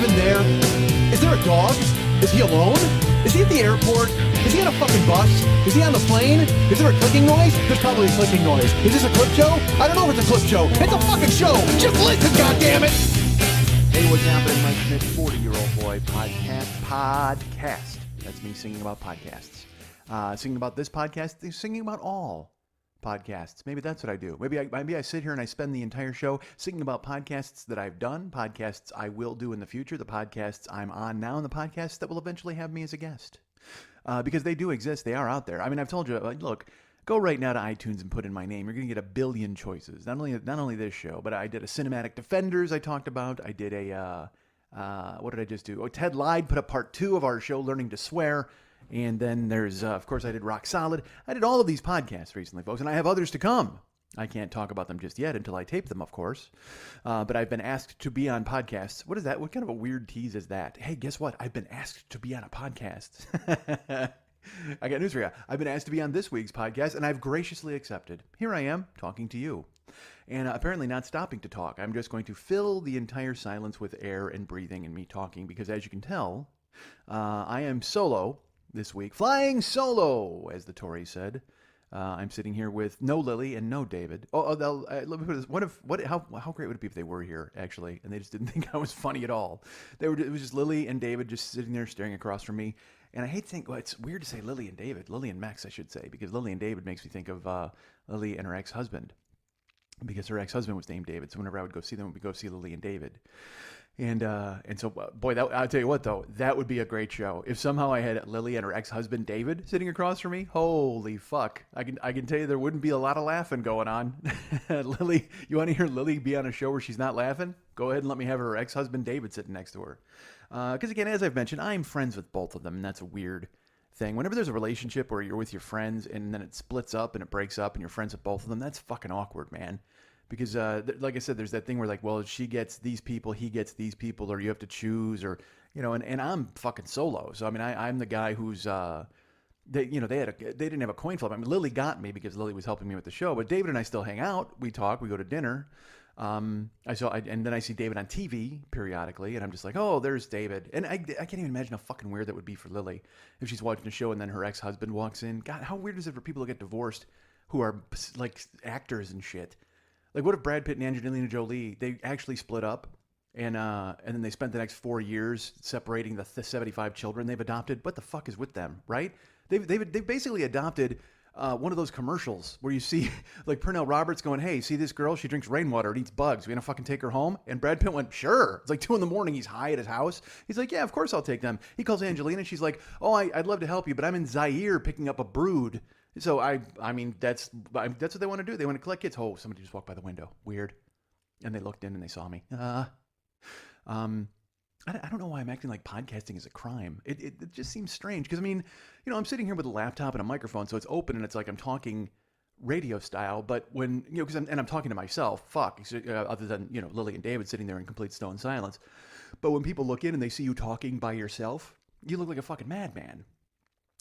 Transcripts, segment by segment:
even there? Is there a dog? Is he alone? Is he at the airport? Is he on a fucking bus? Is he on the plane? Is there a clicking noise? There's probably a clicking noise. Is this a clip show? I don't know if it's a clip show. It's a fucking show. Just listen, goddammit! Hey, what's happening, Mike Schmidt, 40-year-old boy podcast. That's me singing about podcasts. Singing about this podcast, singing about all podcasts. Maybe that's what I do. Maybe I sit here and I spend the entire show singing about podcasts that I've done, podcasts I will do in the future, the podcasts I'm on now, and the podcasts that will eventually have me as a guest. Because they do exist. They are out there. I mean, I've told you, look, go right now to iTunes and put in my name. You're going to get a billion choices. Not only this show, but I did a Cinematic Defenders I talked about. I did a, what did I just do? Oh, Ted Lied, put up part 2 of our show, Learning to Swear. And then there's, of course, I did Rock Solid. I did all of these podcasts recently, folks, and I have others to come. I can't talk about them just yet until I tape them, of course. But I've been asked to be on podcasts. What is that? What kind of a weird tease is that? Hey, guess what? I've been asked to be on a podcast. I got news for you. I've been asked to be on this week's podcast, and I've graciously accepted. Here I am, talking to you. And apparently not stopping to talk. I'm just going to fill the entire silence with air and breathing and me talking, because as you can tell, I am solo this week. Flying solo, as the Tories said. I'm sitting here with no Lily and no David. Let me put it this. How great would it be if they were here, actually, and they just didn't think I was funny at all? It was just Lily and David just sitting there staring across from me. And I hate to think, well, it's weird to say Lily and David. Lily and Max, I should say, because Lily and David makes me think of Lily and her ex-husband. Because her ex-husband was named David. So whenever I would go see them, we'd go see Lily and David. And so, boy, I'll tell you what, though, that would be a great show. If somehow I had Lily and her ex-husband David sitting across from me, holy fuck. I can tell you there wouldn't be a lot of laughing going on. Lily, you want to hear Lily be on a show where she's not laughing? Go ahead and let me have her ex-husband David sitting next to her. Because again, as I've mentioned, I'm friends with both of them, and that's a weird thing. Whenever there's a relationship where you're with your friends and then it splits up and it breaks up and you're friends with both of them, that's fucking awkward, man. Because, like I said, there's that thing where, like, well, she gets these people, he gets these people, or you have to choose, or, you know, and I'm fucking solo. So, I mean, I'm the guy who's, they didn't have a coin flip. I mean, Lily got me because Lily was helping me with the show, but David and I still hang out. We talk, we go to dinner. And then I see David on TV periodically, and I'm just like, oh, there's David. And I can't even imagine how fucking weird that would be for Lily if she's watching a show and then her ex-husband walks in. God, how weird is it for people to get divorced who are, like, actors and shit? Like, what if Brad Pitt and Angelina Jolie, they actually split up, and then they spent the next 4 years separating the 75 children they've adopted? What the fuck is with them, right? They've basically adopted one of those commercials where you see, like, Pernell Roberts going, hey, see this girl? She drinks rainwater and eats bugs. We gonna fucking take her home? And Brad Pitt went, sure. It's like 2 a.m. He's high at his house. He's like, yeah, of course I'll take them. He calls Angelina, and she's like, oh, I'd love to help you, but I'm in Zaire picking up a brood. So, I mean, that's what they want to do. They want to collect kids. Oh, somebody just walked by the window. Weird. And they looked in and they saw me. I don't know why I'm acting like podcasting is a crime. It just seems strange. Because, I mean, you know, I'm sitting here with a laptop and a microphone, so it's open and it's like I'm talking radio style. But when, you know, because I'm talking to myself, other than, you know, Lily and David sitting there in complete stone silence. But when people look in and they see you talking by yourself, you look like a fucking madman.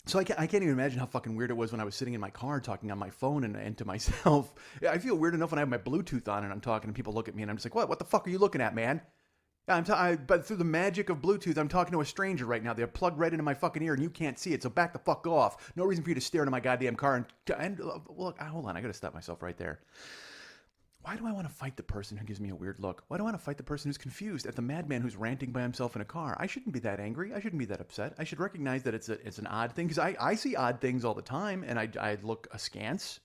So I can't even imagine how fucking weird it was when I was sitting in my car talking on my phone and to myself. I feel weird enough when I have my Bluetooth on and I'm talking and people look at me and I'm just like, what the fuck are you looking at, man? But through the magic of Bluetooth, I'm talking to a stranger right now. They're plugged right into my fucking ear and you can't see it, so back the fuck off. No reason for you to stare into my goddamn car and look, hold on, I gotta stop myself right there. Why do I want to fight the person who gives me a weird look? Why do I want to fight the person who's confused at the madman who's ranting by himself in a car? I shouldn't be that angry. I shouldn't be that upset. I should recognize that it's an odd thing, because I see odd things all the time, and I look askance.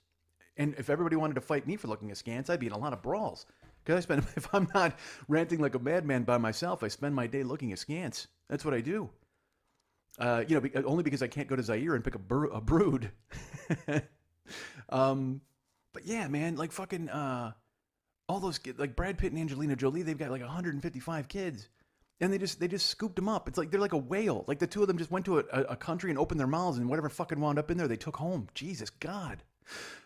And if everybody wanted to fight me for looking askance, I'd be in a lot of brawls. Because if I'm not ranting like a madman by myself, I spend my day looking askance. That's what I do. Only because I can't go to Zaire and pick a brood. But yeah, man, like fucking... all those kids, like Brad Pitt and Angelina Jolie, they've got like 155 kids, and they just scooped them up. It's like they're like a whale. Like the two of them just went to a country and opened their mouths, and whatever fucking wound up in there, they took home. Jesus God.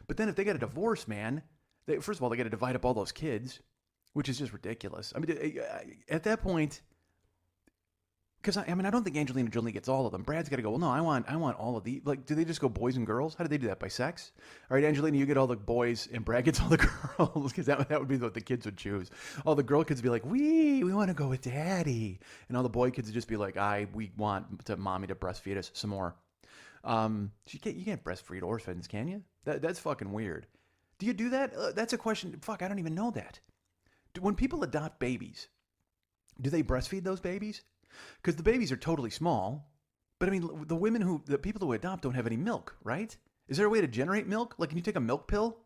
But then if they got a divorce, man, first of all, they got to divide up all those kids, which is just ridiculous. I mean, at that point, Because I mean, I don't think Angelina Jolie gets all of them. Brad's got to go, well, no, I want all of the, like, do they just go boys and girls? How do they do that? By sex? All right, Angelina, you get all the boys, and Brad gets all the girls, because that would be what the kids would choose. All the girl kids would be like, we want to go with daddy. And all the boy kids would just be like, we want mommy to breastfeed us some more. You can't breastfeed orphans, can you? That's fucking weird. Do you do that? That's a question. Fuck, I don't even know that. When people adopt babies, do they breastfeed those babies? Because the babies are totally small, but I mean, the people who adopt don't have any milk, right? Is there a way to generate milk? Like, can you take a milk pill?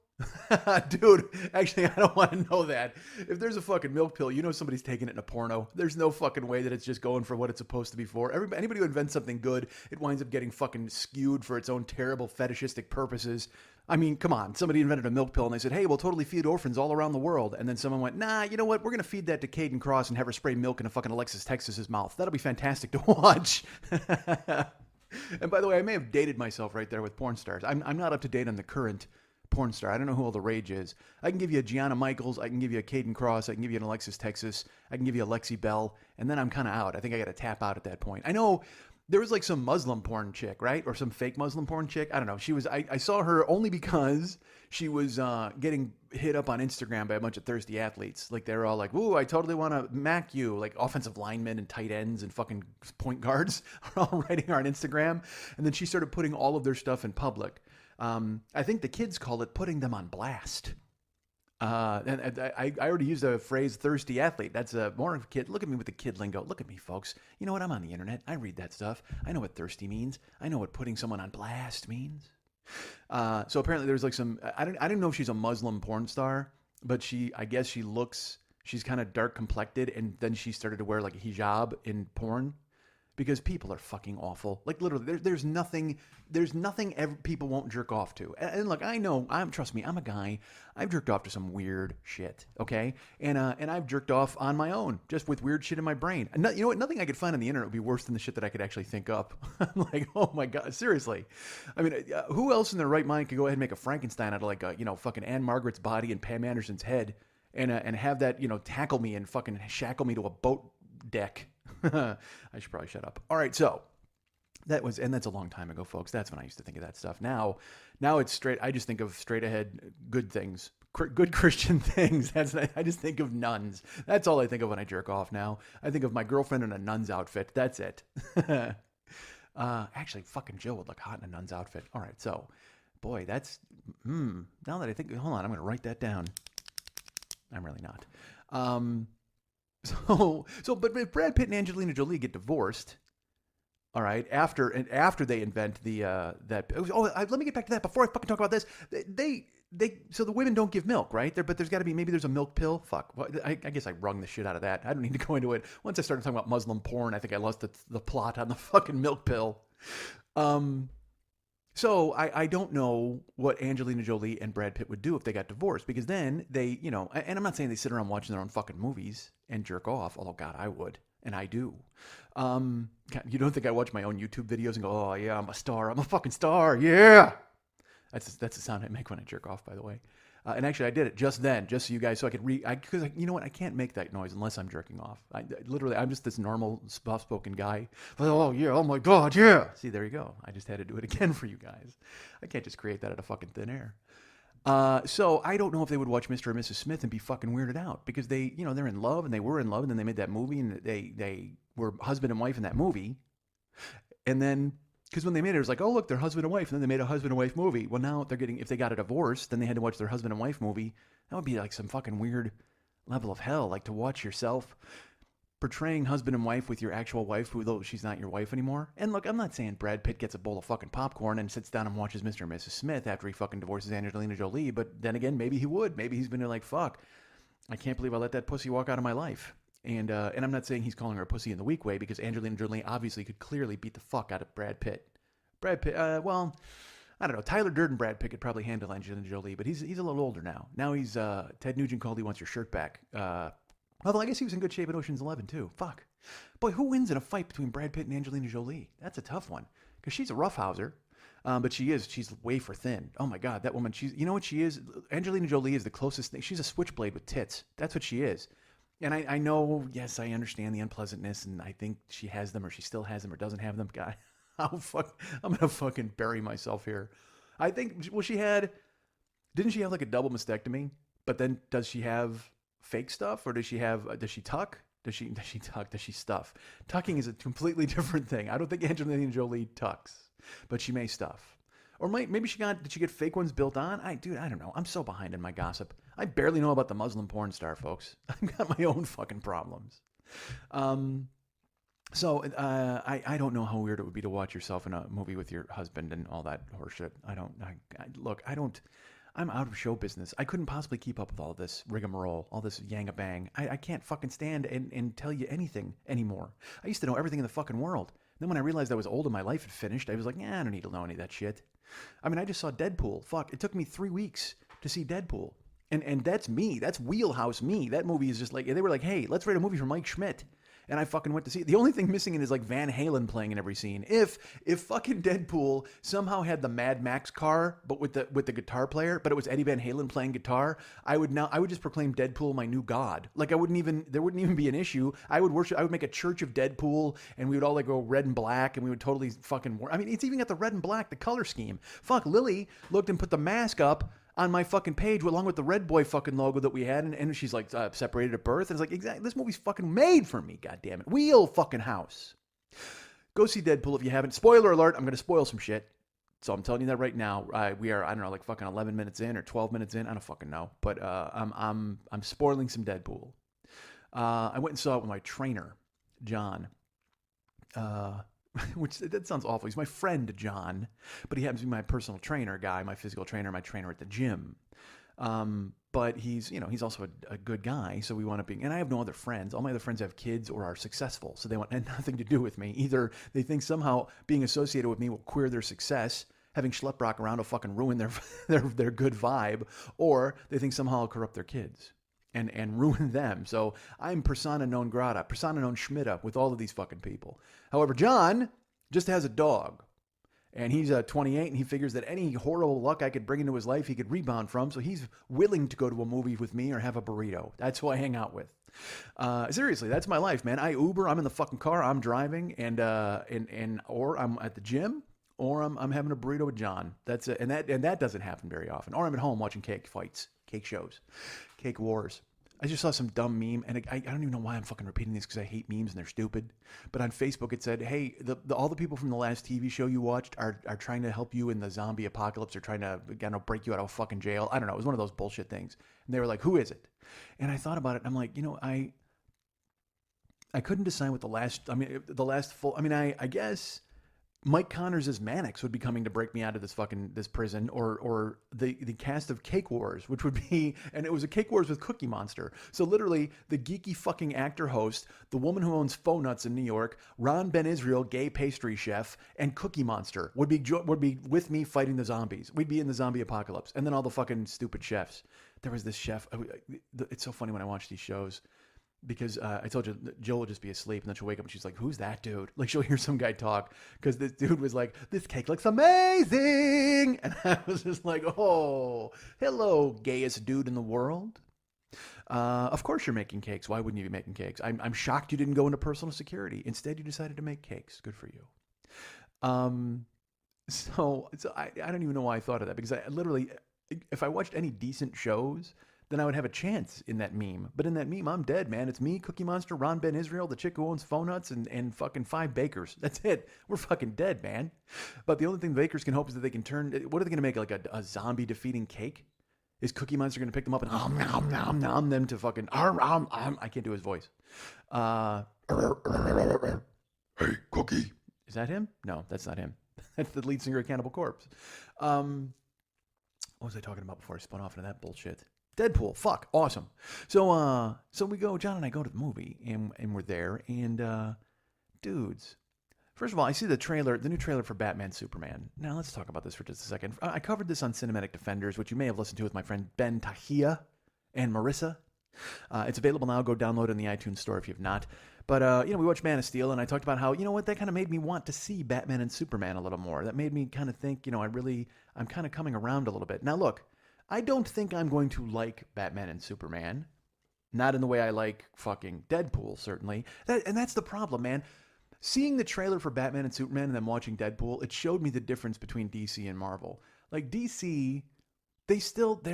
Dude, actually, I don't want to know that. If there's a fucking milk pill, you know somebody's taking it in a porno. There's no fucking way that it's just going for what it's supposed to be for. Anybody who invents something good, it winds up getting fucking skewed for its own terrible fetishistic purposes. I mean, come on. Somebody invented a milk pill and they said, hey, we'll totally feed orphans all around the world. And then someone went, nah, you know what? We're going to feed that to Caden Cross and have her spray milk in a fucking Alexis Texas's mouth. That'll be fantastic to watch. And by the way, I may have dated myself right there with porn stars. I'm not up to date on the current porn star. I don't know who all the rage is. I can give you a Gianna Michaels. I can give you a Caden Cross. I can give you an Alexis Texas. I can give you a Lexi Bell. And then I'm kind of out. I think I got to tap out at that point. I know there was like some Muslim porn chick, right? Or some fake Muslim porn chick. I don't know. She was. I saw her only because she was getting hit up on Instagram by a bunch of thirsty athletes. Like they were all like, "Ooh, I totally want to mac you." Like offensive linemen and tight ends and fucking point guards are all writing her on Instagram. And then she started putting all of their stuff in public. I think the kids call it putting them on blast. And I already used the phrase thirsty athlete. That's more of a kid. Look at me with the kid lingo. Look at me, folks. You know what? I'm on the internet. I read that stuff. I know what thirsty means. I know what putting someone on blast means. So apparently there's like some, I didn't know if she's a Muslim porn star, but I guess she's kind of dark complected. And then she started to wear like a hijab in porn. Because people are fucking awful. Like literally, there's nothing people won't jerk off to. And look, I know, trust me, I'm a guy. I've jerked off to some weird shit, okay? And I've jerked off on my own, just with weird shit in my brain. And you know what? Nothing I could find on the internet would be worse than the shit that I could actually think up. I'm like, oh my god, seriously. I mean, who else in their right mind could go ahead and make a Frankenstein out of like a fucking Anne Margaret's body and Pam Anderson's head, and have that tackle me and fucking shackle me to a boat deck? I should probably shut up. All right, so that's a long time ago, folks. That's when I used to think of that stuff. Now it's straight. I just think of straight ahead good things, good Christian things. I just think of nuns. That's all I think of when I jerk off. Now I think of my girlfriend in a nun's outfit. That's it. Actually, fucking Jill would look hot in a nun's outfit. All right, so boy, that's now that I think, hold on, I'm gonna write that down. I'm really not. But if Brad Pitt and Angelina Jolie get divorced, all right, after they invent let me get back to that before I fucking talk about this. So the women don't give milk, right? But there's got to be, maybe there's a milk pill. Fuck, well, I guess I wrung the shit out of that. I don't need to go into it. Once I started talking about Muslim porn, I think I lost the plot on the fucking milk pill. So I don't know what Angelina Jolie and Brad Pitt would do if they got divorced, because then they, and I'm not saying they sit around watching their own fucking movies and jerk off, although God, I would, and I do. You don't think I watch my own YouTube videos and go, oh yeah, I'm a star, I'm a fucking star, yeah. That's the sound I make when I jerk off, by the way. And actually, I did it just then, just so you guys, so I could because you know what, I can't make that noise unless I'm jerking off. I'm just this normal, soft-spoken guy. Oh yeah, oh my God, yeah. See, there you go. I just had to do it again for you guys. I can't just create that out of fucking thin air. So I don't know if they would watch Mr. and Mrs. Smith and be fucking weirded out, because they, they're in love, and they were in love, and then they made that movie, and they were husband and wife in that movie, and then. Because when they made it, it was like, oh, look, they're husband and wife. And then they made a husband and wife movie. Well, now if they got a divorce, then they had to watch their husband and wife movie. That would be like some fucking weird level of hell. Like to watch yourself portraying husband and wife with your actual wife, though she's not your wife anymore. And look, I'm not saying Brad Pitt gets a bowl of fucking popcorn and sits down and watches Mr. and Mrs. Smith after he fucking divorces Angelina Jolie. But then again, maybe he would. Maybe he's been like, fuck, I can't believe I let that pussy walk out of my life. And I'm not saying he's calling her a pussy in the weak way, because Angelina Jolie obviously could clearly beat the fuck out of Brad Pitt. Brad Pitt, well, I don't know. Tyler Durden Brad Pitt could probably handle Angelina Jolie, but he's a little older now. Now he's, Ted Nugent called, he wants your shirt back. Although I guess he was in good shape in Ocean's 11 too. Fuck. Boy, who wins in a fight between Brad Pitt and Angelina Jolie? That's a tough one. Because she's a roughhouser, but she's wafer thin. Oh my God, that woman, you know what she is? Angelina Jolie is the closest thing. She's a switchblade with tits. That's what she is. And I know, yes, I understand the unpleasantness, and I think she has them, or she still has them, or doesn't have them. God, I'm gonna fucking bury myself here. I think, well, didn't she have like a double mastectomy? But then does she have fake stuff, or does she tuck? Does she tuck? Does she stuff? Tucking is a completely different thing. I don't think Angelina Jolie tucks, but she may stuff. Or maybe did she get fake ones built on? I don't know. I'm so behind in my gossip. I barely know about the Muslim porn star, folks. I've got my own fucking problems. So I don't know how weird it would be to watch yourself in a movie with your husband and all that horseshit. I'm out of show business. I couldn't possibly keep up with all this rigmarole, all this yang-a-bang. I can't fucking stand and tell you anything anymore. I used to know everything in the fucking world. Then when I realized I was old and my life had finished, I was like, I don't need to know any of that shit. I mean, I just saw Deadpool. Fuck, it took me 3 weeks to see Deadpool. And that's me. That's wheelhouse me. That movie is just like, they were like, hey, let's write a movie for Mike Schmidt. And I fucking went to see it. The only thing missing in is like Van Halen playing in every scene. If fucking Deadpool somehow had the Mad Max car, but with the guitar player, but it was Eddie Van Halen playing guitar, I would just proclaim Deadpool my new god. Like there wouldn't even be an issue. I would make a church of Deadpool, and we would all like go red and black, and we would totally fucking I mean, it's even got the red and black, the color scheme. Fuck, Lily looked and put the mask up on my fucking page along with the Red Boy fucking logo that we had, and she's like separated at birth, and it's like, exactly, this movie's fucking made for me, goddammit. Wheel fucking house. Go see Deadpool if you haven't. Spoiler alert, I'm gonna spoil some shit. So I'm telling you that right now. We are, I don't know, like fucking 11 minutes in or 12 minutes in. I don't fucking know. But I'm spoiling some Deadpool. I went and saw it with my trainer, John. Which, that sounds awful. He's my friend, John, but he happens to be my personal trainer guy, my physical trainer, my trainer at the gym. But he's also a good guy, so we want to be, and I have no other friends. All my other friends have kids or are successful, so they want nothing to do with me. Either they think somehow being associated with me will queer their success, having schlep rock around will fucking ruin their good vibe, or they think somehow I'll corrupt their kids and ruin them. So I'm persona non grata, persona non schmitta with all of these fucking people. However, John just has a dog. And he's 28, and he figures that any horrible luck I could bring into his life, he could rebound from. So he's willing to go to a movie with me or have a burrito. That's who I hang out with. Seriously, that's my life, man. I Uber. I'm in the fucking car. I'm driving, or I'm at the gym, or I'm having a burrito with John. That's it. And that doesn't happen very often. Or I'm at home watching cake fights, cake shows, cake wars. I just saw some dumb meme, and I don't even know why I'm fucking repeating this because I hate memes and they're stupid. But on Facebook it said, hey, all the people from the last TV show you watched are trying to help you in the zombie apocalypse or trying to break you out of fucking jail. I don't know. It was one of those bullshit things. And they were like, who is it? And I thought about it, and I'm like, I couldn't decide what I guess Mike Connors as Mannix would be coming to break me out of this prison, or the cast of Cake Wars, which would be, and it was a Cake Wars with Cookie Monster. So literally the geeky fucking actor host, the woman who owns Faux Nuts in New York, Ron Ben Israel, gay pastry chef, and Cookie Monster would be with me fighting the zombies. We'd be in the zombie apocalypse, and then all the fucking stupid chefs. There was this chef. It's so funny when I watch these shows. Because I told you, Jill will just be asleep, and then she'll wake up and she's like, who's that dude? Like, she'll hear some guy talk, because this dude was like, this cake looks amazing! And I was just like, oh, hello, gayest dude in the world. Of course you're making cakes. Why wouldn't you be making cakes? I'm shocked you didn't go into personal security. Instead, you decided to make cakes. Good for you. So I don't even know why I thought of that, because I literally, if I watched any decent shows, then I would have a chance in that meme. But in that meme, I'm dead, man. It's me, Cookie Monster, Ron Ben Israel, the chick who owns Faux Nuts, and fucking 5 bakers. That's it. We're fucking dead, man. But the only thing the bakers can hope is that they can turn... What are they going to make, like a zombie-defeating cake? Is Cookie Monster going to pick them up and nom them to fucking... I can't do his voice. Hey, Cookie. Is that him? No, that's not him. That's the lead singer of Cannibal Corpse. What was I talking about before I spun off into that bullshit? Deadpool, fuck, awesome. So we go, John and I go to the movie, and we're there, and dudes, first of all, I see the new trailer for Batman Superman. Now let's talk about this for just a second. I covered this on Cinematic Defenders, which you may have listened to with my friend Ben Tahia and Marissa. It's available now. Go download it in the iTunes store if you have not. But, we watched Man of Steel, and I talked about how, that kind of made me want to see Batman and Superman a little more. That made me kind of think, I'm kind of coming around a little bit. Now, look, I don't think I'm going to like Batman and Superman. Not in the way I like fucking Deadpool, certainly. And that's the problem, man. Seeing the trailer for Batman and Superman and then watching Deadpool, it showed me the difference between DC and Marvel. Like DC, they're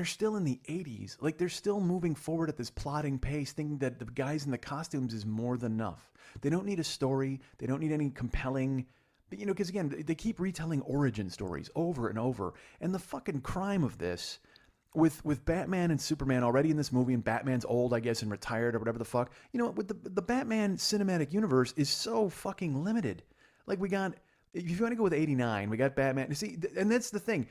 still in the 80s. Like they're still moving forward at this plodding pace, thinking that the guys in the costumes is more than enough. They don't need a story. They don't need any compelling, because again, they keep retelling origin stories over and over. And the fucking crime of this, with Batman and Superman already in this movie, and Batman's old, I guess, and retired or whatever the fuck, with the Batman cinematic universe is so fucking limited. Like we got, if you want to go with 89, we got Batman. See, and that's the thing.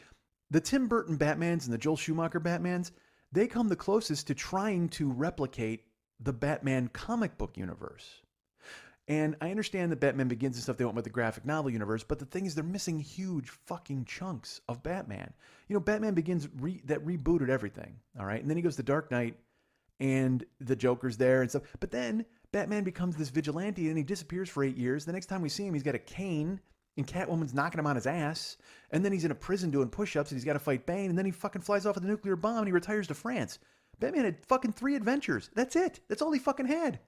The Tim Burton Batmans and the Joel Schumacher Batmans, they come the closest to trying to replicate the Batman comic book universe. And I understand that Batman Begins and stuff, they went with the graphic novel universe, but the thing is they're missing huge fucking chunks of Batman. Batman Begins, that rebooted everything, all right? And then he goes to Dark Knight, and the Joker's there and stuff. But then Batman becomes this vigilante, and he disappears for 8 years. The next time we see him, he's got a cane, and Catwoman's knocking him on his ass. And then he's in a prison doing push-ups, and he's got to fight Bane, and then he fucking flies off with a nuclear bomb, and he retires to France. Batman had fucking 3 adventures. That's it. That's all he fucking had.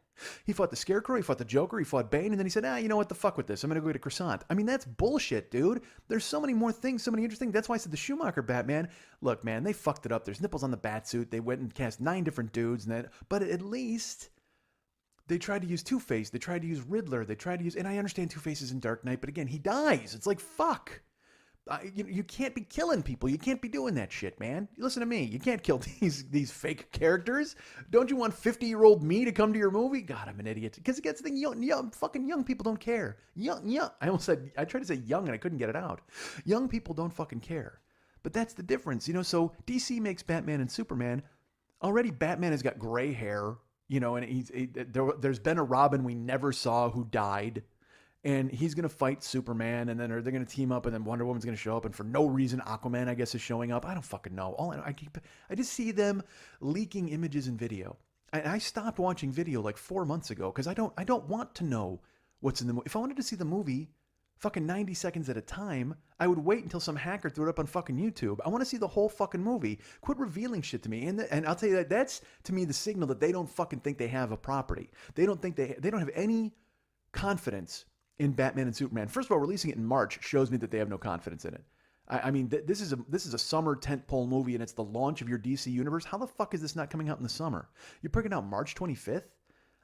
He fought the Scarecrow, he fought the Joker, he fought Bane, and then he said, you know what, the fuck with this. I'm going to go get a croissant. I mean, that's bullshit, dude. There's so many more things, so many interesting. That's why I said the Schumacher Batman. Look, man, they fucked it up. There's nipples on the Batsuit. They went and cast 9 different dudes. But at least they tried to use Two-Face. They tried to use Riddler. They tried to use, and I understand Two-Face is in Dark Knight, but again, he dies. It's like, fuck. You can't be killing people. You can't be doing that shit, man. Listen to me. You can't kill these fake characters. Don't you want 50-year-old me to come to your movie? God, I'm an idiot. Because it gets the fucking young people don't care. Young. I tried to say young and I couldn't get it out. Young people don't fucking care. But that's the difference, So DC makes Batman and Superman. Already Batman has got gray hair, and there's been a Robin we never saw who died. And he's going to fight Superman, and then they're going to team up, and then Wonder Woman's going to show up, and for no reason, Aquaman, I guess, is showing up. I don't fucking know. I just see them leaking images and video. I stopped watching video like 4 months ago because I don't want to know what's in the movie. If I wanted to see the movie fucking 90 seconds at a time, I would wait until some hacker threw it up on fucking YouTube. I want to see the whole fucking movie. Quit revealing shit to me. And I'll tell you that's to me the signal that they don't fucking think they have a property. They don't have any confidence in Batman and Superman. First of all, releasing it in March shows me that they have no confidence in it. I mean, this is a summer tentpole movie, and it's the launch of your DC universe. How the fuck is this not coming out in the summer? You're putting it out March 25th?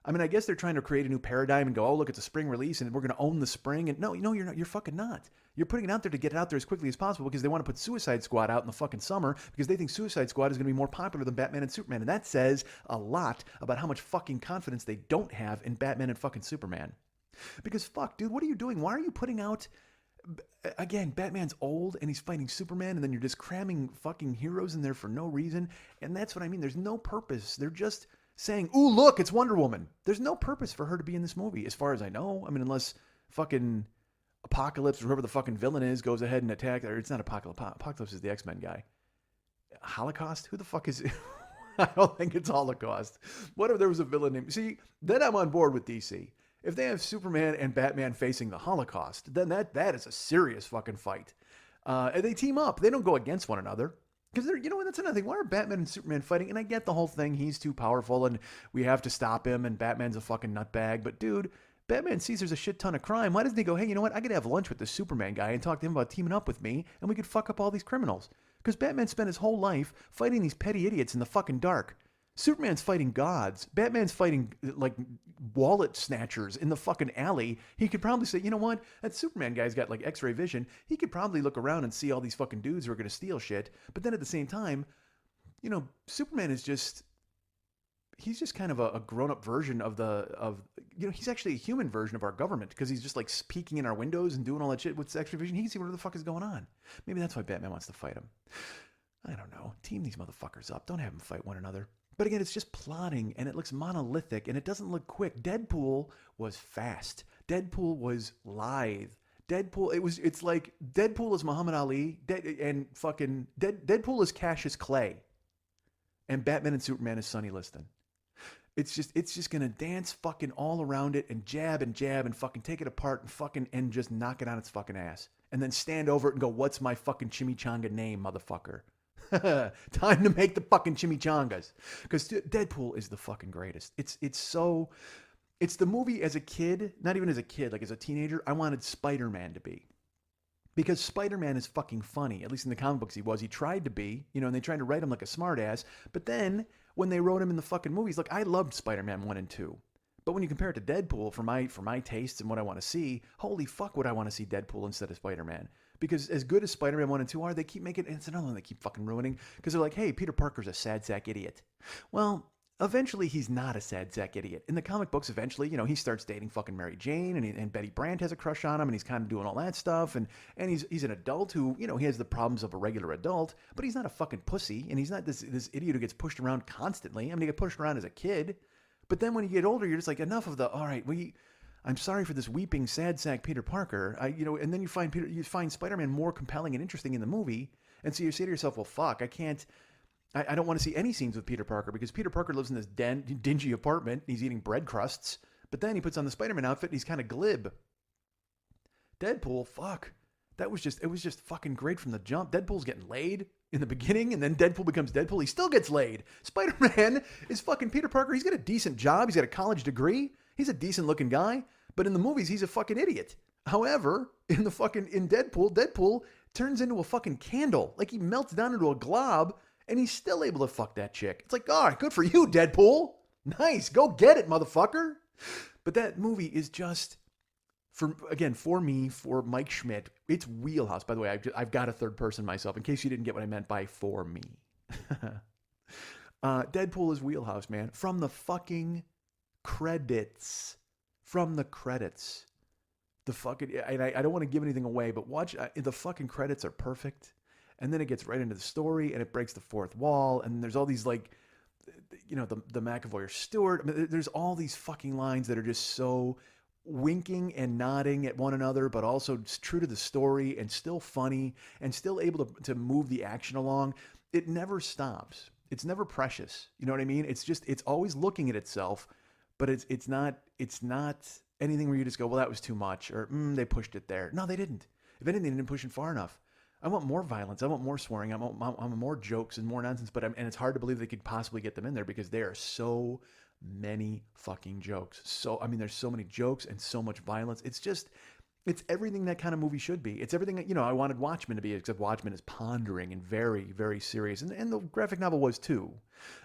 I mean, I guess they're trying to create a new paradigm and go, oh, look, it's a spring release, and we're going to own the spring. And no, you're not. You're fucking not. You're putting it out there to get it out there as quickly as possible because they want to put Suicide Squad out in the fucking summer because they think Suicide Squad is going to be more popular than Batman and Superman. And that says a lot about how much fucking confidence they don't have in Batman and fucking Superman. Because fuck, dude, what are you doing? Why are you putting out, again, Batman's old and he's fighting Superman, and then you're just cramming fucking heroes in there for no reason? And that's what I mean. There's no purpose. They're just saying, ooh, look, it's Wonder Woman. There's no purpose for her to be in this movie, as far as I know. I mean, unless fucking Apocalypse, or whoever the fucking villain is, goes ahead and attacks, or it's not Apocalypse. Apocalypse is the X-Men guy. Holocaust? Who the fuck is it? I don't think it's Holocaust. What if there was a villain named... See, then I'm on board with DC. If they have Superman and Batman facing the Holocaust, then that is a serious fucking fight. And they team up. They don't go against one another. Because that's another thing. Why are Batman and Superman fighting? And I get the whole thing. He's too powerful and we have to stop him, and Batman's a fucking nutbag. But dude, Batman sees there's a shit ton of crime. Why doesn't he go, hey, you know what? I could have lunch with the Superman guy and talk to him about teaming up with me, and we could fuck up all these criminals. Because Batman spent his whole life fighting these petty idiots in the fucking dark. Superman's fighting gods. Batman's fighting, like, wallet snatchers in the fucking alley. He could probably say, you know what? That Superman guy's got, like, x-ray vision. He could probably look around and see all these fucking dudes who are going to steal shit. But then at the same time, Superman is just... He's just kind of a grown-up version of he's actually a human version of our government, because he's just, like, peeking in our windows and doing all that shit with x-ray vision. He can see what the fuck is going on. Maybe that's why Batman wants to fight him. I don't know. Team these motherfuckers up. Don't have them fight one another. But again, it's just plotting, and it looks monolithic, and it doesn't look quick. Deadpool was fast. Deadpool was lithe. It's like Deadpool is Muhammad Ali, Deadpool is Cassius Clay, and Batman and Superman is Sonny Liston. It's just gonna dance fucking all around it and jab and fucking take it apart and just knock it on its fucking ass, and then stand over it and go, "What's my fucking chimichanga name, motherfucker?" Time to make the fucking chimichangas. Because Deadpool is the fucking greatest. It's the movie as a kid, not even as a kid, like as a teenager, I wanted Spider-Man to be. Because Spider-Man is fucking funny. At least in the comic books he was. He tried to be, and they tried to write him like a smartass. But then, when they wrote him in the fucking movies, look, I loved Spider-Man 1 and 2. But when you compare it to Deadpool, for my tastes and what I want to see, holy fuck would I want to see Deadpool instead of Spider-Man. Because as good as Spider-Man 1 and 2 are, they keep making, and it's another one they keep fucking ruining, because they're like, hey, Peter Parker's a sad sack idiot. Well, eventually he's not a sad sack idiot. In the comic books, eventually, he starts dating fucking Mary Jane, and Betty Brant has a crush on him, and he's kind of doing all that stuff, and he's an adult who, he has the problems of a regular adult, but he's not a fucking pussy, and he's not this idiot who gets pushed around constantly. I mean, he got pushed around as a kid. But then when you get older, you're just like, enough of all right, I'm sorry for this weeping, sad sack Peter Parker. And then you find Spider-Man more compelling and interesting in the movie. And so you say to yourself, well, fuck, I don't want to see any scenes with Peter Parker because Peter Parker lives in this dingy apartment. He's eating bread crusts. But then he puts on the Spider-Man outfit and he's kind of glib. Deadpool, fuck. It was just fucking great from the jump. Deadpool's getting laid in the beginning, and then Deadpool becomes Deadpool. He still gets laid. Spider-Man is fucking Peter Parker. He's got a decent job. He's got a college degree. He's a decent looking guy. But in the movies, he's a fucking idiot. However, in Deadpool turns into a fucking candle. Like he melts down into a glob, and he's still able to fuck that chick. It's like, all right, good for you, Deadpool. Nice. Go get it, motherfucker. But that movie is just... For me, for Mike Schmidt, it's wheelhouse. By the way, I've got a third person myself, in case you didn't get what I meant by for me. Deadpool is wheelhouse, man. From the fucking credits. The fucking... I don't want to give anything away, but watch... the fucking credits are perfect. And then it gets right into the story, and it breaks the fourth wall, and there's all these, like... the McAvoy or Stewart. I mean, there's all these fucking lines that are just so... winking and nodding at one another, but also true to the story and still funny and still able to move the action along. It never stops. It's never precious. You know what I mean? It's always looking at itself, but it's not anything where you just go, well, that was too much, or they pushed it there. No, they didn't. If anything, they didn't push it far enough. I want more violence. I want more swearing. I want more jokes and more nonsense, and it's hard to believe they could possibly get them in there because they are so many fucking jokes. There's so many jokes and so much violence. It's everything that kind of movie should be. It's everything that, I wanted Watchmen to be, except Watchmen is pondering and very, very serious. And the graphic novel was too.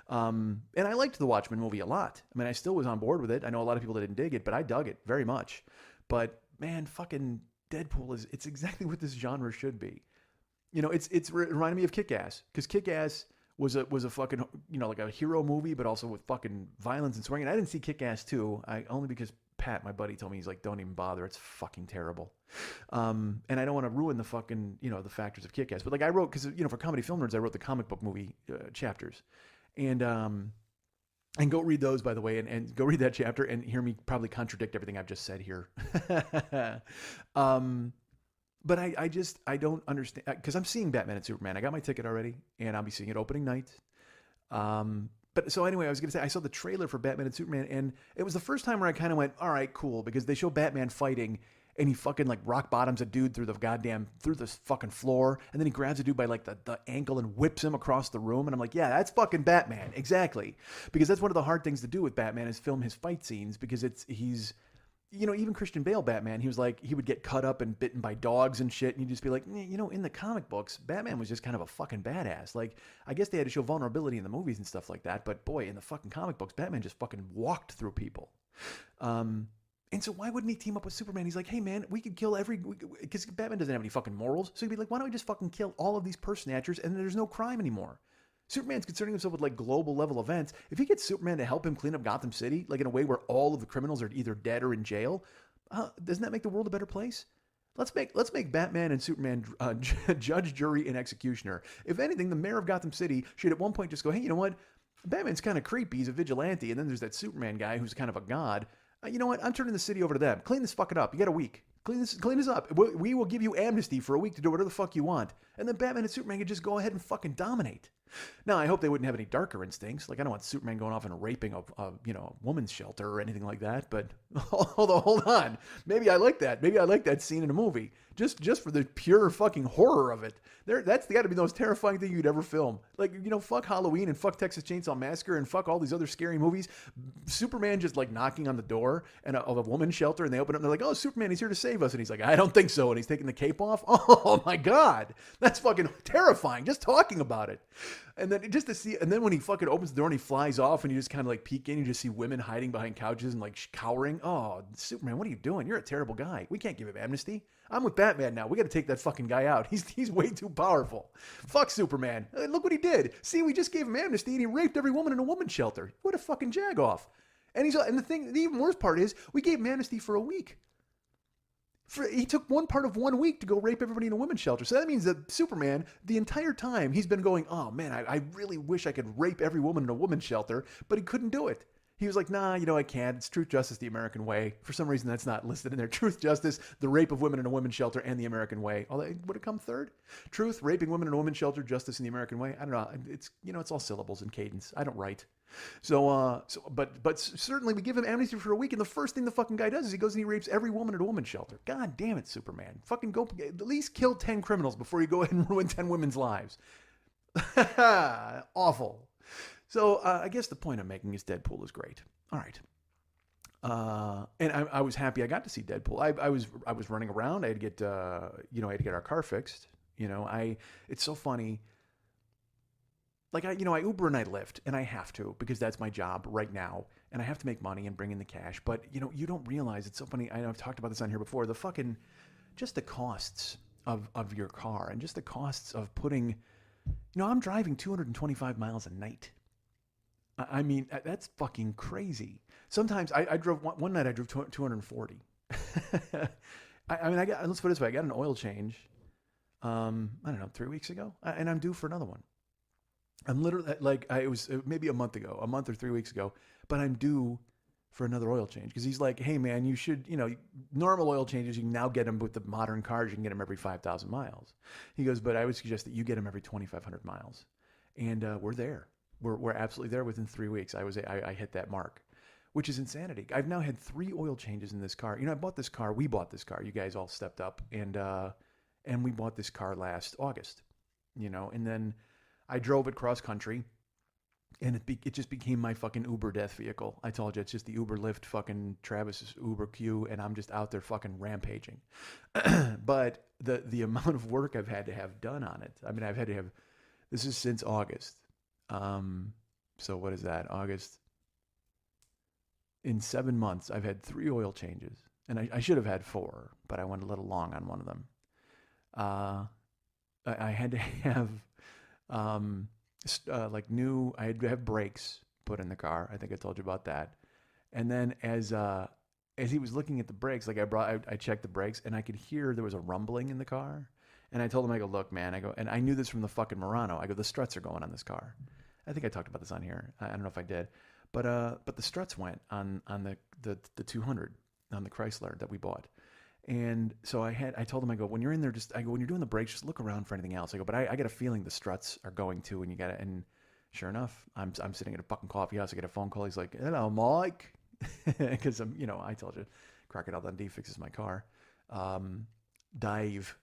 And I liked the Watchmen movie a lot. I mean, I still was on board with it. I know a lot of people that didn't dig it, but I dug it very much. But man, fucking Deadpool it's exactly what this genre should be. It reminded me of Kick-Ass, because Kick-Ass was a fucking, like a hero movie, but also with fucking violence and swearing. And I didn't see Kick-Ass 2, only because Pat, my buddy, told me, he's like, don't even bother. It's fucking terrible. And I don't want to ruin the fucking, the factors of Kick-Ass. But like I wrote, because, for Comedy Film Nerds, I wrote the comic book movie chapters. And go read those, by the way, and go read that chapter and hear me probably contradict everything I've just said here. But I don't understand, because I'm seeing Batman and Superman. I got my ticket already, and I'll be seeing it opening night. But so anyway, I was going to say, I saw the trailer for Batman and Superman, and it was the first time where I kind of went, all right, cool, because they show Batman fighting, and he fucking like rock bottoms a dude through the fucking floor, and then he grabs a dude by like the ankle and whips him across the room, and I'm like, yeah, that's fucking Batman, exactly. Because that's one of the hard things to do with Batman is film his fight scenes, because he's even Christian Bale Batman, he would get cut up and bitten by dogs and shit, and you'd just be like, in the comic books, Batman was just kind of a fucking badass. Like, I guess they had to show vulnerability in the movies and stuff like that, but boy, in the fucking comic books, Batman just fucking walked through people. And so why wouldn't he team up with Superman? He's like, hey man, we could kill because Batman doesn't have any fucking morals, so he'd be like, why don't we just fucking kill all of these purse snatchers and there's no crime anymore? Superman's concerning himself with like global level events. If he gets Superman to help him clean up Gotham City, like in a way where all of the criminals are either dead or in jail, doesn't that make the world a better place? Let's make Batman and Superman judge, jury, and executioner. If anything, the mayor of Gotham City should at one point just go, hey, you know what? Batman's kind of creepy. He's a vigilante. And then there's that Superman guy who's kind of a god. You know what? I'm turning the city over to them. Clean this fucking up. You got a week. Clean this up. We will give you amnesty for a week to do whatever the fuck you want. And then Batman and Superman can just go ahead and fucking dominate. Now, I hope they wouldn't have any darker instincts. Like, I don't want Superman going off and raping a woman's shelter or anything like that. But although, hold on. Maybe I like that. Maybe I like that scene in a movie. just for the pure fucking horror of it. That's got to be the most terrifying thing you'd ever film. Like, fuck Halloween and fuck Texas Chainsaw Massacre and fuck all these other scary movies. Superman just like knocking on the door of a woman's shelter, and they open up and they're like, "Oh, Superman, he's here to save us." And he's like, "I don't think so." And he's taking the cape off. Oh my God. That's fucking terrifying. Just talking about it. And then just to see, and then when he fucking opens the door and he flies off and you just kind of like peek in, you just see women hiding behind couches and like cowering. Oh, Superman, what are you doing? You're a terrible guy. We can't give him amnesty. I'm with Batman now. We got to take that fucking guy out. He's way too powerful. Fuck Superman. Look what he did. See, we just gave him amnesty and he raped every woman in a woman's shelter. What a fucking jagoff. And the even worse part is we gave him amnesty for a week. He took one part of 1 week to go rape everybody in a women's shelter. So that means that Superman, the entire time, he's been going, "Oh man, I really wish I could rape every woman in a women's shelter," but he couldn't do it. He was like, "Nah, I can't. It's truth, justice, the American way." For some reason, that's not listed in there. Truth, justice, the rape of women in a women's shelter, and the American way. Although, would it come third? Truth, raping women in a women's shelter, justice, and the American way. I don't know. It's it's all syllables and cadence. I don't write. But certainly we give him amnesty for a week, and the first thing the fucking guy does is he goes and he rapes every woman at a woman's shelter. God damn it, Superman! Fucking go at least kill 10 criminals before you go ahead and ruin 10 women's lives. Awful. So I guess the point I'm making is Deadpool is great. All right. And I was happy I got to see Deadpool. I was running around. I had to get I had to get our car fixed. It's so funny. Like I Uber and I Lyft, and I have to because that's my job right now, and I have to make money and bring in the cash. But you don't realize it's so funny. I know I've talked about this on here before. The fucking just the costs of your car and just the costs of putting. I'm driving 225 miles a night. I mean, that's fucking crazy. Sometimes I drove one night. I drove 240. Let's put it this way. I got an oil change. I don't know, 3 weeks ago, and I'm due for another one. I'm literally it was maybe a month or 3 weeks ago, but I'm due for another oil change because he's like, "Hey man, you should, normal oil changes, you can now get them with the modern cars, you can get them every 5,000 miles. He goes, "But I would suggest that you get them every 2,500 miles. And we're there. We're absolutely there within 3 weeks. I hit that mark, which is insanity. I've now had 3 oil changes in this car. I bought this car. We bought this car. You guys all stepped up and we bought this car last August, and then I drove it cross country, and it just became my fucking Uber death vehicle. I told you, it's just the Uber Lyft fucking Travis's Uber queue, and I'm just out there fucking rampaging. But the amount of work I've had to have done on it, I mean, I've had to have, this is since August. So what is that? August. In 7 months, I've had 3 oil changes, and I should have had 4, but I went a little long on one of them. I had to have I had to have brakes put in the car. I think I told you about that. And then as he was looking at the brakes, I checked the brakes and I could hear there was a rumbling in the car. And I told him, I go, "Look, man," and I knew this from the fucking Murano. I go, "The struts are going on this car." I think I talked about this on here. I don't know if I did, but the struts went on the 200 on the Chrysler that we bought. And so I told him, I go, "When you're in there, when you're doing the brakes, just look around for anything else." I go, "But I get a feeling the struts are going too, and you got to," and sure enough, I'm sitting at a fucking coffee house. I get a phone call. He's like, "Hello, Mike," because I told you, Crocodile Dundee fixes my car. Dave,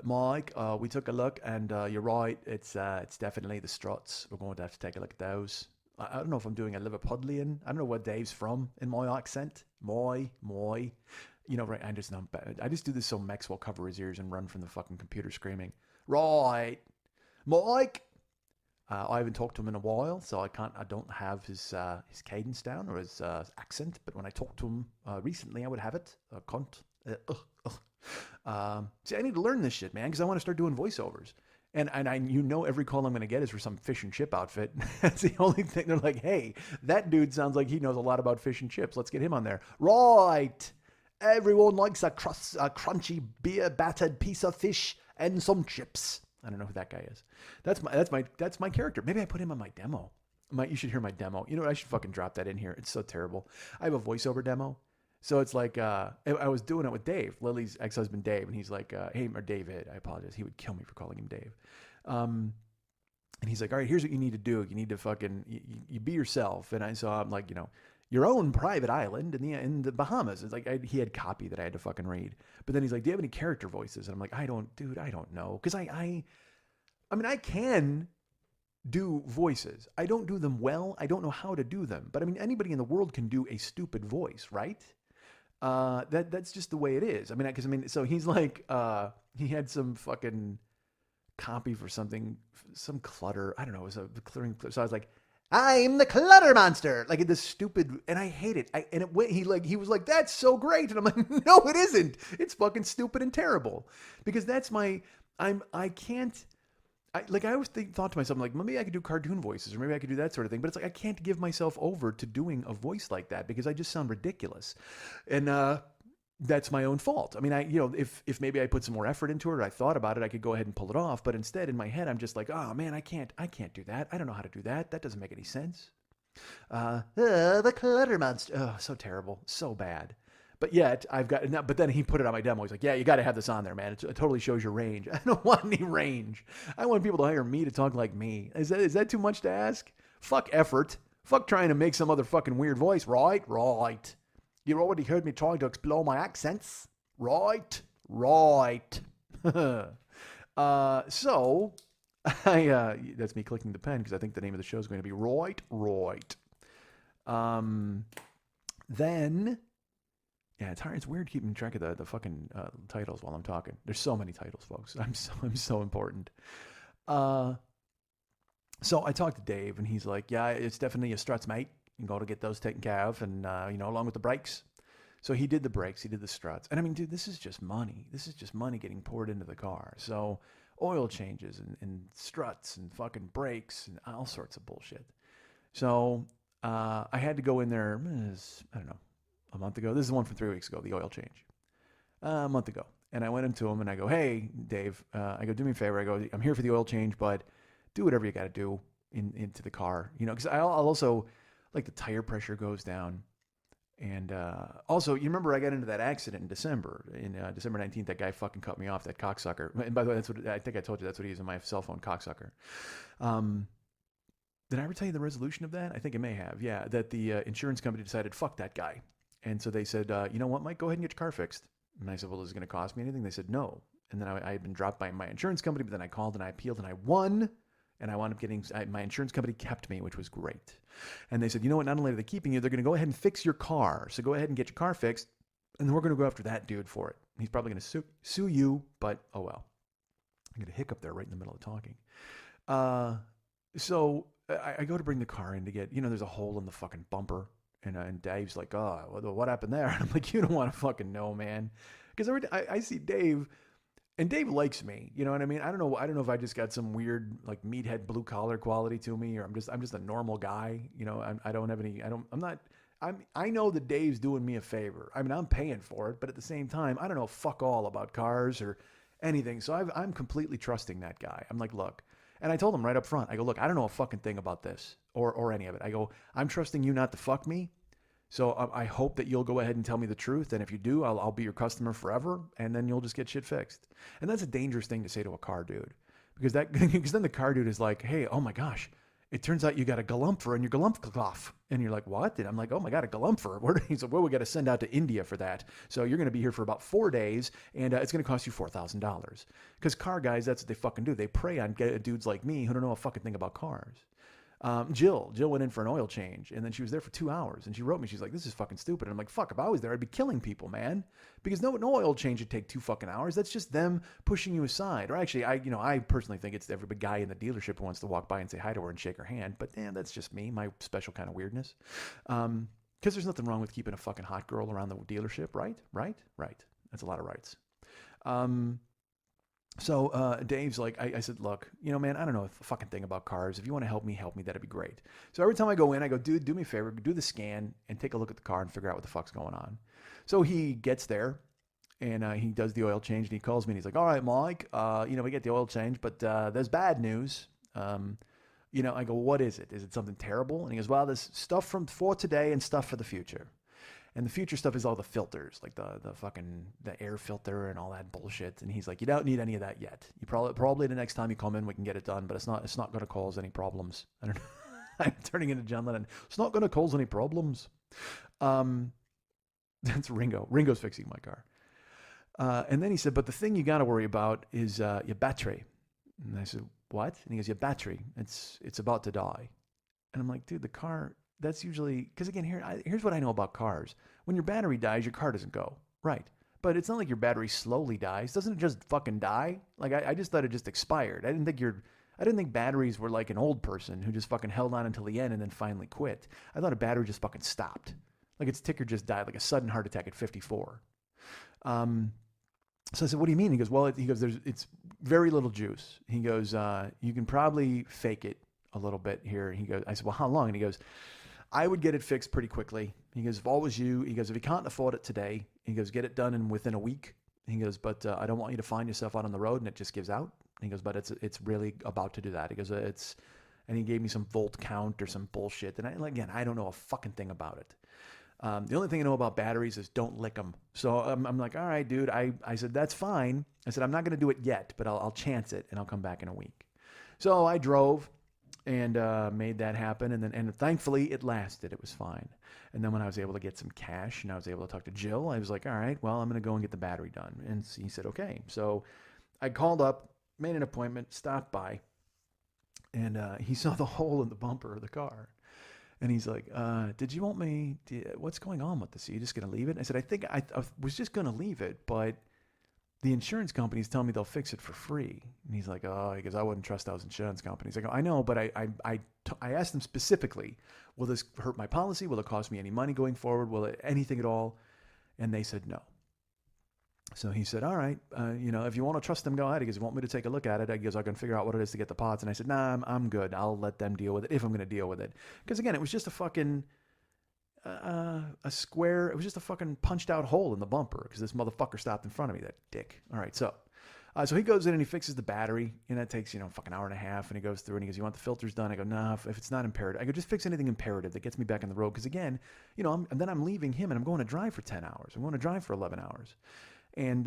Mike, we took a look, and you're right. It's definitely the struts. We're going to have to take a look at those. I don't know if I'm doing a Liverpudlian. I don't know where Dave's from in my accent. Moi. Right, I just do this so Max will cover his ears and run from the fucking computer screaming, "Right, Mike." I haven't talked to him in a while, so I don't have his cadence down or his accent. But when I talked to him recently, I would have it. Cunt. See, I need to learn this shit, man, because I want to start doing voiceovers. And every call I'm going to get is for some fish and chip outfit. That's the only thing. They're like, "Hey, that dude sounds like he knows a lot about fish and chips. Let's get him on there." Right. Everyone likes a crunchy beer-battered piece of fish and some chips. I don't know who that guy is. That's my character. Maybe I put him on my demo. You should hear my demo. You know what? I should fucking drop that in here. It's so terrible. I have a voiceover demo. So it's like, I was doing it with Dave, Lily's ex-husband Dave, and he's like, "Hey," or David, I apologize. He would kill me for calling him Dave. And he's like, "All right, here's what you need to do. You need to fucking, you be yourself." And I'm like, your own private island in the Bahamas. It's like he had copy that I had to fucking read. But then he's like, do you have any character voices? And I'm like, I don't know. Because I mean, I can do voices. I don't do them well. I don't know how to do them. But I mean, anybody in the world can do a stupid voice, right? That's just the way it is. I mean, so he's like, he had some fucking copy for something, some clutter. I don't know. It was a clearing. So I was like, I'm the clutter monster. Like this stupid, and I hate it. He was like, that's so great. And I'm like, no, it isn't. It's fucking stupid and terrible. Because that's I always thought to myself, like, maybe I could do cartoon voices or maybe I could do that sort of thing. But it's like, I can't give myself over to doing a voice like that because I just sound ridiculous. And that's my own fault. I mean, if maybe I put some more effort into it or I thought about it, I could go ahead and pull it off. But instead, in my head, I'm just like, oh man, I can't do that. I don't know how to do that. That doesn't make any sense. The clutter monster. Oh, so terrible. So bad. But yet, but then he put it on my demo. He's like, yeah, you got to have this on there, man. It totally shows your range. I don't want any range. I want people to hire me to talk like me. Is that too much to ask? Fuck effort. Fuck trying to make some other fucking weird voice. Right. You already heard me trying to explore my accents. Right. So, that's me clicking the pen because I think the name of the show is going to be Right. Then... Yeah, it's hard. It's weird keeping track of the fucking titles while I'm talking. There's so many titles, folks. I'm so important. So I talked to Dave, and he's like, "Yeah, it's definitely a struts, mate. You got to get those taken care of, and along with the brakes." So he did the brakes, he did the struts, and I mean, dude, this is just money. This is just money getting poured into the car. So oil changes and struts and fucking brakes and all sorts of bullshit. So I had to go in there. I don't know. A month ago. This is the one from 3 weeks ago, the oil change. A month ago. And I went into him and I go, hey, Dave, I go, do me a favor. I go, I'm here for the oil change, but do whatever you got to do into the car. Because I'll also, like the tire pressure goes down. And also, you remember I got into that accident in December. December 19th, that guy fucking cut me off, that cocksucker. And by the way, I think I told you that's what he used on my cell phone, cocksucker. Did I ever tell you the resolution of that? I think I may have. Yeah, that the insurance company decided, fuck that guy. And so they said, you know what, Mike, go ahead and get your car fixed. And I said, well, is it going to cost me anything? They said, no. And then I had been dropped by my insurance company, but then I called and I appealed and I won. And I wound up getting, my insurance company kept me, which was great. And they said, you know what, not only are they keeping you, they're going to go ahead and fix your car. So go ahead and get your car fixed. And then we're going to go after that dude for it. He's probably going to sue you, but oh well. I get a hiccup there right in the middle of talking. So I go to bring the car in to get, there's a hole in the fucking bumper. And Dave's like, oh, what happened there? And I'm like, you don't want to fucking know, man. Because I see Dave, and Dave likes me. You know what I mean? I don't know if I just got some weird like meathead blue collar quality to me, or I'm just a normal guy. I don't have any. I know that Dave's doing me a favor. I mean, I'm paying for it, but at the same time, I don't know fuck all about cars or anything. So I'm completely trusting that guy. I'm like, look. And I told him right up front, I go, look, I don't know a fucking thing about this or any of it. I go, I'm trusting you not to fuck me. So I hope that you'll go ahead and tell me the truth. And if you do, I'll be your customer forever. And then you'll just get shit fixed. And that's a dangerous thing to say to a car dude. Because then the car dude is like, hey, oh my gosh, it turns out you got a Galumpfer in your Galumpfkopf. And you're like, what? And I'm like, oh my God, a Galumpfer. He's like, well, we got to send out to India for that. So you're going to be here for about 4 days, and it's going to cost you $4,000. Because car guys, that's what they fucking do. They prey on dudes like me who don't know a fucking thing about cars. Jill went in for an oil change, and then she was there for 2 hours, and she wrote me, she's like, this is fucking stupid. And I'm like, fuck, if I was there, I'd be killing people, man. Because no oil change would take 2 fucking hours. That's just them pushing you aside. Or actually, I personally think it's every guy in the dealership who wants to walk by and say hi to her and shake her hand. But that's just me, my special kind of weirdness. Because there's nothing wrong with keeping a fucking hot girl around the dealership, right? Right. That's a lot of rights. So Dave's like, I said, look, man, I don't know a fucking thing about cars. If you want to help me, that'd be great. So every time I go in, I go, dude, do me a favor, do the scan and take a look at the car and figure out what the fuck's going on. So he gets there and he does the oil change and he calls me and he's like, all right, Mike, we get the oil change, but there's bad news. I go, what is it? Is it something terrible? And he goes, well, there's stuff for today and stuff for the future. And the future stuff is all the filters, like the air filter and all that bullshit. And he's like, you don't need any of that yet. You probably the next time you come in, we can get it done, but it's not going to cause any problems. I don't know. I'm turning into John Lennon. It's not going to cause any problems. That's Ringo. Ringo's fixing my car. And then he said, but the thing you got to worry about is your battery. And I said, what? And he goes, your battery. It's about to die. And I'm like, dude, the car, that's usually, because again, here's what I know about cars. When your battery dies, your car doesn't go. Right. But it's not like your battery slowly dies. Doesn't it just fucking die? Like, I just thought it just expired. I didn't think batteries were like an old person who just fucking held on until the end and then finally quit. I thought a battery just fucking stopped. Like its ticker just died, like a sudden heart attack at 54. So I said, what do you mean? He goes, well, it's very little juice. He goes, you can probably fake it a little bit here. He goes, I said, well, how long? And he goes, I would get it fixed pretty quickly. He goes, if all was you, he goes, if you can't afford it today, he goes, get it done within a week. He goes, but I don't want you to find yourself out on the road and it just gives out. He goes, but it's really about to do that. He goes, and he gave me some volt count or some bullshit. And I don't know a fucking thing about it. The only thing I know about batteries is don't lick them. So I'm like, all right, dude. I said, that's fine. I said, I'm not going to do it yet, but I'll chance it and I'll come back in a week. So I drove and made that happen. And thankfully it lasted. It was fine. And then when I was able to get some cash and I was able to talk to Jill, I was like, all right, well, I'm going to go and get the battery done. And he said, okay. So I called up, made an appointment, stopped by, and he saw the hole in the bumper of the car. And he's like, did you want me what's going on with this? Are you just going to leave it? I said, I think I was just going to leave it, but the insurance companies tell me they'll fix it for free. And he's like, oh, he goes, I wouldn't trust those insurance companies. I go, I know, but I asked them specifically, will this hurt my policy? Will it cost me any money going forward? Will it anything at all? And they said no. So he said, all right, if you want to trust them, go ahead. He goes, you want me to take a look at it? He goes, I can figure out what it is to get the parts. And I said, nah, I'm good. I'll let them deal with it if I'm going to deal with it. Because again, it was just a fucking, a square. It was just a fucking punched out hole in the bumper because this motherfucker stopped in front of me, that dick. All right, so he goes in and he fixes the battery, and that takes, fucking hour and a half. And he goes through and he goes, you want the filters done? I go, nah, if it's not imperative. I go, just fix anything imperative that gets me back on the road. Because again, then I'm leaving him and I'm going to drive for 10 hours. I'm going to drive for 11 hours. And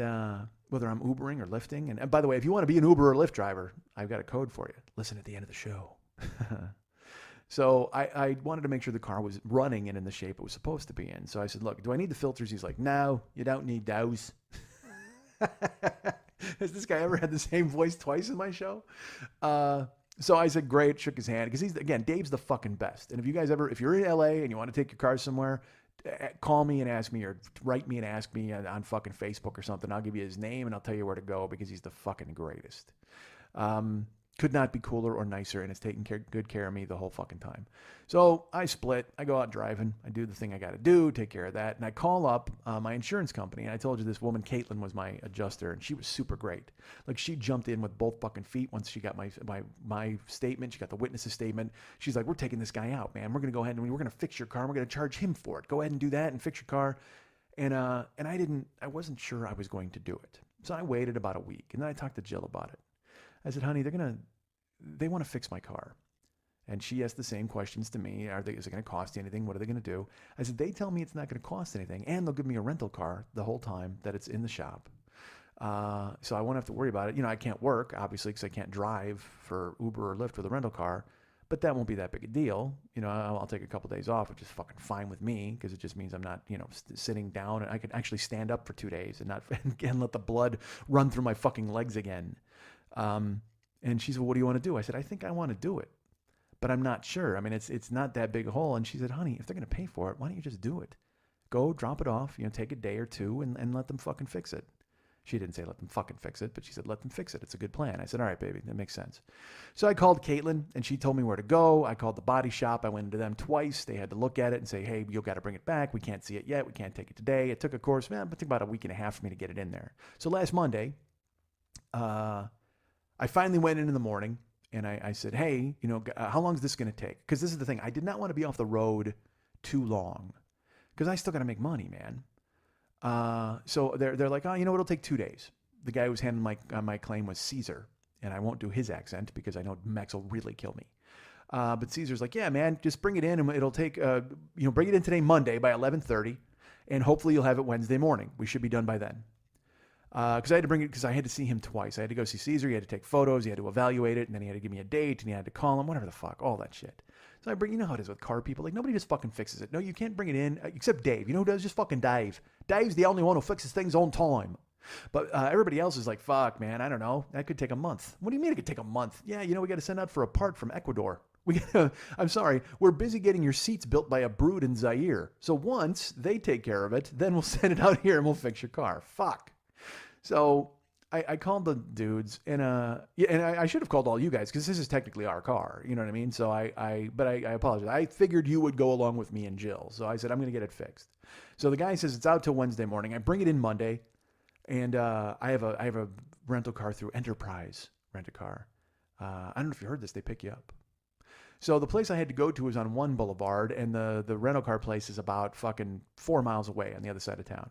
whether I'm Ubering or Lyfting. And by the way, if you want to be an Uber or Lyft driver, I've got a code for you. Listen at the end of the show. So I wanted to make sure the car was running and in the shape it was supposed to be in. So I said, look, do I need the filters? He's like, no, you don't need those. Has this guy ever had the same voice twice in my show? So I said, great, shook his hand. Because Dave's the fucking best. And if you're in LA and you want to take your car somewhere, call me and ask me, or write me and ask me on fucking Facebook or something. I'll give you his name and I'll tell you where to go because he's the fucking greatest. Could not be cooler or nicer, and has taken good care of me the whole fucking time. So I split. I go out driving. I do the thing I got to do, take care of that. And I call up my insurance company. And I told you this woman, Caitlin, was my adjuster, and she was super great. Like, she jumped in with both fucking feet once she got my statement. She got the witness's statement. She's like, we're taking this guy out, man. We're going to go ahead and we're going to fix your car. We're going to charge him for it. Go ahead and do that and fix your car. And I wasn't sure I was going to do it. So I waited about a week, and then I talked to Jill about it. I said, honey, they want to fix my car. And she asked the same questions to me. Is it going to cost you anything? What are they going to do? I said, they tell me it's not going to cost anything. And they'll give me a rental car the whole time that it's in the shop. So I won't have to worry about it. I can't work, obviously, because I can't drive for Uber or Lyft with a rental car. But that won't be that big a deal. I'll take a couple days off, which is fucking fine with me because it just means I'm not, sitting down. And I can actually stand up for 2 days and not and let the blood run through my fucking legs again. And she said, well, what do you want to do? I said, I think I want to do it, but I'm not sure. I mean, it's not that big a hole. And she said, honey, if they're going to pay for it, why don't you just do it? Go drop it off, take a day or two and let them fucking fix it. She didn't say let them fucking fix it, but she said, let them fix it. It's a good plan. I said, all right, baby, that makes sense. So I called Caitlin and she told me where to go. I called the body shop. I went into them twice. They had to look at it and say, hey, you've got to bring it back. We can't see it yet. We can't take it today. It took it took about a week and a half for me to get it in there. So last Monday, I finally went in the morning and I said, hey, how long is this going to take? Because this is the thing. I did not want to be off the road too long because I still got to make money, man. So they're like, oh, it'll take 2 days. The guy who was handling my claim was Caesar, and I won't do his accent because I know Max will really kill me. But Caesar's like, yeah, man, just bring it in and it'll take, bring it in today, Monday by 11:30, and hopefully you'll have it Wednesday morning. We should be done by then. Because I had to bring it, because I had to see him twice. I had to go see Caesar. He had to take photos. He had to evaluate it. And then he had to give me a date. And he had to call him, whatever the fuck, all that shit. So I bring, you know how it is with car people. Like, nobody just fucking fixes it. No, you can't bring it in, except Dave. You know who does? Just fucking Dave. Dave's the only one who fixes things on time. But everybody else is like, fuck, man, I don't know. That could take a month. What do you mean it could take a month? Yeah, you know, we got to send out for a part from Ecuador. I'm sorry, we're busy getting your seats built by a brood in Zaire. So once they take care of it, then we'll send it out here and we'll fix your car. Fuck. So I called the dudes, and I should have called all you guys because this is technically our car. You know what I mean? So I apologize. I figured you would go along with me and Jill. So I said, I'm going to get it fixed. So the guy says it's out till Wednesday morning. I bring it in Monday, and I have a rental car through Enterprise Rent-A-Car. I don't know if you heard this. They pick you up. So the place I had to go to was on one boulevard, and the rental car place is about fucking 4 miles away on the other side of town.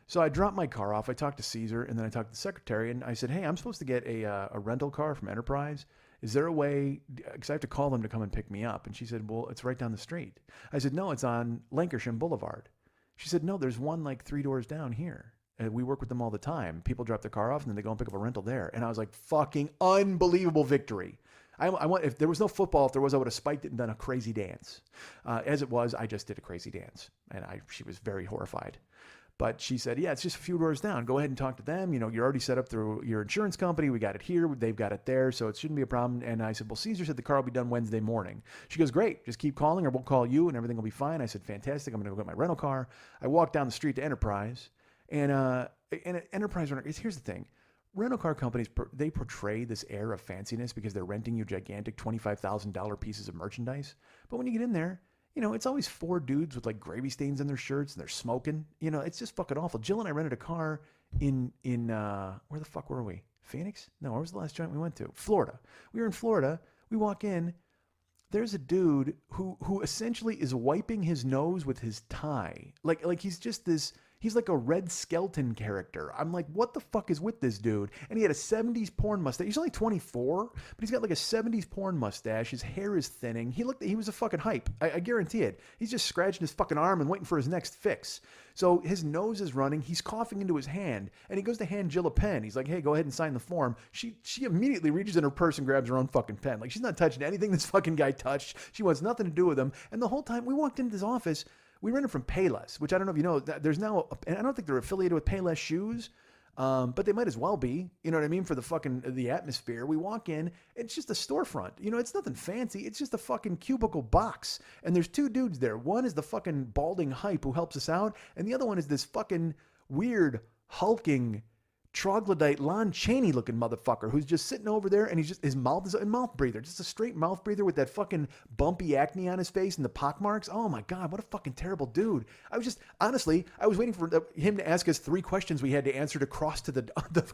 So I dropped my car off. I talked to Caesar, and then I talked to the secretary, and I said, hey, I'm supposed to get a rental car from Enterprise. Is there a way, because I have to call them to come and pick me up. And she said, well, it's right down the street. I said, no, it's on Lancashire Boulevard. She said, no, there's one like 3 doors down here. And we work with them all the time. People drop their car off, and then they go and pick up a rental there. And I was like, fucking unbelievable victory. I want, if there was no football, if there was, I would have spiked it and done a crazy dance. As it was, I just did a crazy dance. And she was very horrified. But she said, yeah, it's just a few doors down. Go ahead and talk to them. You know, you're already set up through your insurance company. We got it here. They've got it there. So it shouldn't be a problem. And I said, well, Caesar said the car will be done Wednesday morning. She goes, great. Just keep calling or we'll call you and everything will be fine. I said, fantastic. I'm going to go get my rental car. I walked down the street to Enterprise. And Enterprise, here's the thing. Rental car companies, they portray this air of fanciness because they're renting you gigantic $25,000 pieces of merchandise. But when you get in there, you know, it's always 4 dudes with like gravy stains on their shirts and they're smoking. You know, it's just fucking awful. Jill and I rented a car in where the fuck were we? Phoenix? No, where was the last joint we went to? Florida. We were in Florida. We walk in. There's a dude who essentially is wiping his nose with his tie. Like he's just this. He's like a Red Skelton character. I'm like, what the fuck is with this dude? And he had a 70s porn mustache. He's only 24, but he's got like a 70s porn mustache. His hair is thinning. He was a fucking hype. I guarantee it. He's just scratching his fucking arm and waiting for his next fix. So his nose is running. He's coughing into his hand, and he goes to hand Jill a pen. He's like, hey, go ahead and sign the form. She immediately reaches in her purse and grabs her own fucking pen. Like, she's not touching anything this fucking guy touched. She wants nothing to do with him. And the whole time we walked into this office, we rented from Payless, which I don't know if you know. There's now, and I don't think they're affiliated with Payless shoes, but they might as well be. You know what I mean? For the atmosphere. We walk in, it's just a storefront. You know, it's nothing fancy. It's just a fucking cubicle box. And there's 2 dudes there. One is the fucking balding hype who helps us out, and the other one is this fucking weird, hulking, troglodyte Lon Chaney looking motherfucker who's just sitting over there, and his mouth is a mouth breather, just a straight mouth breather with that fucking bumpy acne on his face and the pock marks. Oh my God, what a fucking terrible dude. I was waiting for him to ask us 3 questions we had to answer to cross to the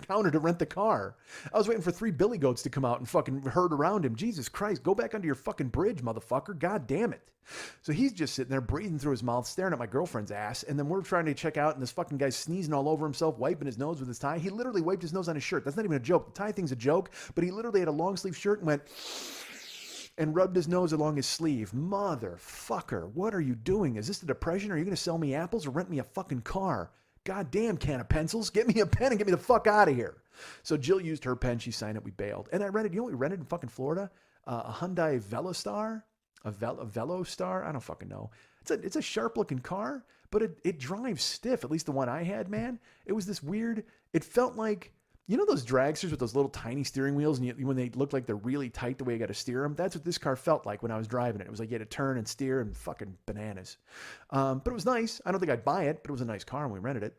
counter to rent the car. I was waiting for 3 billy goats to come out and fucking herd around him. Jesus Christ, go back under your fucking bridge, motherfucker. God damn it. So he's just sitting there breathing through his mouth, staring at my girlfriend's ass, and then we're trying to check out, and this fucking guy's sneezing all over himself, wiping his nose with his tie. He literally wiped his nose on his shirt. That's not even a joke. The tie thing's a joke, but he literally had a long sleeve shirt and went and rubbed his nose along his sleeve. Motherfucker, what are you doing? Is this a depression? Are you going to sell me apples or rent me a fucking car? Goddamn can of pencils. Get me a pen and get me the fuck out of here. So Jill used her pen. She signed it. We bailed. And I rented, you know what we rented in fucking Florida? A Hyundai Velostar. A Velostar? I don't fucking know. It's a sharp looking car, but it drives stiff. At least the one I had, man. It was this weird, it felt like, you know those dragsters with those little tiny steering wheels, and when they look like they're really tight the way you got to steer them? That's what this car felt like when I was driving it. It was like you had to turn and steer and fucking bananas. But it was nice. I don't think I'd buy it, but it was a nice car when we rented it.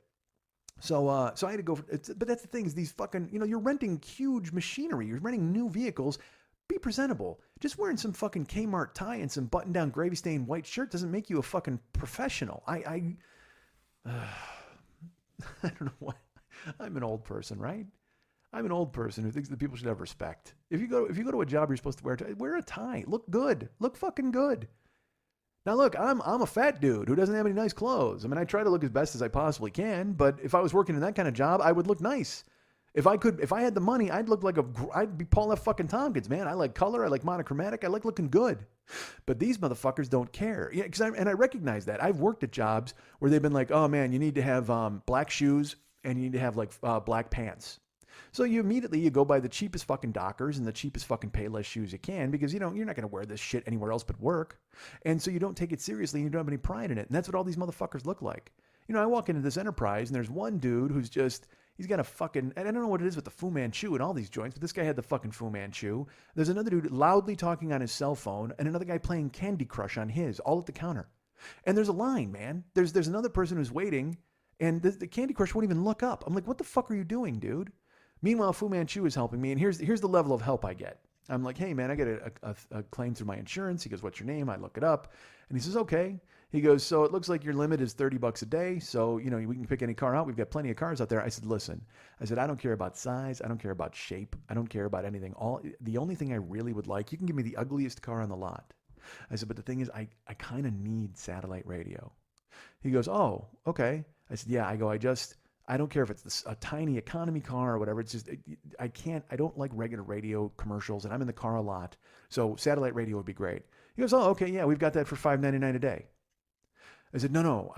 So I had to go, but that's the thing is these fucking, you know, you're renting huge machinery. You're renting new vehicles. Be presentable. Just wearing some fucking Kmart tie and some button-down gravy-stained white shirt doesn't make you a fucking professional. I don't know what. I'm an old person, right? I'm an old person who thinks that people should have respect. If you go to a job you're supposed to wear a tie. Look good. Look fucking good. Now look, I'm a fat dude who doesn't have any nice clothes. I mean, I try to look as best as I possibly can, but if I was working in that kind of job, I would look nice. If I had the money, I'd be Paul F. fucking Tompkins, man. I like color. I like monochromatic. I like looking good. But these motherfuckers don't care. Yeah, and I recognize that. I've worked at jobs where they've been like, oh man, you need to have black shoes and you need to have like black pants. So you go buy the cheapest fucking Dockers and the cheapest fucking Payless shoes you can because, you're not going to wear this shit anywhere else but work. And so you don't take it seriously and you don't have any pride in it. And that's what all these motherfuckers look like. I walk into this Enterprise and there's one dude who's just, he's got a fucking, and I don't know what it is with the Fu Manchu and all these joints, but this guy had the fucking Fu Manchu. There's another dude loudly talking on his cell phone and another guy playing Candy Crush on his, all at the counter. And there's a line, man. There's another person who's waiting and the Candy Crush won't even look up. I'm like, what the fuck are you doing, dude? Meanwhile, Fu Manchu is helping me, and here's the level of help I get. I'm like, hey, man, I get a claim through my insurance. He goes, what's your name? I look it up. And he says, okay. He goes, so it looks like your limit is $30 a day. So, we can pick any car out. We've got plenty of cars out there. I said, listen, I don't care about size. I don't care about shape. I don't care about anything. The only thing I really would like, you can give me the ugliest car on the lot. I said, but the thing is, I kind of need satellite radio. He goes, oh, okay. I said, yeah. I don't care if it's a tiny economy car or whatever. It's just, I don't like regular radio commercials, and I'm in the car a lot. So satellite radio would be great. He goes, oh, okay, yeah, we've got that for $5.99 a day. I said, no,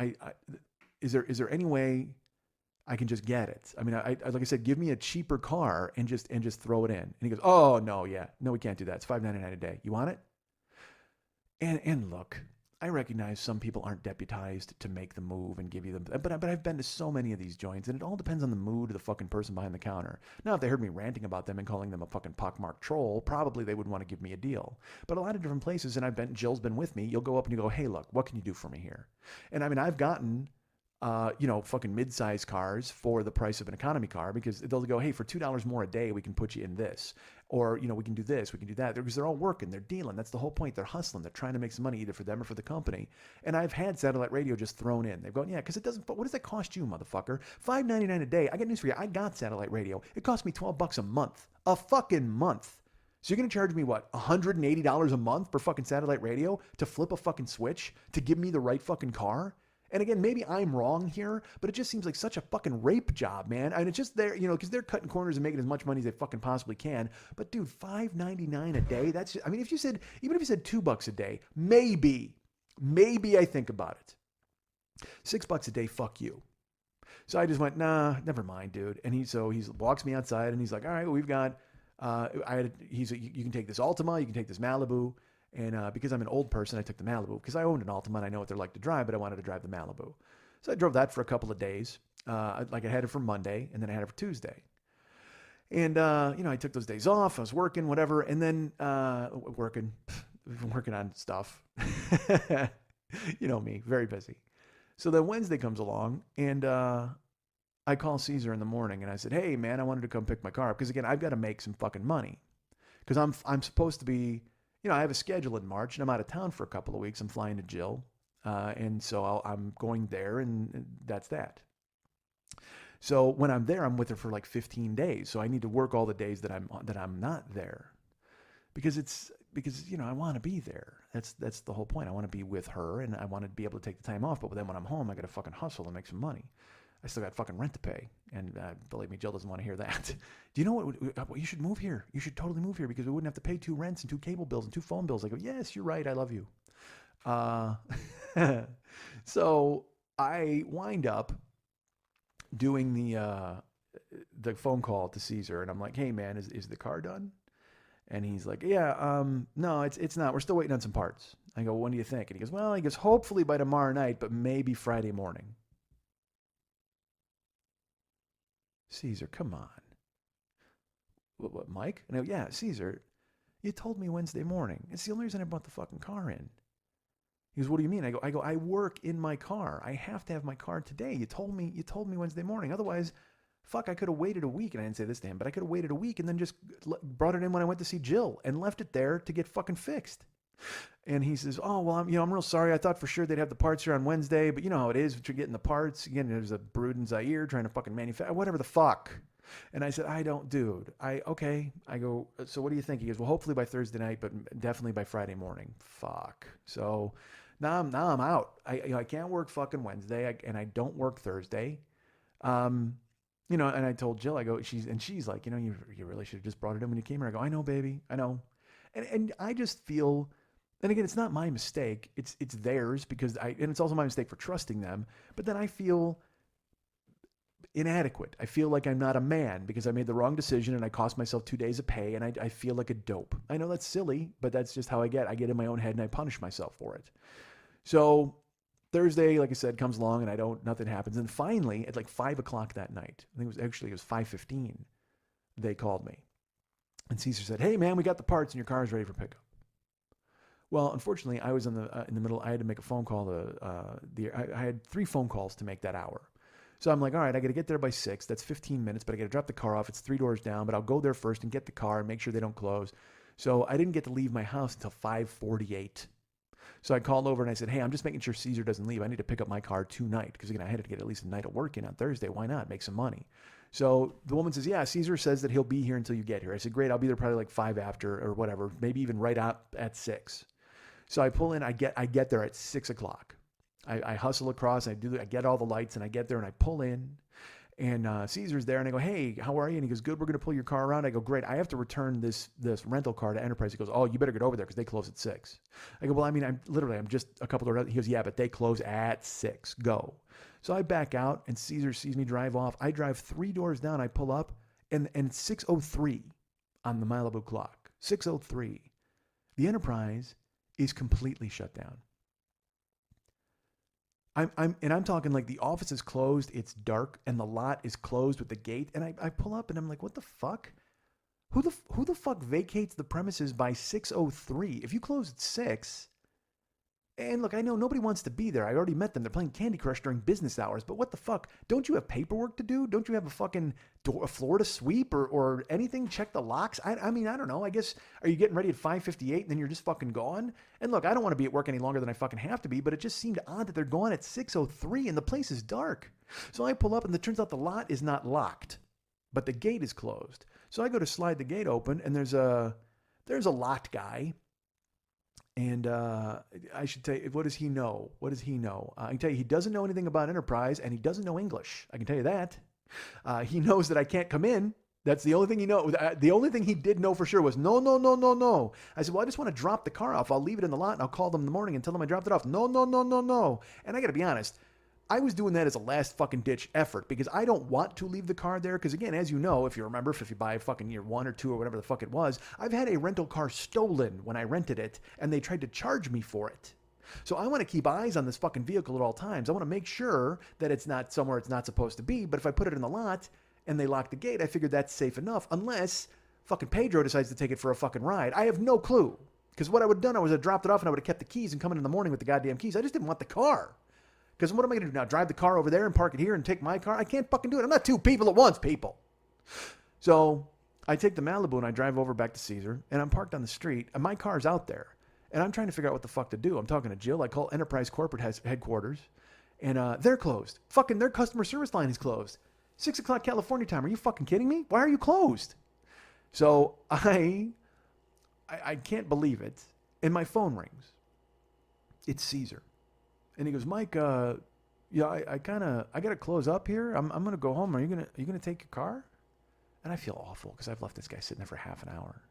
is there any way I can just get it? I mean, like I said, give me a cheaper car and just throw it in. And he goes, oh, no, we can't do that. It's $5.99 a day. You want it? And look, I recognize some people aren't deputized to make the move and give you them, but I've been to so many of these joints, and it all depends on the mood of the fucking person behind the counter. Now, if they heard me ranting about them and calling them a fucking pockmarked troll, probably they would want to give me a deal. But a lot of different places, and Jill's been with me, you'll go up and you go, hey, look, what can you do for me here? And I mean, I've gotten fucking mid-size cars for the price of an economy car because they'll go, hey, for $2 more a day, we can put you in this. Or, we can do this, we can do that. Because they're all working, they're dealing. That's the whole point. They're hustling. They're trying to make some money either for them or for the company. And I've had satellite radio just thrown in. They've gone, yeah, because it doesn't, but what does that cost you, motherfucker? $5.99 a day. I got news for you. I got satellite radio. It cost me $12 a month. A fucking month. So you're going to charge me, what, $180 a month for fucking satellite radio to flip a fucking switch to give me the right fucking car? And again, maybe I'm wrong here, but it just seems like such a fucking rape job, man. I mean, it's just there, because they're cutting corners and making as much money as they fucking possibly can. But dude, $5.99 a day, that's just, I mean, even if you said $2 a day, maybe I think about it. $6 a day, fuck you. So I just went, nah, never mind, dude. And he walks me outside and he's like, all right, well, we've got, you can take this Altima, you can take this Malibu. And because I'm an old person, I took the Malibu because I owned an Altima and I know what they're like to drive, but I wanted to drive the Malibu. So I drove that for a couple of days. I had it for Monday and then I had it for Tuesday. And, I took those days off. I was working, whatever. And then working on stuff. You know me, very busy. So then Wednesday comes along and I call Caesar in the morning and I said, hey, man, I wanted to come pick my car up because, again, I've got to make some fucking money because I'm supposed to be, I have a schedule in March and I'm out of town for a couple of weeks. I'm flying to Jill. And so I'm going there and that's that. So when I'm there, I'm with her for like 15 days. So I need to work all the days that I'm not there because I want to be there. That's the whole point. I want to be with her and I want to be able to take the time off. But then when I'm home, I got to fucking hustle and make some money. I still got fucking rent to pay. And believe me, Jill doesn't want to hear that. Do you know what? You should move here. You should totally move here because we wouldn't have to pay 2 rents and 2 cable bills and 2 phone bills. I go, yes, you're right. I love you. So I wind up doing the phone call to Caesar. And I'm like, hey, man, is the car done? And he's like, yeah, no, it's not. We're still waiting on some parts. I go, when do you think? And he goes, hopefully by tomorrow night, but maybe Friday morning. Caesar, come on. What, Mike? And I go, yeah, Caesar, you told me Wednesday morning. It's the only reason I brought the fucking car in. He goes, what do you mean? I go, I work in my car. I have to have my car today. You told me Wednesday morning. Otherwise, fuck, I could have waited a week. And I didn't say this to him, but I could have waited a week and then just brought it in when I went to see Jill and left it there to get fucking fixed. And he says, oh, well, I'm real sorry. I thought for sure they'd have the parts here on Wednesday, but you know how it is. If you're getting the parts, again, there's a brood in Zaire trying to fucking manufacture, whatever the fuck. And I said, okay. I go, so what do you think? He goes, well, hopefully by Thursday night, but definitely by Friday morning. Fuck. So now I'm out. I can't work fucking Wednesday and I don't work Thursday. And I told Jill, I go, she's like, you really should have just brought it in when you came here. I go, I know, baby. I know. And I just feel, and again, it's not my mistake. It's theirs and it's also my mistake for trusting them. But then I feel inadequate. I feel like I'm not a man because I made the wrong decision and I cost myself 2 days of pay, and I feel like a dope. I know that's silly, but that's just how I get. I get in my own head and I punish myself for it. So Thursday, like I said, comes along and nothing happens. And finally, at like 5 o'clock that night, I think it was 5:15, they called me. And Caesar said, "Hey man, we got the parts and your car is ready for pickup." Well, unfortunately, I was in the middle. I had to make a phone call. I had 3 phone calls to make that hour. So I'm like, all right, I got to get there by 6. That's 15 minutes, but I got to drop the car off. It's 3 doors down, but I'll go there first and get the car and make sure they don't close. So I didn't get to leave my house until 5:48. So I called over and I said, "Hey, I'm just making sure Caesar doesn't leave. I need to pick up my car tonight because again, I had to get at least a night of work in on Thursday. Why not? Make some money." So the woman says, "Yeah, Caesar says that he'll be here until you get here." I said, "Great, I'll be there probably like 5 after or whatever, maybe even right out at 6. So I pull in, I get there at 6 o'clock. I hustle across, I get all the lights, and I get there and I pull in, and Caesar's there, and I go, "Hey, how are you?" And he goes, "Good, we're going to pull your car around." I go, "Great, I have to return this rental car to Enterprise." He goes, "Oh, you better get over there because they close at 6. I go, "Well, I mean, I'm just a couple of..." He goes, "Yeah, but they close at 6. Go." So I back out, and Caesar sees me drive off. I drive 3 doors down. I pull up, and 6:03 on the Malibu clock. 6:03. The Enterprise is completely shut down. I'm talking like the office is closed, it's dark, and the lot is closed with the gate. And I pull up and I'm like, what the fuck? Who the fuck vacates the premises by 6:03? If you close at 6, and look, I know nobody wants to be there. I already met them. They're playing Candy Crush during business hours. But what the fuck? Don't you have paperwork to do? Don't you have a fucking floor to sweep or anything? Check the locks? I mean, I don't know. I guess, are you getting ready at 5:58 and then you're just fucking gone? And look, I don't want to be at work any longer than I fucking have to be, but it just seemed odd that they're gone at 6:03 and the place is dark. So I pull up and it turns out the lot is not locked, but the gate is closed. So I go to slide the gate open and there's a lot guy. And I should tell you, what does he know? What does he know? I can tell you, he doesn't know anything about Enterprise, and he doesn't know English. I can tell you that. He knows that I can't come in. That's the only thing he knows. The only thing he did know for sure was, no, no, no, no, no. I said, well, I just want to drop the car off. I'll leave it in the lot, and I'll call them in the morning and tell them I dropped it off. No, no, no, no, no. And I got to be honest, I was doing that as a last fucking ditch effort because I don't want to leave the car there. Because again, as you know, if you remember, if you buy fucking year 1 or 2 or whatever the fuck it was, I've had a rental car stolen when I rented it and they tried to charge me for it. So I want to keep eyes on this fucking vehicle at all times. I want to make sure that it's not somewhere it's not supposed to be. But if I put it in the lot and they lock the gate, I figured that's safe enough unless fucking Pedro decides to take it for a fucking ride. I have no clue. Because what I would have done, I would have dropped it off and I would have kept the keys and come in the morning with the goddamn keys. I just didn't want the car. Because what am I going to do now? Drive the car over there and park it here and take my car? I can't fucking do it. I'm not 2 people at once, people. So I take the Malibu and I drive over back to Caesar and I'm parked on the street and my car's out there. And I'm trying to figure out what the fuck to do. I'm talking to Jill. I call Enterprise Corporate headquarters and they're closed. Fucking their customer service line is closed. 6 o'clock California time. Are you fucking kidding me? Why are you closed? So I can't believe it. And my phone rings. It's Caesar. And he goes, "Mike, yeah, I got to close up here. I'm going to go home. Are you going to take your car?" And I feel awful because I've left this guy sitting there for half an hour.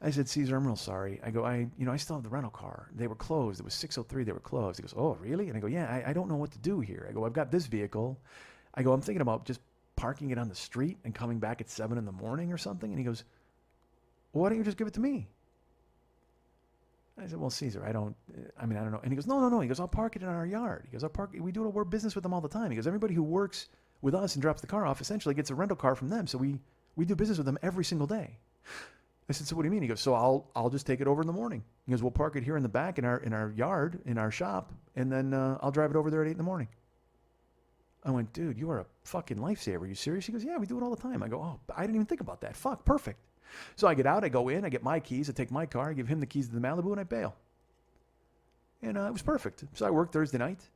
I said, "Caesar, I'm real sorry." I go, I still have the rental car. They were closed. It was 6:03. They were closed. He goes, "Oh, really?" And I go, "Yeah, I don't know what to do here." I go, "I've got this vehicle." I go, "I'm thinking about just parking it on the street and coming back at 7 in the morning or something." And he goes, "Well, why don't you just give it to me?" I said, "Well, Caesar, I don't know." And he goes, No. He goes, "I'll park it in our yard." He goes, we do we're business with them all the time. He goes, "Everybody who works with us and drops the car off essentially gets a rental car from them. So we do business with them every single day." I said, "So what do you mean?" He goes, "So I'll just take it over in the morning." He goes, "We'll park it here in the back in our yard, in our shop, and then I'll drive it over there at 8 in the morning." I went, "Dude, you are a fucking lifesaver. Are you serious?" He goes, "Yeah, we do it all the time." I go, "Oh, I didn't even think about that. Fuck, perfect." So I get out, I go in, I get my keys, I take my car, I give him the keys to the Malibu, and I bail. And it was perfect. So I worked Thursday night.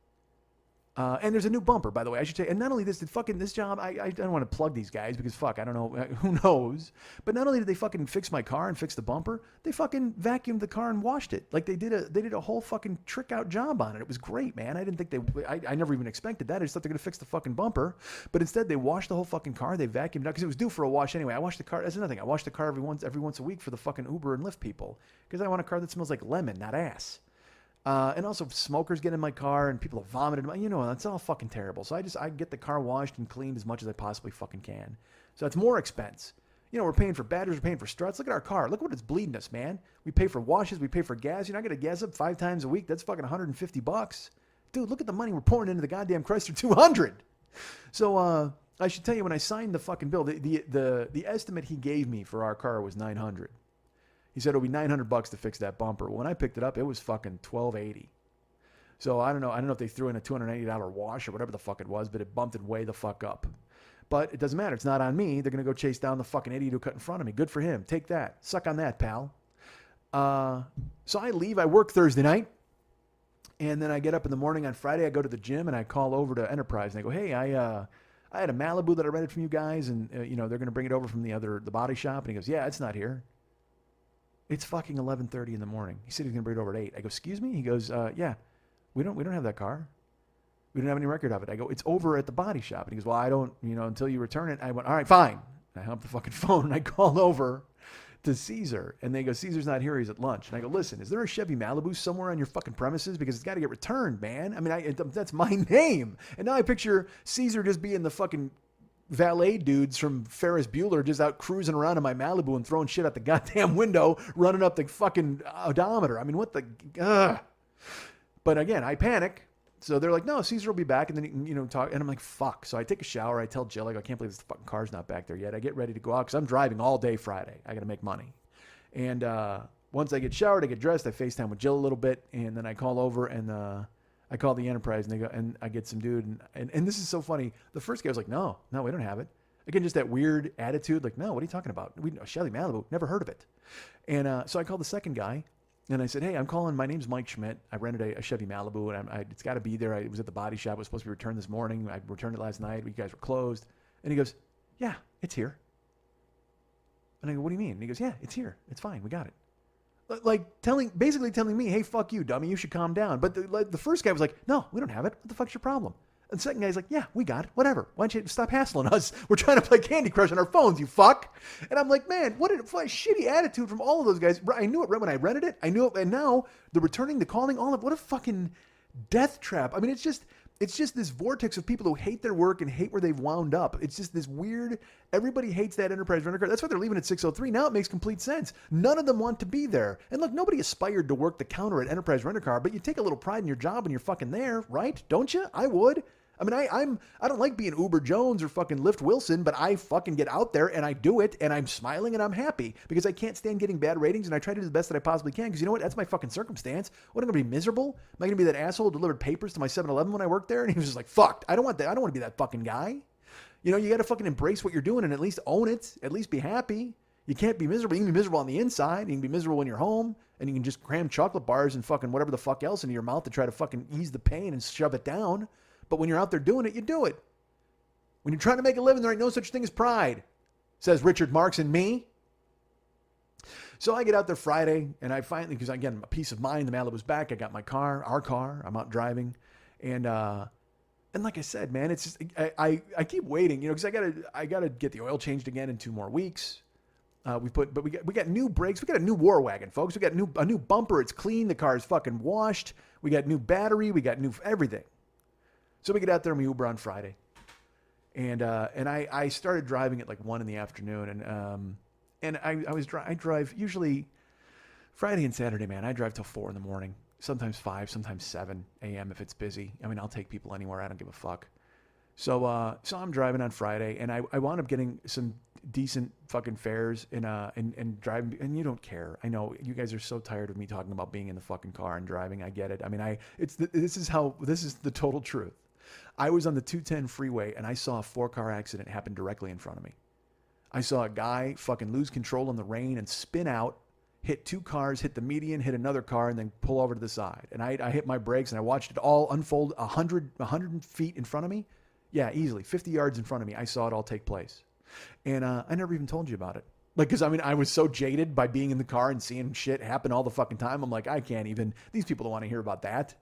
And there's a new bumper, by the way, I should say. And not only this, this job, I don't want to plug these guys because fuck, I don't know, who knows. But not only did they fucking fix my car and fix the bumper, they fucking vacuumed the car and washed it. Like they did a whole fucking trick out job on it. It was great, man. I didn't think I never even expected that. I just thought they're going to fix the fucking bumper. But instead they washed the whole fucking car. They vacuumed it out because it was due for a wash anyway. I washed the car, that's another thing. I wash the car every once a week for the fucking Uber and Lyft people because I want a car that smells like lemon, not ass. And also smokers get in my car and people have vomited. That's all fucking terrible. So I get the car washed and cleaned as much as I possibly fucking can. So it's more expense. We're paying for batteries, we're paying for struts. Look at our car. Look what it's bleeding us, man. We pay for washes, we pay for gas. I got to gas up 5 times a week. That's fucking $150. Dude, look at the money we're pouring into the goddamn Chrysler 200. So I should tell you, when I signed the fucking bill, the estimate he gave me for our car was $900. He said it'll be $900 to fix that bumper. When I picked it up, it was fucking $1,280. So I don't know if they threw in a $280 wash or whatever the fuck it was, but it bumped it way the fuck up. But it doesn't matter. It's not on me. They're going to go chase down the fucking idiot who cut in front of me. Good for him. Take that. Suck on that, pal. So I leave. I work Thursday night. And then I get up in the morning on Friday. I go to the gym and I call over to Enterprise. And I go, hey, I had a Malibu that I rented from you guys. And, they're going to bring it over from the body shop. And he goes, yeah, it's not here. It's fucking 11:30 in the morning. He said he's going to bring it over at 8. I go, excuse me? He goes, yeah, we don't have that car. We don't have any record of it. I go, it's over at the body shop. And he goes, well, I don't, until you return it. I went, all right, fine. I hung up the fucking phone and I called over to Caesar. And they go, Caesar's not here. He's at lunch. And I go, listen, is there a Chevy Malibu somewhere on your fucking premises? Because it's got to get returned, man. I mean, that's my name. And now I picture Caesar just being the fucking valet dudes from Ferris Bueller just out cruising around in my Malibu and throwing shit out the goddamn window, running up the fucking odometer. I mean, what the... But again, I panic. So they're like, no, Caesar will be back. And then, talk. And I'm like, fuck. So I take a shower. I tell Jill, I can't believe this fucking car's not back there yet. I get ready to go out because I'm driving all day Friday. I got to make money. And once I get showered, I get dressed. I FaceTime with Jill a little bit. And then I call over and I call the Enterprise and they go, and I get some dude. And this is so funny. The first guy was like, no, we don't have it. Again, just that weird attitude. Like, no, what are you talking about? We know Chevy Malibu. Never heard of it. And so I called the second guy. And I said, hey, I'm calling. My name's Mike Schmidt. I rented a Chevy Malibu, and it's got to be there. It was at the body shop. It was supposed to be returned this morning. I returned it last night. You guys were closed. And he goes, yeah, it's here. And I go, what do you mean? And he goes, yeah, it's here. It's fine. We got it. Basically telling me, hey, fuck you, dummy. You should calm down. But the first guy was like, no, we don't have it. What the fuck's your problem? And the second guy's like, yeah, we got it. Whatever. Why don't you stop hassling us? We're trying to play Candy Crush on our phones, you fuck. And I'm like, man, what a shitty attitude from all of those guys. I knew it right when I rented it. I knew it. And now the returning, the calling, what a fucking death trap. I mean, it's just this vortex of people who hate their work and hate where they've wound up. It's just this weird, everybody hates that Enterprise rent-a-car. That's why they're leaving at 6:03. Now it makes complete sense. None of them want to be there. And look, nobody aspired to work the counter at Enterprise rent-a-car, but you take a little pride in your job when you're fucking there, right? Don't you? I would. I mean, I don't like being Uber Jones or fucking Lyft Wilson, but I fucking get out there and I do it and I'm smiling and I'm happy because I can't stand getting bad ratings and I try to do the best that I possibly can because you know what? That's my fucking circumstance. What, am I going to be miserable? Am I going to be that asshole who delivered papers to my 7-Eleven when I worked there? And he was just like, fuck, I don't want that. I don't want to be that fucking guy. You got to fucking embrace what you're doing and at least own it. At least be happy. You can't be miserable. You can be miserable on the inside. You can be miserable when you're home and you can just cram chocolate bars and fucking whatever the fuck else into your mouth to try to fucking ease the pain and shove it down. But when you're out there doing it, you do it. When you're trying to make a living, there ain't no such thing as pride, says Richard Marx and me. So I get out there Friday, and I finally, because again, a peace of mind, the Malibu's back. I got my car, our car. I'm out driving, and like I said, man, it's just I keep waiting, because I gotta get the oil changed again in 2 more weeks. We got new brakes. We got a new war wagon, folks. We got a new bumper. It's clean. The car is fucking washed. We got new battery. We got new everything. So we get out there and we Uber on Friday, and I started driving at like 1 in the afternoon, and I drive usually Friday and Saturday, man. I drive till 4 in the morning, sometimes 5, sometimes 7 a.m. if it's busy. I mean, I'll take people anywhere. I don't give a fuck. So I'm driving on Friday, and I wound up getting some decent fucking fares and driving, and you don't care. I know you guys are so tired of me talking about being in the fucking car and driving. I get it. I mean, this is the total truth. I was on the 210 freeway and I saw a 4-car accident happen directly in front of me. I saw a guy fucking lose control in the rain and spin out, hit 2 cars, hit the median, hit another car, and then pull over to the side. And I hit my brakes and I watched it all unfold 100 feet in front of me. Yeah, easily 50 yards in front of me. I saw it all take place. And I never even told you about it. Because I was so jaded by being in the car and seeing shit happen all the fucking time. I'm like, I can't even, these people don't want to hear about that.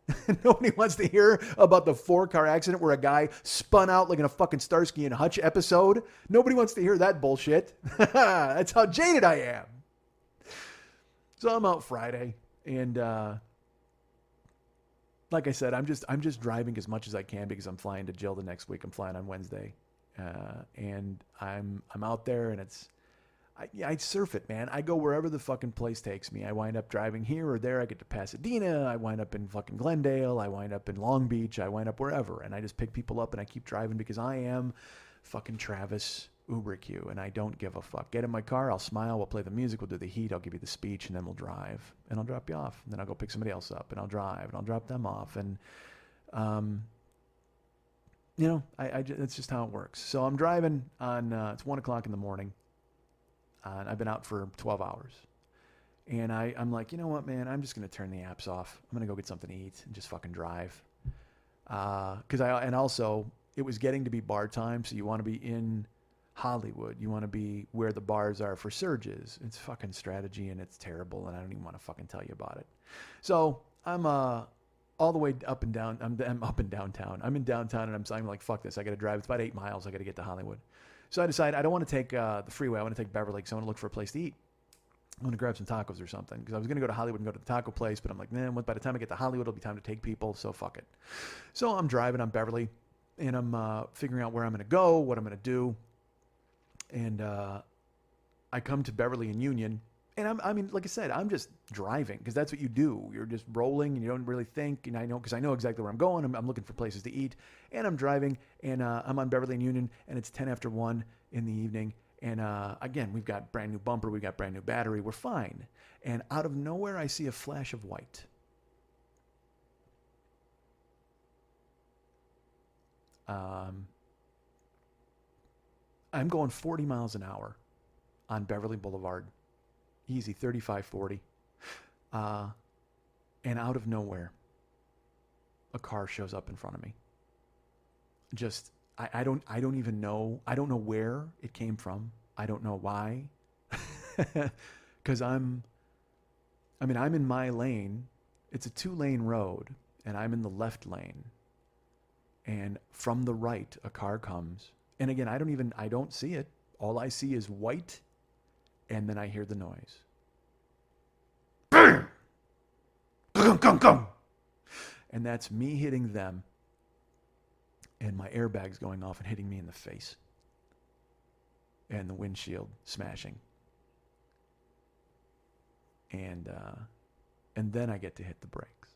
Nobody wants to hear about the 4-car accident where a guy spun out like in a fucking Starsky and Hutch episode. Nobody wants to hear that bullshit. That's how jaded I am. So I'm out Friday and like I said, I'm just driving as much as I can because I'm flying to Jill the next week. I'm flying on Wednesday, and I'm out there, and I surf it, man. I go wherever the fucking place takes me. I wind up driving here or there. I get to Pasadena. I wind up in fucking Glendale. I wind up in Long Beach. I wind up wherever, and I just pick people up and I keep driving because I am fucking Travis Ubrick, and I don't give a fuck. Get in my car, I'll smile, we'll play the music, we'll do the heat, I'll give you the speech, and then we'll drive, and I'll drop you off, and then I'll go pick somebody else up, and I'll drive, and I'll drop them off, and you know, that's just how it works. So I'm driving on it's 1 o'clock in the morning, and I've been out for 12 hours, and I'm like, you know what, man, I'm just gonna turn the apps off. I'm gonna go get something to eat and just fucking drive, and also it was getting to be bar time, so you want to be in Hollywood. You want to be where the bars are for surges. It's fucking strategy, and it's terrible, and I don't even want to fucking tell you about it. So I'm all the way up and down. I'm up in downtown. I'm in downtown, and I'm like, fuck this. I got to drive. It's about 8 miles. I got to get to Hollywood. So I decide I don't want to take the freeway. I want to take Beverly because I want to look for a place to eat. I want to grab some tacos or something because I was going to go to Hollywood and go to the taco place, but I'm like, man, by the time I get to Hollywood, it'll be time to take people, so fuck it. So I'm driving on Beverly, and I'm figuring out where I'm going to go, what I'm going to do. And I come to Beverly and Union, and I mean, like I said, I'm just driving because that's what you do. You're just rolling, and you don't really think. And I know because I know exactly where I'm going. I'm looking for places to eat, and I'm driving, and I'm on Beverly and Union, and it's 10 after 1 in the evening. And again, we've got brand new bumper, we've got brand new battery, we're fine. And out of nowhere, I see a flash of white. I'm going 40 miles an hour on Beverly Boulevard. Easy, 35, 40. And out of nowhere, a car shows up in front of me. Just, I don't even know. I don't know where it came from. I don't know why. Because I'm in my lane. It's a 2-lane road, and I'm in the left lane. And from the right, a car comes. And again, I don't see it. All I see is white, and then I hear the noise. And that's me hitting them, and my airbags going off and hitting me in the face, and the windshield smashing. And then I get to hit the brakes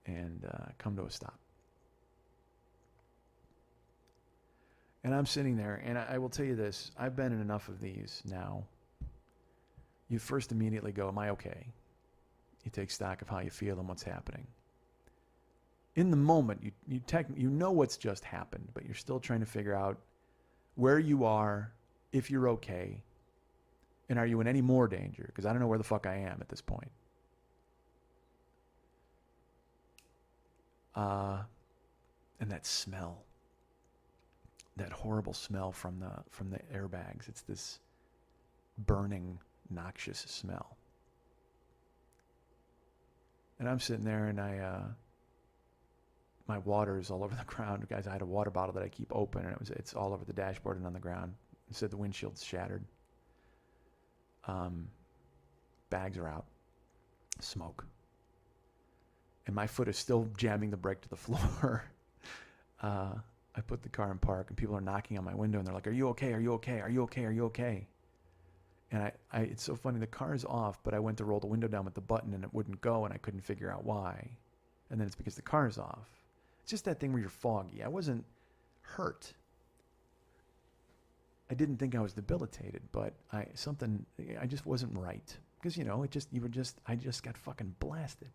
and come to a stop. And I'm sitting there, and I will tell you this. I've been in enough of these now. You first immediately go, am I okay? You take stock of how you feel and what's happening. In the moment, you know what's just happened, but you're still trying to figure out where you are, if you're okay, and are you in any more danger? Because I don't know where the fuck I am at this point. And that smell. That horrible smell from the airbags. It's this burning, noxious smell. And I'm sitting there, and my water is all over the ground. Guys, I had a water bottle that I keep open, and it's all over the dashboard and on the ground. Instead, the windshield's shattered. Bags are out. Smoke. And my foot is still jamming the brake to the floor. I put the car in park, and people are knocking on my window, and they're like, "Are you okay? Are you okay? Are you okay? Are you okay?" And it's so funny. The car is off, but I went to roll the window down with the button, and it wouldn't go, and I couldn't figure out why. And then it's because the car is off. It's just that thing where you're foggy. I wasn't hurt. I didn't think I was debilitated, but I just wasn't right because I just got fucking blasted.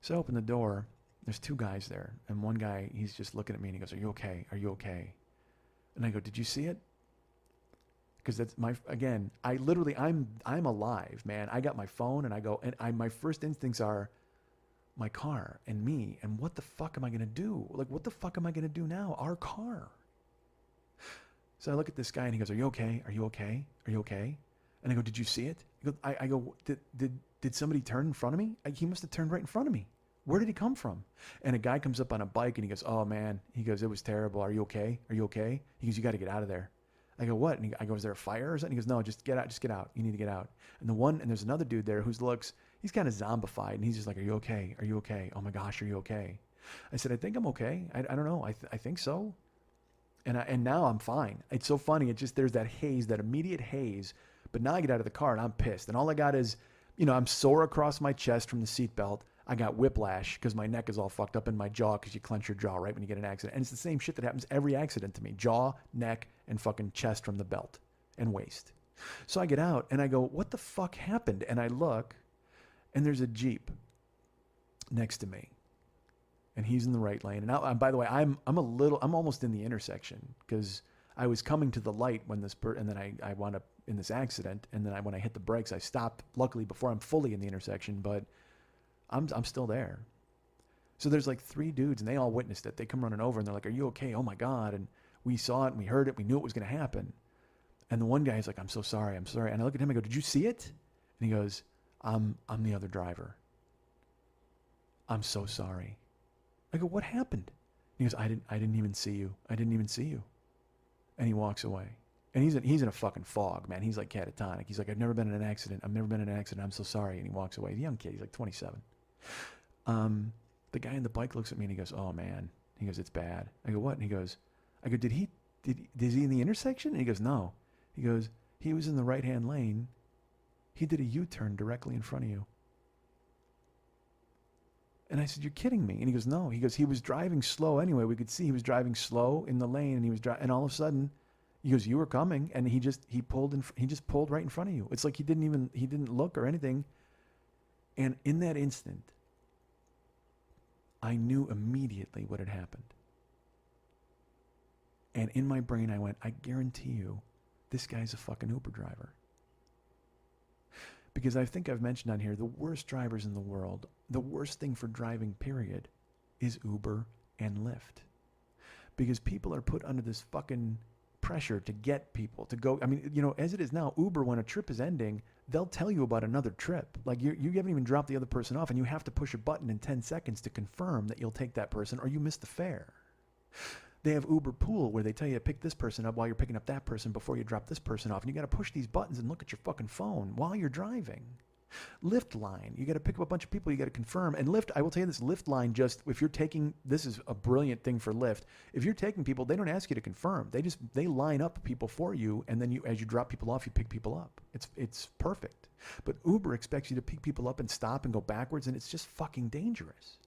So I opened the door. There's 2 guys there, and one guy, he's just looking at me, and he goes, "Are you okay? Are you okay?" And I go, "Did you see it?" Because that's I'm alive, man. I got my phone, and I go, and my first instincts are my car and me, and what the fuck am I going to do? Like, what the fuck am I going to do now? Our car. So I look at this guy, and he goes, "Are you okay? Are you okay? Are you okay?" And I go, "Did you see it?" I go, did somebody turn in front of me? He must have turned right in front of me. Where did he come from? And a guy comes up on a bike, and he goes, "Oh, man." He goes, "It was terrible. Are you okay? Are you okay?" He goes, "You got to get out of there." I go, "What?" And I go, "Is there a fire or something?" He goes, "No, just get out. Just get out. You need to get out." And there's another dude there who looks, He's kind of zombified, and he's just like, "Are you okay? Are you okay? Oh my gosh, are you okay?" I said, "I think I'm okay. I don't know. I think so." And now I'm fine. It's so funny. It's just there's that haze, that immediate haze. But now I get out of the car and I'm pissed. And all I got is, I'm sore across my chest from the seatbelt. I got whiplash because my neck is all fucked up in my jaw because you clench your jaw right when you get an accident. And it's the same shit that happens every accident to me. Jaw, neck, and fucking chest from the belt and waist. So I get out and I go, what the fuck happened? And I look and there's a Jeep next to me. And he's in the right lane. And by the way, I'm almost in the intersection because I was coming to the light when and then I wound up in this accident. And then when I hit the brakes, I stopped, luckily, before I'm fully in the intersection, but I'm still there. So there's like 3 dudes and they all witnessed it. They come running over and they're like, "Are you okay? Oh my God." And we saw it and we heard it. We knew it was going to happen. And the one guy's like, "I'm so sorry. I'm sorry." And I look at him, I go, "Did you see it?" And he goes, I'm the other driver. I'm so sorry." I go, "What happened?" He goes, I didn't even see you. I didn't even see you." And he walks away. And he's in a fucking fog, man. He's like catatonic. He's like, "I've never been in an accident. I've never been in an accident. I'm so sorry." And he walks away. He's a young kid. He's like 27. The guy in the bike looks at me and he goes, "Oh man." He goes, "It's bad." I go, "What?" And he goes, I go, is he in the intersection?" And he goes, "No." He goes, "He was in the right-hand lane. He did a U-turn directly in front of you." And I said, "You're kidding me." And he goes, "No." He goes, "He was driving slow anyway. We could see he was driving slow in the lane, and he was and all of a sudden, he goes, you were coming, and he just pulled right in front of you. It's like he didn't look or anything." And in that instant, I knew immediately what had happened. And in my brain, I went, I guarantee you, this guy's a fucking Uber driver. Because I think I've mentioned on here, the worst drivers in the world, the worst thing for driving, period, is Uber and Lyft. Because people are put under this fucking pressure to get people to go. I mean, as it is now, Uber, when a trip is ending, they'll tell you about another trip. Like you haven't even dropped the other person off and you have to push a button in 10 seconds to confirm that you'll take that person or you miss the fare. They have Uber Pool where they tell you to pick this person up while you're picking up that person before you drop this person off. And you got to push these buttons and look at your fucking phone while you're driving. Lyft line, you got to pick up a bunch of people, you got to confirm. And Lyft, I will tell you this, Lyft line, just if you're taking, this is a brilliant thing for Lyft. If you're taking people, they don't ask you to confirm. They line up people for you, and then as you drop people off, you pick people up. It's perfect. But Uber expects you to pick people up and stop and go backwards, and it's just fucking dangerous.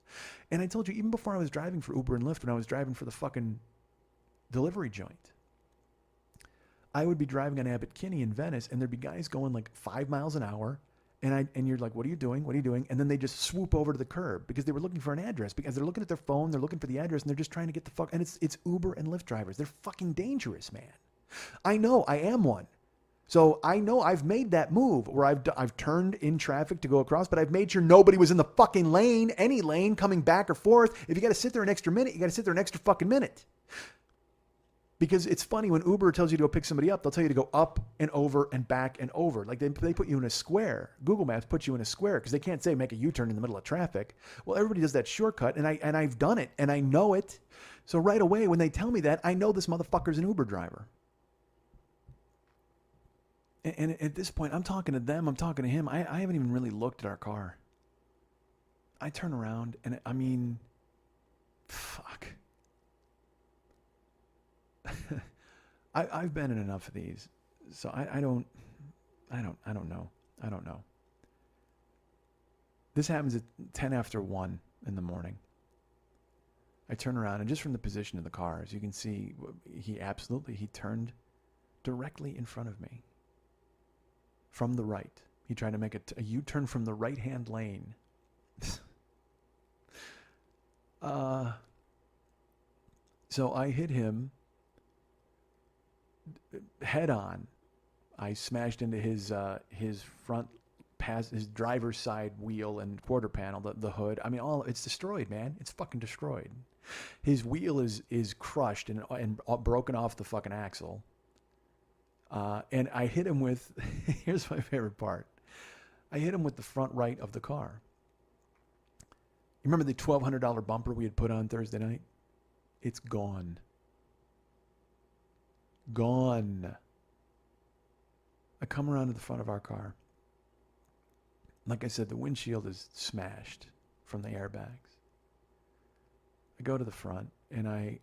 And I told you, even before I was driving for Uber and Lyft, when I was driving for the fucking delivery joint, I would be driving on Abbot Kinney in Venice, and there'd be guys going like 5 miles an hour. And you're like, what are you doing? What are you doing? And then they just swoop over to the curb because they were looking for an address, because they're looking at their phone, they're looking for the address, and they're just trying to get the fuck. And it's Uber and Lyft drivers. They're fucking dangerous, man. I know, I am one. So I know I've made that move where I've turned in traffic to go across, but I've made sure nobody was in the fucking lane, any lane, coming back or forth. If you got to sit there an extra minute, you got to sit there an extra fucking minute. Because it's funny, when Uber tells you to go pick somebody up, they'll tell you to go up and over and back and over. Like they put you in a square. Google Maps puts you in a square because they can't say make a U-turn in the middle of traffic. Well, everybody does that shortcut, and I've done it, and I know it. So right away, when they tell me that, I know this motherfucker's an Uber driver. And at this point, I'm talking to them, I'm talking to him. I haven't even really looked at our car. I turn around, and I mean, fuck. I've been in enough of these, so I don't know. This happens at 10 after 1 in the morning. I turn around, and just from the position of the car, as you can see, he turned directly in front of me from the right. He tried to make a U-turn from the right-hand lane. So I hit him head on. I smashed into his front his driver's side wheel and quarter panel, the hood. I mean, it's destroyed, man. It's fucking destroyed. His wheel is crushed and broken off the fucking axle. And I hit him with, here's my favorite part. I hit him with the front right of the car. You remember the $1,200 bumper we had put on Thursday night? It's gone. Gone. I come around to the front of our car. Like I said, the windshield is smashed from the airbags. I go to the front, and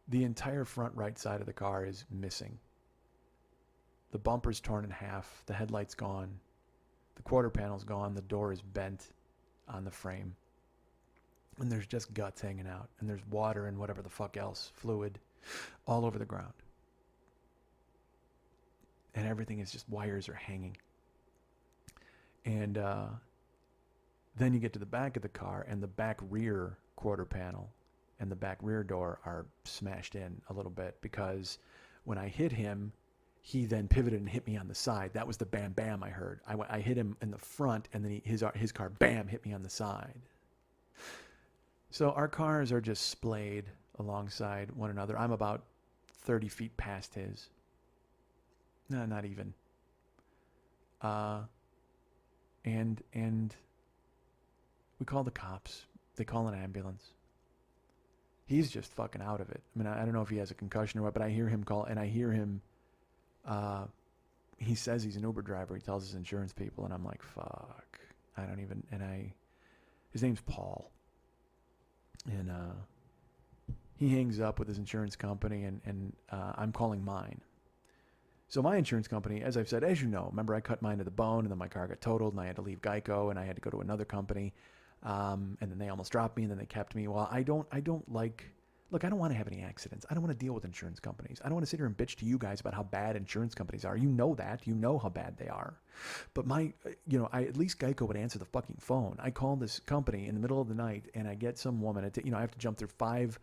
the entire front right side of the car is missing. The bumper's torn in half. The headlight's gone. The quarter panel's gone. The door is bent on the frame. And there's just guts hanging out. And there's water and whatever the fuck else, fluid, all over the ground. And everything is just, wires are hanging. And then you get to the back of the car, and the back rear quarter panel and the back rear door are smashed in a little bit, because when I hit him, he then pivoted and hit me on the side. That was the bam bam I heard. I hit him in the front, and then his car bam hit me on the side. So our cars are just splayed alongside one another. I'm about 30 feet past his. No, not even. And we call the cops. They call an ambulance. He's just fucking out of it. I mean, I don't know if he has a concussion or what, but I hear him call, and I hear him, he says he's an Uber driver. He tells his insurance people, and I'm like, fuck. I don't even, his name's Paul. And he hangs up with his insurance company, and I'm calling mine. So my insurance company, as I've said, as you know, remember I cut mine to the bone, and then my car got totaled, and I had to leave Geico, and I had to go to another company, and then they almost dropped me, and then they kept me. Well, I don't want to have any accidents. I don't want to deal with insurance companies. I don't want to sit here and bitch to you guys about how bad insurance companies are. You know that. You know how bad they are. But at least Geico would answer the fucking phone. I call this company in the middle of the night, and I get some woman. I have to jump through 5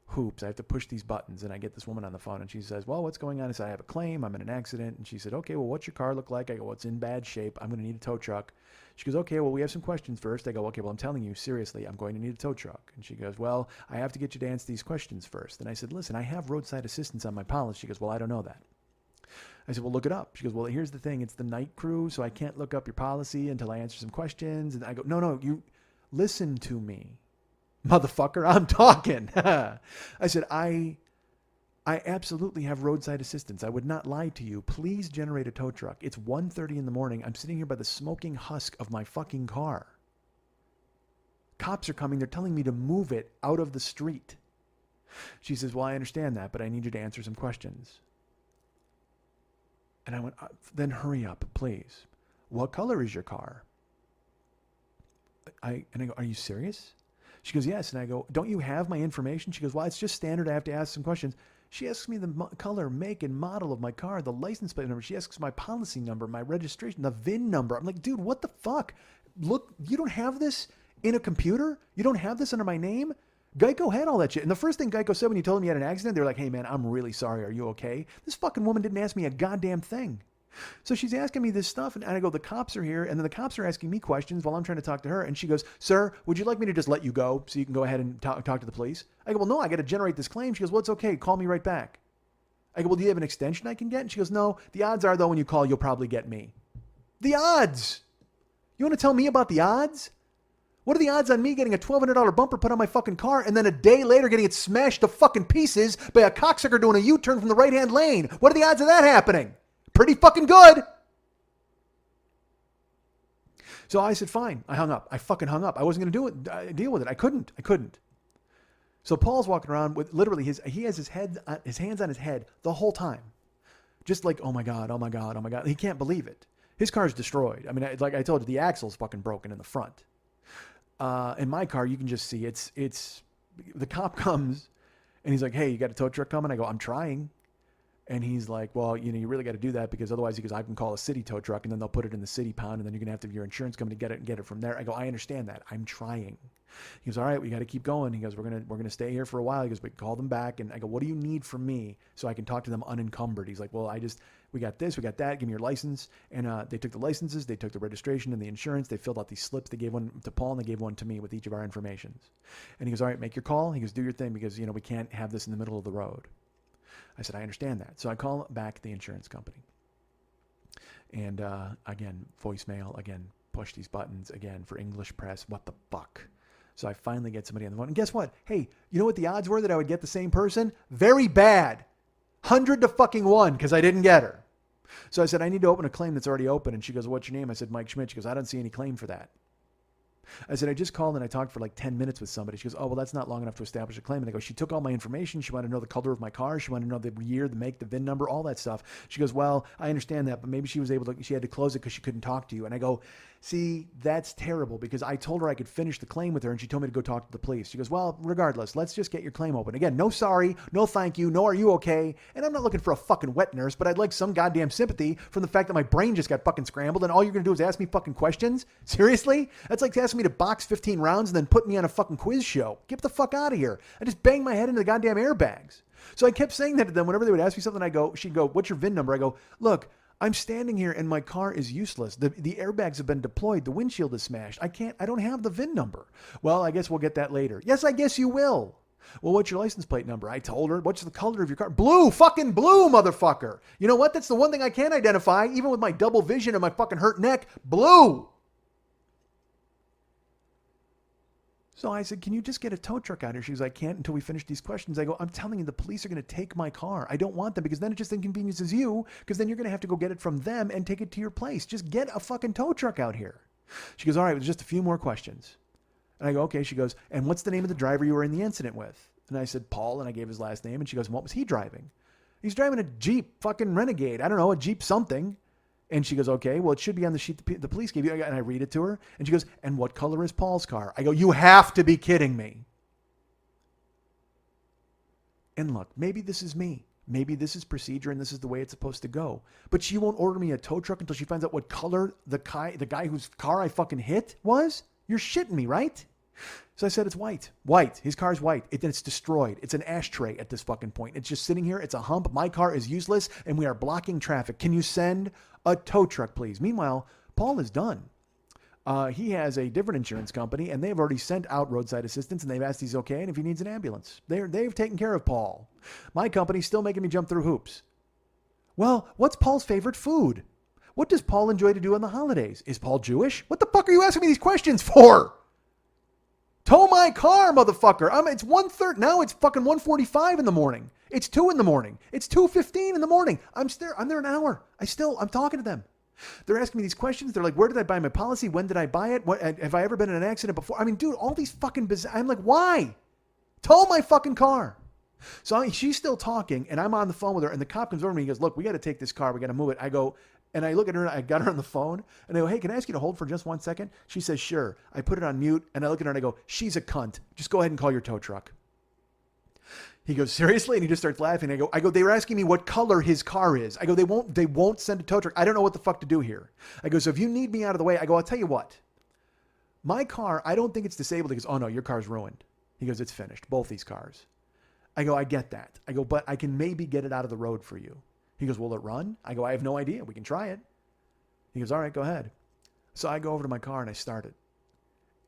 hoops. I have to push these buttons, and I get this woman on the phone, and she says, well, what's going on? I said, I have a claim. I'm in an accident. And she said, okay, well, what's your car look like? I go, well, it's in bad shape. I'm going to need a tow truck. She goes, okay, well, we have some questions first. I go, okay, well, I'm telling you, seriously, I'm going to need a tow truck. And she goes, well, I have to get you to answer these questions first. And I said, listen, I have roadside assistance on my policy. She goes, well, I don't know that. I said, well, look it up. She goes, well, here's the thing. It's the night crew, so I can't look up your policy until I answer some questions. And I go, no, you listen to me. Motherfucker, I'm talking. I said, I absolutely have roadside assistance. I would not lie to you. Please generate a tow truck. It's 1:30 in the morning. I'm sitting here by the smoking husk of my fucking car. Cops are coming. They're telling me to move it out of the street. She says, well, I understand that, but I need you to answer some questions. And I went, then hurry up, please. What color is your car? And I go, are you serious? She goes, yes. And I go, don't you have my information? She goes, well, it's just standard. I have to ask some questions. She asks me the color, make, and model of my car, the license plate number. She asks my policy number, my registration, the VIN number. I'm like, dude, what the fuck? Look, you don't have this in a computer? You don't have this under my name? Geico had all that shit. And the first thing Geico said when you told them you had an accident, they're like, hey, man, I'm really sorry. Are you okay? This fucking woman didn't ask me a goddamn thing. So she's asking me this stuff, and I go, the cops are here, and then the cops are asking me questions while I'm trying to talk to her, and she goes, sir, would you like me to just let you go so you can go ahead and talk to the police? I go, well, no, I got to generate this claim. She goes, well, it's okay. Call me right back. I go, well, do you have an extension I can get? And she goes, no, the odds are, though, when you call, you'll probably get me. The odds! You want to tell me about the odds? What are the odds on me getting a $1,200 bumper put on my fucking car and then a day later getting it smashed to fucking pieces by a cocksucker doing a U-turn from the right-hand lane? What are the odds of that happening? Pretty fucking good. So I said, fine. I hung up. I fucking hung up. I wasn't going to deal with it. I couldn't. So Paul's walking around with literally he has his hands on his head the whole time. Just like, oh my God. He can't believe it. His car's destroyed. I mean, like I told you, the axle's fucking broken in the front. In my car, you can just see it's the cop comes and he's like, hey, you got a tow truck coming? I go, I'm trying. And he's like, well, you really got to do that because otherwise, he goes, I can call a city tow truck and then they'll put it in the city pound and then you're going to have to have your insurance company get it from there. I go, I understand that. I'm trying. He goes, all right, we got to keep going. He goes, we're going to stay here for a while. He goes, we call them back. And I go, what do you need from me so I can talk to them unencumbered? He's like, well, we got this, we got that. Give me your license. And they took the licenses, they took the registration and the insurance. They filled out these slips. They gave one to Paul and they gave one to me with each of our informations. And he goes, all right, make your call. He goes, do your thing because, we can't have this in the middle of the road. I said, I understand that. So I call back the insurance company. And again, voicemail, again, push these buttons, again, for English press. What the fuck? So I finally get somebody on the phone. And guess what? Hey, you know what the odds were that I would get the same person? Very bad. 100 to fucking 1 because I didn't get her. So I said, I need to open a claim that's already open. And she goes, what's your name? I said, Mike Schmidt. She goes, I don't see any claim for that. I said, I just called and I talked for like 10 minutes with somebody. She goes, oh, well, that's not long enough to establish a claim. And I go, she took all my information. She wanted to know the color of my car. She wanted to know the year, the make, the VIN number, all that stuff. She goes, well, I understand that, but maybe she had to close it because she couldn't talk to you. And I go, see, that's terrible because I told her I could finish the claim with her and she told me to go talk to the police. She goes, well, regardless, let's just get your claim open. Again, no sorry, no thank you, no are you okay? And I'm not looking for a fucking wet nurse, but I'd like some goddamn sympathy from the fact that my brain just got fucking scrambled and all you're going to do is ask me fucking questions? Seriously? That's like asking me to box 15 rounds and then put me on a fucking quiz show. Get the fuck out of here. I just banged my head into the goddamn airbags. So I kept saying that to them whenever they would ask me something. She'd go, what's your VIN number? I go, look, I'm standing here and my car is useless. The airbags have been deployed. The windshield is smashed. I don't have the VIN number. Well, I guess we'll get that later. Yes, I guess you will. Well, what's your license plate number? I told her. What's the color of your car? Blue, fucking blue, motherfucker. You know what? That's the one thing I can't identify, even with my double vision and my fucking hurt neck. Blue. So I said, can you just get a tow truck out here? She goes, I can't until we finish these questions. I go, I'm telling you, the police are going to take my car. I don't want them because then it just inconveniences you because then you're going to have to go get it from them and take it to your place. Just get a fucking tow truck out here. She goes, all right, there's just a few more questions. And I go, okay. She goes, and what's the name of the driver you were in the incident with? And I said, Paul, and I gave his last name. And she goes, and what was he driving? He's driving a Jeep fucking Renegade. I don't know, a Jeep something. And she goes, okay, well, it should be on the sheet the police gave you. And I read it to her. And she goes, and what color is Paul's car? I go, you have to be kidding me. And look, maybe this is me. Maybe this is procedure and this is the way it's supposed to go. But she won't order me a tow truck until she finds out what color the guy whose car I fucking hit was? You're shitting me, right? So I said, it's white. White. His car's white. It's destroyed. It's an ashtray at this fucking point. It's just sitting here. It's a hump. My car is useless and we are blocking traffic. Can you send a tow truck, please? Meanwhile, Paul is done. He has a different insurance company and they've already sent out roadside assistance and they've asked he's okay and if he needs an ambulance. They've taken care of Paul. My company's still making me jump through hoops. Well, what's Paul's favorite food? What does Paul enjoy to do on the holidays? Is Paul Jewish? What the fuck are you asking me these questions for? Tow my car, motherfucker. It's 1:30. Now it's fucking 1:45 in the morning. It's 2 in the morning. It's 2:15 in the morning. I'm there an hour. I'm talking to them. They're asking me these questions. They're like, where did I buy my policy? When did I buy it? What, have I ever been in an accident before? I mean, dude, all these fucking bizarre. I'm like, why? Tow my fucking car. So she's still talking and I'm on the phone with her and the cop comes over to me and he goes, look, we got to take this car. We got to move it. I go, and I look at her, I got her on the phone, and I go, hey, can I ask you to hold for just 1 second? She says, sure. I put it on mute, and I look at her, and I go, she's a cunt. Just go ahead and call your tow truck. He goes, seriously? And he just starts laughing. I go, they were asking me what color his car is. I go, they won't send a tow truck. I don't know what the fuck to do here. I go, so if you need me out of the way, I go, I'll tell you what. My car, I don't think it's disabled. He goes, oh, no, your car's ruined. He goes, it's finished, both these cars. I go, I get that. I go, but I can maybe get it out of the road for you. He goes, will it run? I go, I have no idea. We can try it. He goes, all right, go ahead. So I go over to my car and I start it.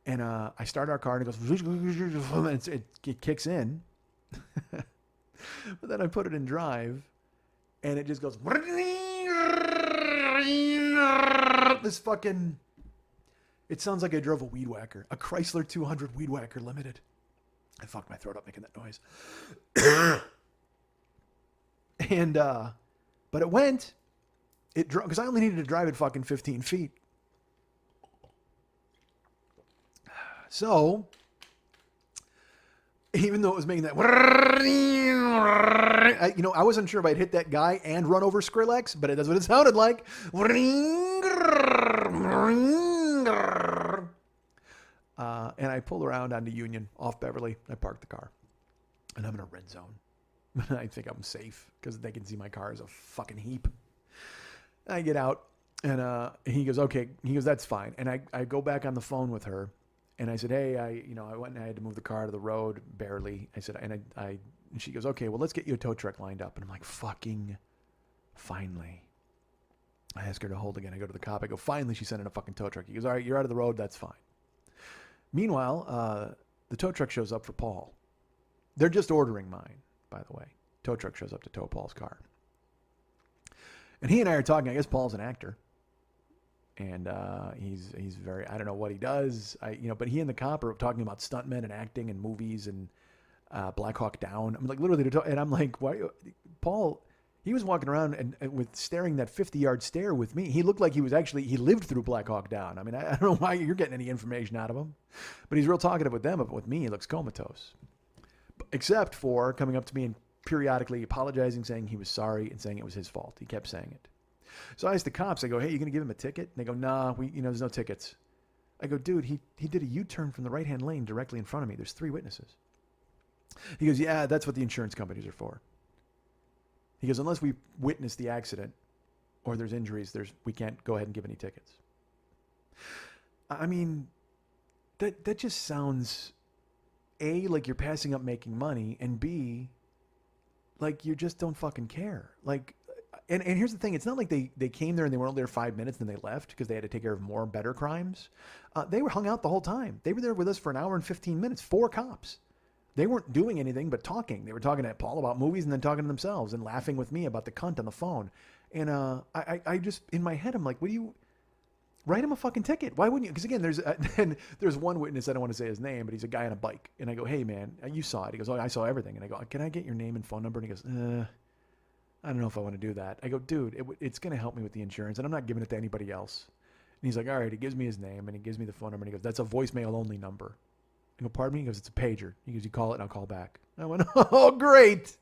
And I start our car and it goes, and it kicks in. But then I put it in drive and it just goes, this fucking, it sounds like I drove a weed whacker, a Chrysler 200 weed whacker limited. I fucked my throat up making that noise. And, but it went, it drove, because I only needed to drive it fucking 15 feet. So, even though it was making that, I wasn't sure if I'd hit that guy and run over Skrillex, but that's what it sounded like. And I pulled around onto Union off Beverly. I parked the car, and I'm in a red zone. I think I'm safe because they can see my car is a fucking heap. I get out, and he goes, okay. He goes, that's fine. And I go back on the phone with her, and I said, hey, I went and I had to move the car to the road barely. I said, and she goes, okay, well, let's get you a tow truck lined up. And I'm like, fucking finally. I ask her to hold again. I go to the cop. I go, finally, she sent in a fucking tow truck. He goes, all right, you're out of the road. That's fine. Meanwhile, the tow truck shows up for Paul. They're just ordering mine, by the way. Tow truck shows up to tow Paul's car. And he and I are talking. I guess Paul's an actor. And he's very, I don't know what he does. But he and the cop are talking about stuntmen and acting and movies and Black Hawk Down. I'm like, literally, and I'm like, why, Paul, He was walking around and with staring that 50-yard stare with me. He looked like he lived through Black Hawk Down. I mean, I don't know why you're getting any information out of him, but he's real talkative with them, but with me, he looks comatose. Except for coming up to me and periodically apologizing, saying he was sorry, and saying it was his fault. He kept saying it. So I asked the cops, I go, hey, you going to give him a ticket? And they go, nah, there's no tickets. I go, dude, he did a U-turn from the right-hand lane directly in front of me. There's 3 witnesses. He goes, yeah, that's what the insurance companies are for. He goes, unless we witness the accident or there's injuries, we can't go ahead and give any tickets. I mean, that just sounds, A, like you're passing up making money, and B, like you just don't fucking care. Like, and here's the thing. It's not like they came there and they were only there 5 minutes and then they left because they had to take care of more better crimes. They were hung out the whole time. They were there with us for an hour and 15 minutes, 4 cops. They weren't doing anything but talking. They were talking to Paul about movies and then talking to themselves and laughing with me about the cunt on the phone. And I just, in my head, I'm like, write him a fucking ticket. Why wouldn't you? Because again, there's one witness, I don't want to say his name, but he's a guy on a bike. And I go, hey man, you saw it. He goes, oh, I saw everything. And I go, can I get your name and phone number? And he goes, I don't know if I want to do that. I go, dude, it's going to help me with the insurance and I'm not giving it to anybody else. And he's like, all right. He gives me his name and he gives me the phone number and he goes, that's a voicemail only number. I go, pardon me? He goes, it's a pager. He goes, you call it and I'll call back. I went, oh, great.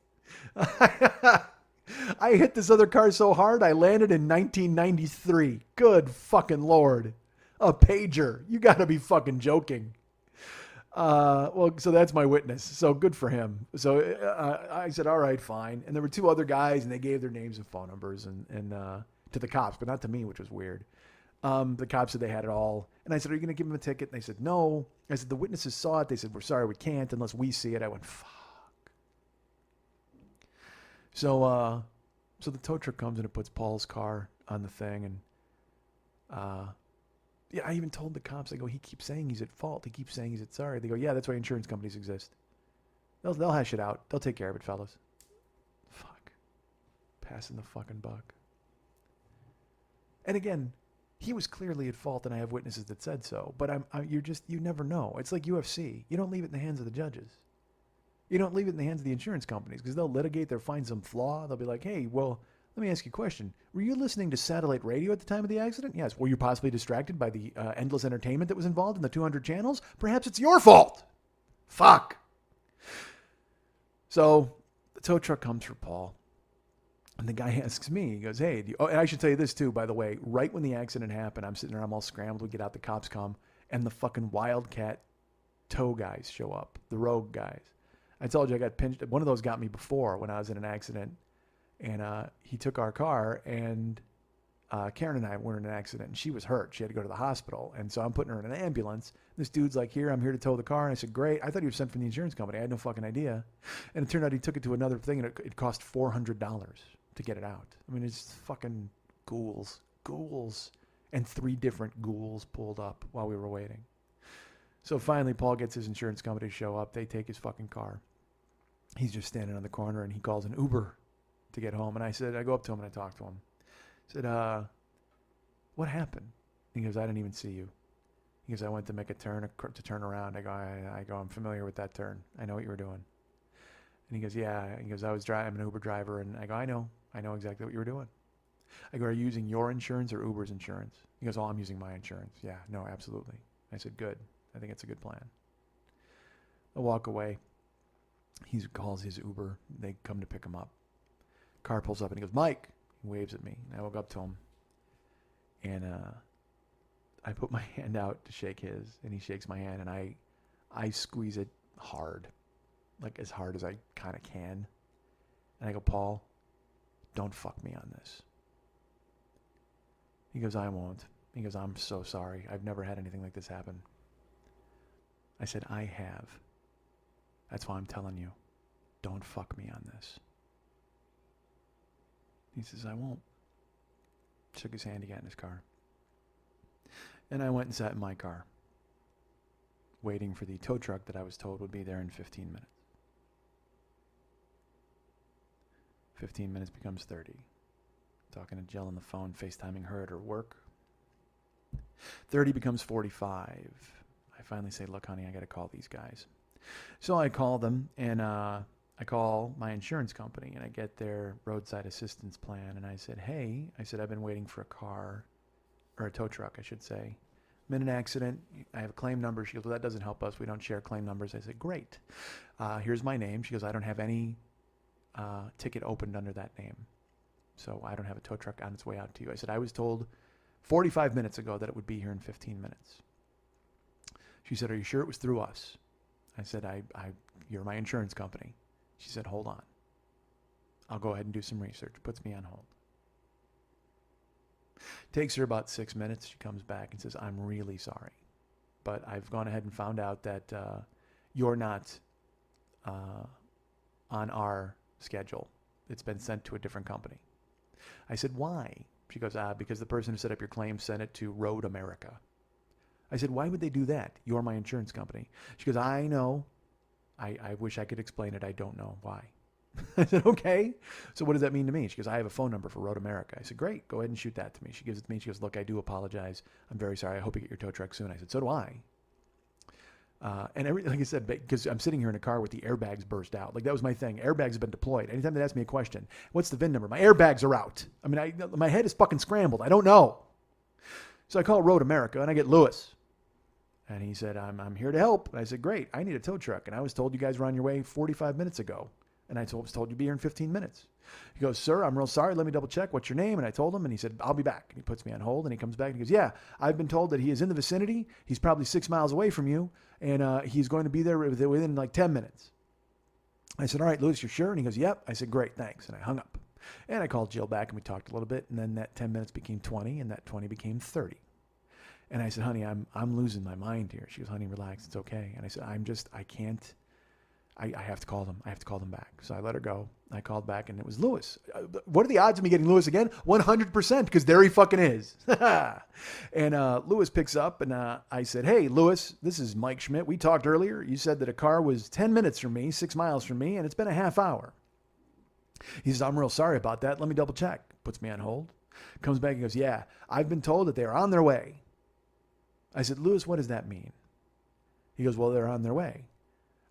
I hit this other car so hard, I landed in 1993. Good fucking Lord. A pager. You got to be fucking joking. Well, so that's my witness. So good for him. So I said, all right, fine. And there were 2 other guys and they gave their names and phone numbers and to the cops, but not to me, which was weird. The cops said they had it all. And I said, are you going to give them a ticket? And they said, no. I said, the witnesses saw it. They said, we're sorry, we can't unless we see it. I went, fuck. So the tow truck comes and it puts Paul's car on the thing. And, yeah, I even told the cops, I go, he keeps saying he's at fault. He keeps saying he's at sorry. They go, yeah, that's why insurance companies exist. They'll hash it out. They'll take care of it, fellas. Fuck. Passing the fucking buck. And again, he was clearly at fault, and I have witnesses that said so. But you never know. It's like UFC. You don't leave it in the hands of the judges. You don't leave it in the hands of the insurance companies because they'll litigate. They'll find some flaw. They'll be like, hey, well, let me ask you a question. Were you listening to satellite radio at the time of the accident? Yes. Were you possibly distracted by the endless entertainment that was involved in the 200 channels? Perhaps it's your fault. Fuck. So the tow truck comes for Paul. And the guy asks me, he goes, hey, and I should tell you this too, by the way, right when the accident happened, I'm sitting there, I'm all scrambled, we get out, the cops come, and the fucking Wildcat tow guys show up, the rogue guys. I told you I got pinched. One of those got me before when I was in an accident, and he took our car, and Karen and I were in an accident, and she was hurt. She had to go to the hospital, and so I'm putting her in an ambulance. This dude's like, I'm here to tow the car, and I said, great. I thought he was sent from the insurance company. I had no fucking idea. And it turned out he took it to another thing, and it cost $400 to get it out. I mean, it's fucking ghouls. And 3 different ghouls pulled up while we were waiting. So finally, Paul gets his insurance company to show up. They take his fucking car. He's just standing on the corner, and he calls an Uber to get home. And I go up to him, and I talk to him. I said, what happened? He goes, I didn't even see you. He goes, I went to make a turn, to turn around. I go, I'm familiar with that turn. I know what you were doing. And he goes, yeah. He goes, I'm an Uber driver. And I go, I know exactly what you were doing. I go, are you using your insurance or Uber's insurance? He goes, oh, I'm using my insurance. Yeah, no, absolutely. I said, good. I think it's a good plan. I walk away. He calls his Uber. They come to pick him up. Car pulls up and he goes, Mike. He waves at me. I walk up to him. And I put my hand out to shake his. And he shakes my hand. And I squeeze it hard. Like as hard as I kind of can. And I go, Paul, don't fuck me on this. He goes, I won't. He goes, I'm so sorry. I've never had anything like this happen. I said, I have. That's why I'm telling you. Don't fuck me on this. He says, I won't. Shook his hand, he got in his car. And I went and sat in my car, waiting for the tow truck that I was told would be there in 15 minutes. 15 minutes becomes 30. Talking to Jill on the phone, FaceTiming her at her work. 30 becomes 45. I finally say, look, honey, I got to call these guys. So I call them, and I I call my insurance company and I get their roadside assistance plan. And I said, hey, I've been waiting for a car, or a tow truck, I should say. I'm in an accident. I have a claim number. She goes, well, that doesn't help us. We don't share claim numbers. I said, great. Here's my name. She goes, I don't have any ticket opened under that name. So I don't have a tow truck on its way out to you. I said, I was told 45 minutes ago that it would be here in 15 minutes. She said, are you sure it was through us? I said, you're my insurance company. She said, hold on. I'll go ahead and do some research. Puts me on hold. Takes her about 6 minutes. She comes back and says, I'm really sorry, but I've gone ahead and found out that you're not on our schedule. It's been sent to a different company. I said, why? She goes, because the person who set up your claim sent it to Road America. I said, why would they do that? You're my insurance company. She goes, I know. I wish I could explain it. I don't know why. I said, okay. So what does that mean to me? She goes, I have a phone number for Road America. I said, great. Go ahead and shoot that to me. She gives it to me. She goes, look, I do apologize. I'm very sorry. I hope you get your tow truck soon. I said, so do I. Like I said, because I'm sitting here in a car with the airbags burst out. Like, that was my thing. Airbags have been deployed. Anytime they ask me a question, what's the VIN number? My airbags are out. I mean, my head is fucking scrambled. I don't know. So I call Road America and I get Lewis. And he said, I'm here to help. And I said, great. I need a tow truck. And I was told you guys were on your way 45 minutes ago. And I was told you'd be here in 15 minutes. He goes, sir, I'm real sorry. Let me double check. What's your name? And I told him, and he said, I'll be back. And he puts me on hold, and he comes back, and he goes, yeah, I've been told that he is in the vicinity. He's probably 6 miles away from you, and he's going to be there within like 10 minutes. I said, all right, Lewis, you're sure? And he goes, yep. I said, great, thanks. And I hung up. And I called Jill back, and we talked a little bit, and then that 10 minutes became 20, and that 20 became 30. And I said, honey, I'm losing my mind here. She goes, honey, relax. It's okay. And I said, I can't. I have to call them. I have to call them back. So I let her go. I called back, and it was Lewis. What are the odds of me getting Lewis again? 100%, because there he fucking is. And Lewis picks up, and I said, hey, Lewis, this is Mike Schmidt. We talked earlier. You said that a car was 10 minutes from me, 6 miles from me, and it's been a half hour. He says, I'm real sorry about that. Let me double check. Puts me on hold. Comes back and goes, yeah, I've been told that they are on their way. I said, Lewis, what does that mean? He goes, well, they're on their way.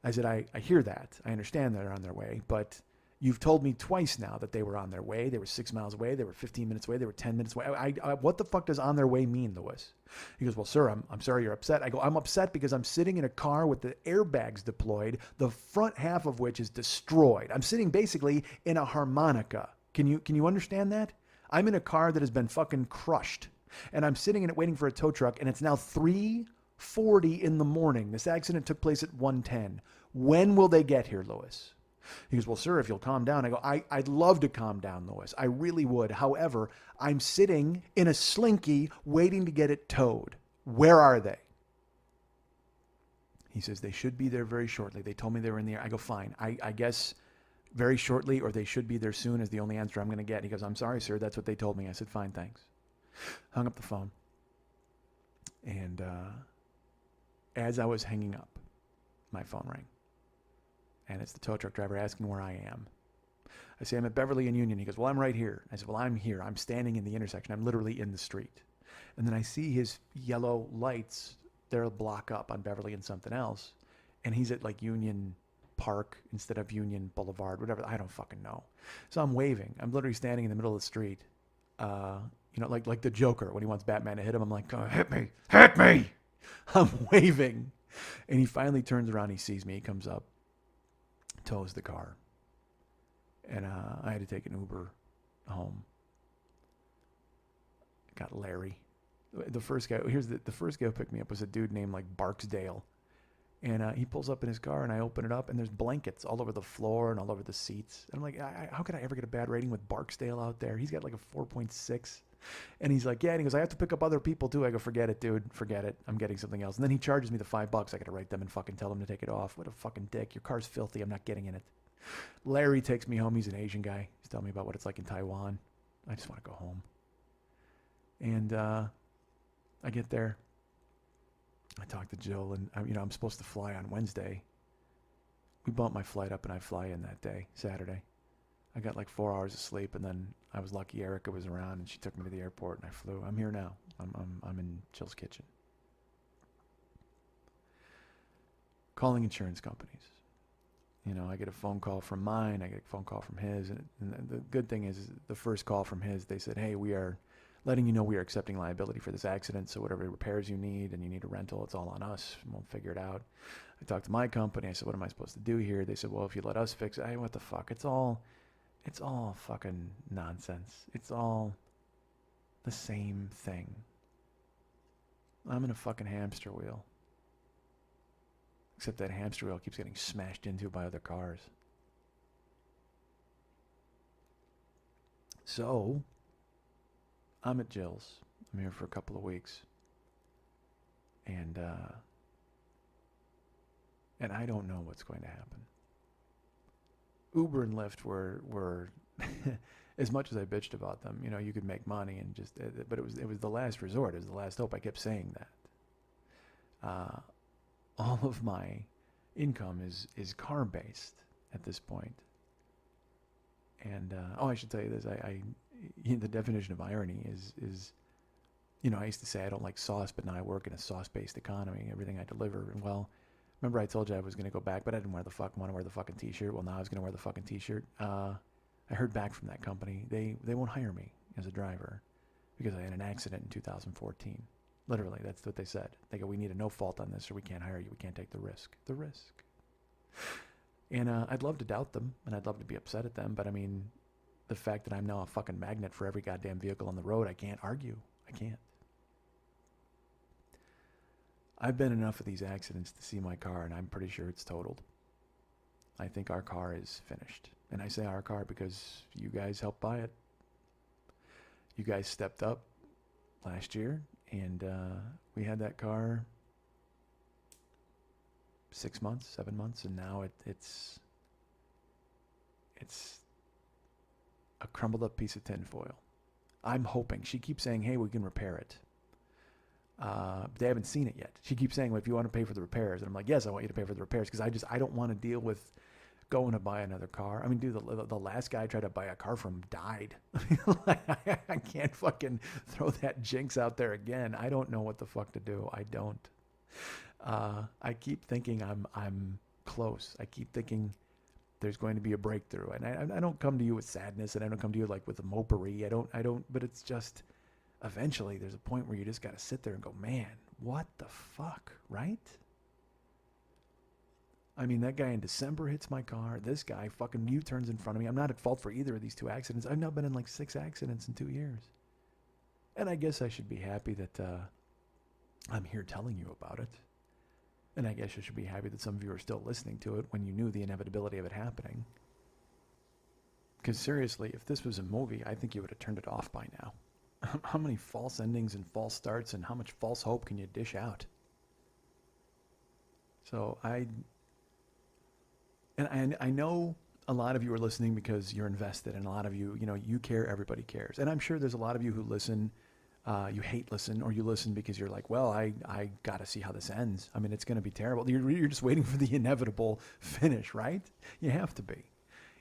I said, I hear that. I understand they're on their way, but you've told me twice now that they were on their way. They were 6 miles away. They were 15 minutes away. They were 10 minutes away. What the fuck does on their way mean, Lewis? He goes, well, sir, I'm sorry you're upset. I go, I'm upset because I'm sitting in a car with the airbags deployed, the front half of which is destroyed. I'm sitting basically in a harmonica. Can you understand that? I'm in a car that has been fucking crushed, and I'm sitting in it waiting for a tow truck, and it's now 3:40 in the morning. This accident took place at 1:10. When will they get here, Lewis? He goes, well, sir, if you'll calm down. I go, I'd love to calm down, Lewis. I really would. However, I'm sitting in a Slinky waiting to get it towed. Where are they? He says, they should be there very shortly. They told me they were in the air. I go, fine. I guess very shortly, or they should be there soon is the only answer I'm going to get. He goes, I'm sorry, sir. That's what they told me. I said, fine, thanks. Hung up the phone. And as I was hanging up, my phone rang. And it's the tow truck driver asking where I am. I say, I'm at Beverly and Union. He goes, well, I'm right here. I said, well, I'm here. I'm standing in the intersection. I'm literally in the street. And then I see his yellow lights. They're a block up on Beverly and something else. And he's at like Union Park instead of Union Boulevard, whatever. I don't fucking know. So I'm waving. I'm literally standing in the middle of the street. Like the Joker when he wants Batman to hit him. I'm like, oh, hit me. Hit me. I'm waving. And he finally turns around. He sees me. He comes up. Tows the car, and I had to take an Uber home. Got Larry. The first guy who picked me up was a dude named like Barksdale, and he pulls up in his car, and I open it up, and there's blankets all over the floor and all over the seats. And I'm like, how could I ever get a bad rating with Barksdale out there? He's got like a 4.6. And he's like, yeah. And he goes, I have to pick up other people too. I go, forget it, dude. Forget it. I'm getting something else. And then he charges me the $5. I got to write them and fucking tell them to take it off. What a fucking dick. Your car's filthy. I'm not getting in it. Larry takes me home. He's an Asian guy. He's telling me about what it's like in Taiwan. I just want to go home. And I get there. I talk to Jill, and I'm supposed to fly on Wednesday. We bumped my flight up, and I fly in that day, Saturday. I got like 4 hours of sleep, and then I was lucky Erica was around, and she took me to the airport, and I flew. I'm here now. I'm in Jill's kitchen. Calling insurance companies. I get a phone call from mine, I get a phone call from his, and the good thing is the first call from his, they said, hey, we are letting you know we are accepting liability for this accident, so whatever repairs you need and you need a rental, it's all on us, and we'll figure it out. I talked to my company, I said, what am I supposed to do here? They said, well, if you let us fix it, hey, what the fuck? It's all fucking nonsense. It's all the same thing. I'm in a fucking hamster wheel. Except that hamster wheel keeps getting smashed into by other cars. So, I'm at Jill's. I'm here for a couple of weeks. And I don't know what's going to happen. Uber and Lyft were as much as I bitched about them, you could make money and just, but it was the last resort. It was the last hope. I kept saying that. All of my income is car based at this point. And I should tell you this. The definition of irony is I used to say I don't like sauce, but now I work in a sauce based economy. Everything I deliver, and well, remember I told you I was going to go back, but I didn't want to wear the fucking t-shirt. Well, now I was going to wear the fucking t-shirt. I heard back from that company. They won't hire me as a driver because I had an accident in 2014. Literally, that's what they said. They go, we need a no fault on this or we can't hire you. We can't take the risk. The risk. And I'd love to doubt them and I'd love to be upset at them. But I mean, the fact that I'm now a fucking magnet for every goddamn vehicle on the road, I can't argue. I can't. I've been in enough of these accidents to see my car and I'm pretty sure it's totaled. I think our car is finished. And I say our car because you guys helped buy it. You guys stepped up last year. And we had that car 6 months, 7 months, and now it's a crumbled up piece of tinfoil. I'm hoping. She keeps saying, hey, we can repair it. They haven't seen it yet. She keeps saying, well, if you want to pay for the repairs. And I'm like, yes, I want you to pay for the repairs because I don't want to deal with going to buy another car. I mean, dude, the last guy I tried to buy a car from died. I can't fucking throw that jinx out there again. I don't know what the fuck to do. I don't. I keep thinking I'm close. I keep thinking there's going to be a breakthrough. And I don't come to you with sadness, and I don't come to you like with a mopery. I don't. But it's just eventually there's a point where you just got to sit there and go, man, what the fuck, right? I mean, that guy in December hits my car. This guy fucking U-turns in front of me. I'm not at fault for either of these two accidents. I've now been in like 6 accidents in 2 years. And I guess I should be happy that I'm here telling you about it. And I guess I should be happy that some of you are still listening to it when you knew the inevitability of it happening. Because seriously, if this was a movie, I think you would have turned it off by now. How many false endings and false starts and how much false hope can you dish out? So I know a lot of you are listening because you're invested, and a lot of you, you care, everybody cares. And I'm sure there's a lot of you who listen, you hate listen, or you listen because you're like, well, I got to see how this ends. I mean, it's going to be terrible. You're just waiting for the inevitable finish, right? You have to be.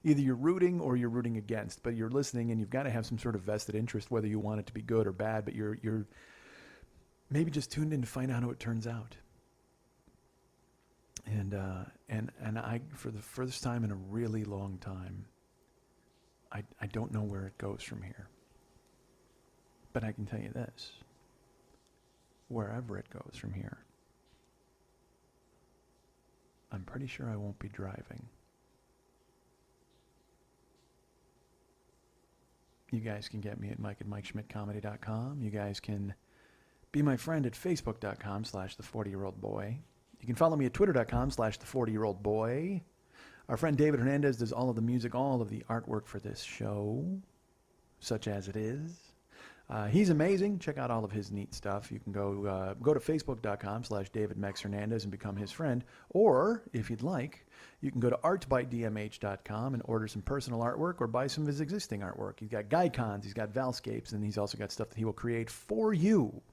Either you're rooting or you're rooting against, but you're listening and you've got to have some sort of vested interest, whether you want it to be good or bad, but you're maybe just tuned in to find out how it turns out. And I, for the first time in a really long time, I don't know where it goes from here. But I can tell you this, wherever it goes from here, I'm pretty sure I won't be driving. You guys can get me at Mike at MikeSchmidtComedy.com. You guys can be my friend at Facebook.com/the40yearoldboy. You can follow me at Twitter.com/the40yearoldboy. Our friend David Hernandez does all of the music, all of the artwork for this show, such as it is. He's amazing. Check out all of his neat stuff. You can go to Facebook.com/DavidMexHernandez and become his friend. Or, if you'd like, you can go to artbydmh.com and order some personal artwork or buy some of his existing artwork. He's got Gycons, he's got Valscapes, and he's also got stuff that he will create for you.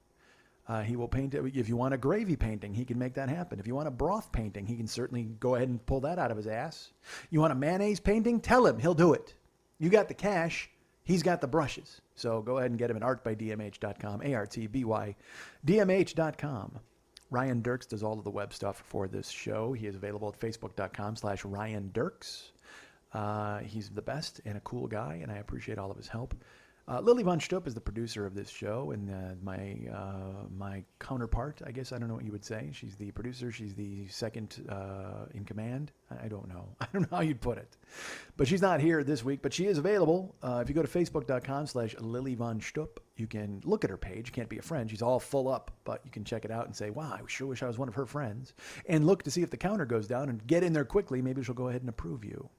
He will paint it. If you want a gravy painting, he can make that happen. If you want a broth painting, he can certainly go ahead and pull that out of his ass. You want a mayonnaise painting? Tell him. He'll do it. You got the cash. He's got the brushes. So go ahead and get him at artbydmh.com, ARTBYDMH.com. Ryan Dirks does all of the web stuff for this show. He is available at facebook.com/Ryan Dirks. He's the best and a cool guy, and I appreciate all of his help. Lily Von Stupp is the producer of this show, and my counterpart, I guess. I don't know what you would say. She's the producer. She's the second in command. I don't know. I don't know how you'd put it. But she's not here this week, but she is available. If you go to facebook.com/Lily Von Stupp, you can look at her page. You can't be a friend. She's all full up, but you can check it out and say, wow, I sure wish I was one of her friends. And look to see if the counter goes down and get in there quickly. Maybe she'll go ahead and approve you.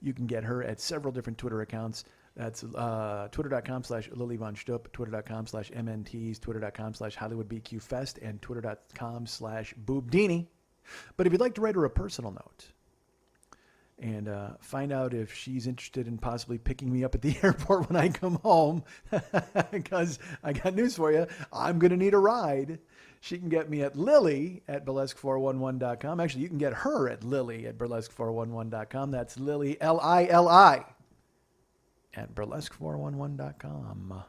You can get her at several different Twitter accounts. That's twitter.com/Lily Von Stupp, twitter.com/MNTs, twitter.com/HollywoodBQFest, and twitter.com/Boobdini. But if you'd like to write her a personal note and find out if she's interested in possibly picking me up at the airport when I come home, because I got news for you, I'm going to need a ride. She can get me at Lily at burlesque411.com. Actually, you can get her at Lily at burlesque411.com. That's Lily, Lili, at burlesque411.com.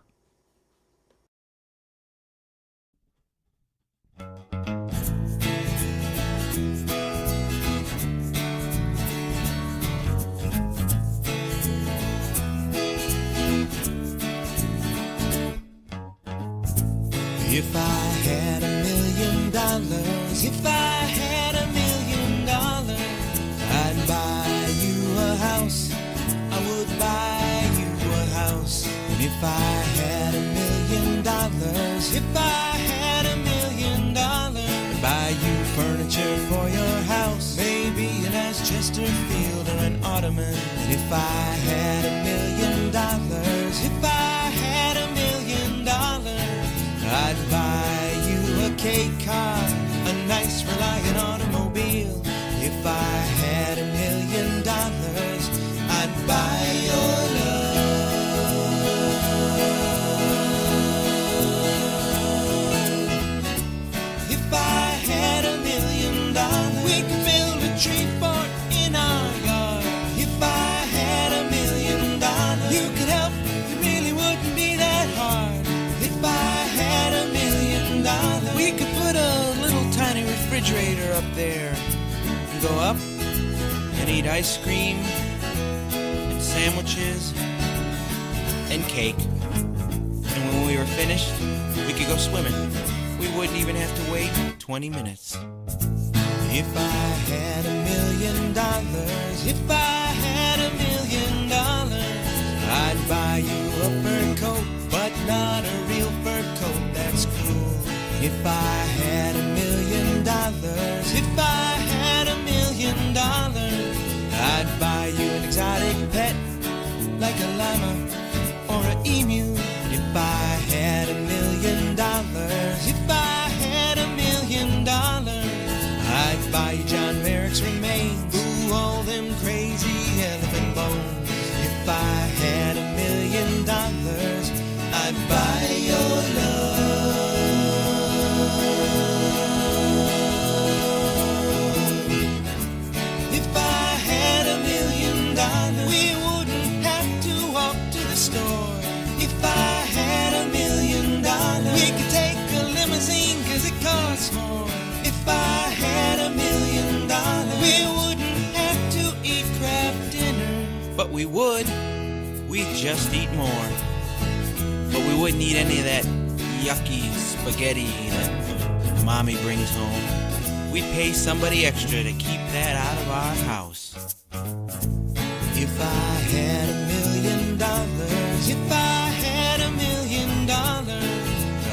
If I had $1 million, if I had $1 million, I'd buy you a house. I would buy you a house. And if I had $1 million, if I had $1 million, I'd buy you furniture for your house. Maybe an ass Chesterfield or an ottoman. And if I had $1 million, if I had $1 million, I'd buy you a cake car, a nice Reliant automobile. If I had $1 million, I'd buy your love. If I had $1 million, we could build a tree fort in our yard. If I had $1 million, you could help, it really wouldn't be that hard. If I had $1 million, we could put a little tiny refrigerator up there and go up and eat ice cream and sandwiches and cake. And when we were finished, we could go swimming. We wouldn't even have to wait 20 minutes. If I had $1 million, if I had $1 million, I'd buy you a fur coat, but not a real fur coat, that's cool. If I had $1 million, if I had $1 million, I'd buy you an exotic pet, like a llama or an emu. If I had $1 million, if I had $1 million, I'd buy you John Merrick's remains, ooh, all them crazy elephant bones. If I had $1 million, I'd buy your love. If I had $1 million, we wouldn't have to walk to the store. If I had $1 million, we could take a limousine 'cause it costs more. If I had $1 million, we wouldn't have to eat crab dinner. But we would. We'd just eat more. But we wouldn't eat any of that yucky spaghetti that Mommy brings home. We'd pay somebody extra to keep that out of our house. If I had $1 million, if I had $1 million,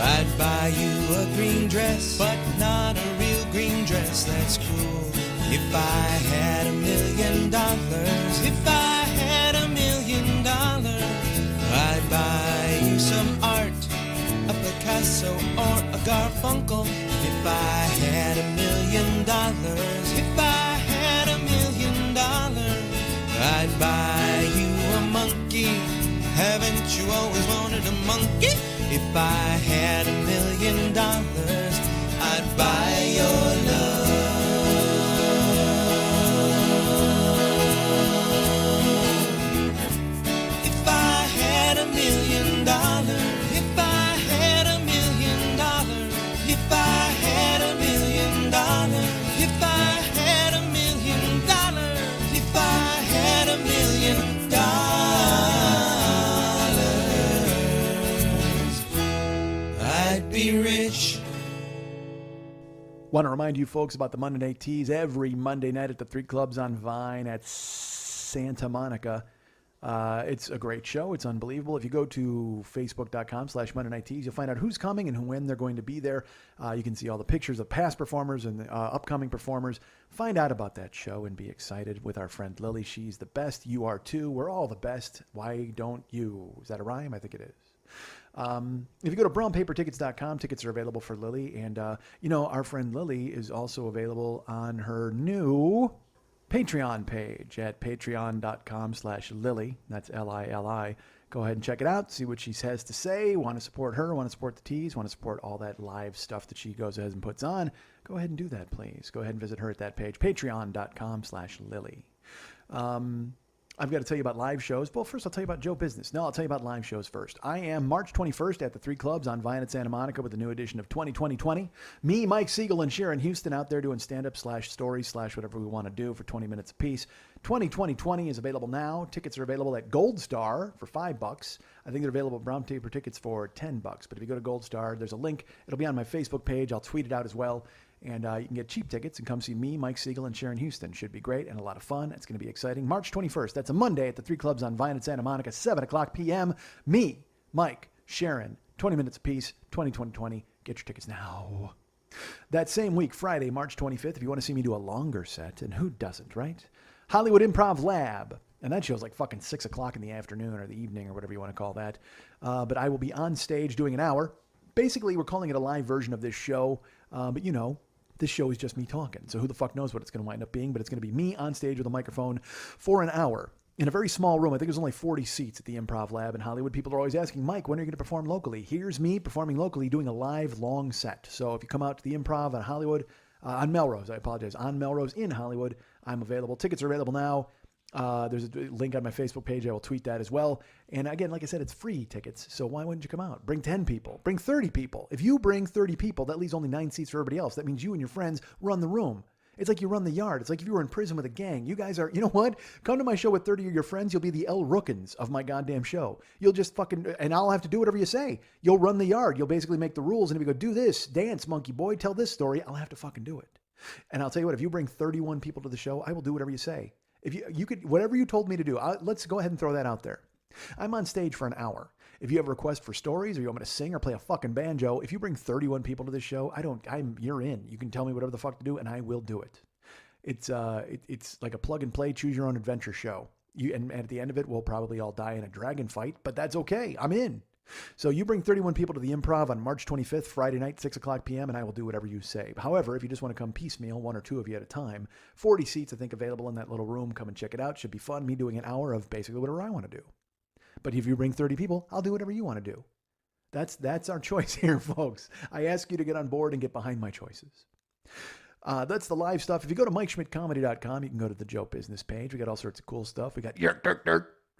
I'd buy you a green dress, but not a real green dress, that's cruel. If I had $1 million, if I had $1 million, I'd buy you some art, a Picasso or a Garfunkel. If I had $1 million, if I had $1 million, I'd buy you a monkey. Haven't you always wanted a monkey? If I had $1 million, I'd buy your love. If I had $1 million, if I had $1 million, if I had $1 million. Want to remind you folks about the Monday Night Teas every Monday night at the 3 Clubs on Vine at Santa Monica. It's a great show. It's unbelievable. If you go to facebook.com/Monday Night Teas, you'll find out who's coming and when they're going to be there. You can see all the pictures of past performers and upcoming performers. Find out about that show and be excited with our friend Lily. She's the best. You are too. We're all the best. Why don't you? Is that a rhyme? I think it is. If you go to brownpapertickets.com, tickets are available for Lily. And, our friend Lily is also available on her new Patreon page at patreon.com/Lily. That's Lili. Go ahead and check it out. See what she has to say. Want to support her, want to support the teas, want to support all that live stuff that she goes ahead and puts on. Go ahead and do that, please. Go ahead and visit her at that page, patreon.com/Lily. I've got to tell you about live shows. Well, first I'll tell you about Joe Business. No, I'll tell you about live shows first. I am March 21st at the 3 Clubs on Vine at Santa Monica with the new edition of 2020. Me, Mike Siegel, and Sharon Houston out there doing stand-up /stories/ whatever we want to do for 20 minutes apiece. 2020 is available now. Tickets are available at Gold Star for $5. I think they're available at Brown Paper Tickets for $10. But if you go to Gold Star, there's a link. It'll be on my Facebook page. I'll tweet it out as well. And you can get cheap tickets and come see me, Mike Siegel, and Sharon Houston. Should be great and a lot of fun. It's going to be exciting. March 21st. That's a Monday at the 3 Clubs on Vine at Santa Monica, 7 o'clock p.m. Me, Mike, Sharon, 20 minutes apiece, 2020. Get your tickets now. That same week, Friday, March 25th, if you want to see me do a longer set, and who doesn't, right? Hollywood Improv Lab. And that show's like fucking 6 o'clock in the afternoon or the evening or whatever you want to call that. But I will be on stage doing an hour. Basically, we're calling it a live version of this show. But this show is just me talking. So who the fuck knows what it's going to wind up being, but it's going to be me on stage with a microphone for an hour in a very small room. I think there's only 40 seats at the Improv Lab in Hollywood. People are always asking, Mike, when are you going to perform locally? Here's me performing locally, doing a live long set. So if you come out to the Improv on Hollywood, on Melrose, I apologize, on Melrose in Hollywood, I'm available. Tickets are available now. There's a link on my Facebook page. I will tweet that as well. And again, like I said, it's free tickets. So why wouldn't you come out? Bring 10 people. Bring 30 people. If you bring 30 people, that leaves only 9 seats for everybody else. That means you and your friends run the room. It's like you run the yard. It's like if you were in prison with a gang. You guys are, you know what? Come to my show with 30 of your friends. You'll be the El Rookins of my goddamn show. You'll just fucking, and I'll have to do whatever you say. You'll run the yard. You'll basically make the rules. And if you go, do this, dance, monkey boy, tell this story, I'll have to fucking do it. And I'll tell you what, if you bring 31 people to the show, I will do whatever you say. If you could, whatever you told me to do, let's go ahead and throw that out there. I'm on stage for an hour. If you have a request for stories or you want me to sing or play a fucking banjo, if you bring 31 people to this show, you're in. You can tell me whatever the fuck to do and I will do it. It's like a plug and play, choose your own adventure show. And at the end of it, we'll probably all die in a dragon fight, but that's okay. I'm in. So you bring 31 people to the Improv on March 25th, Friday night, 6 o'clock p.m., and I will do whatever you say. However, if you just want to come piecemeal, 1 or 2 of you at a time, 40 seats, I think, available in that little room. Come and check it out. Should be fun. Me doing an hour of basically whatever I want to do. But if you bring 30 people, I'll do whatever you want to do. That's our choice here, folks. I ask you to get on board and get behind my choices. That's the live stuff. If you go to MikeSchmidtComedy.com, you can go to the Joe Business page. We got all sorts of cool stuff. We got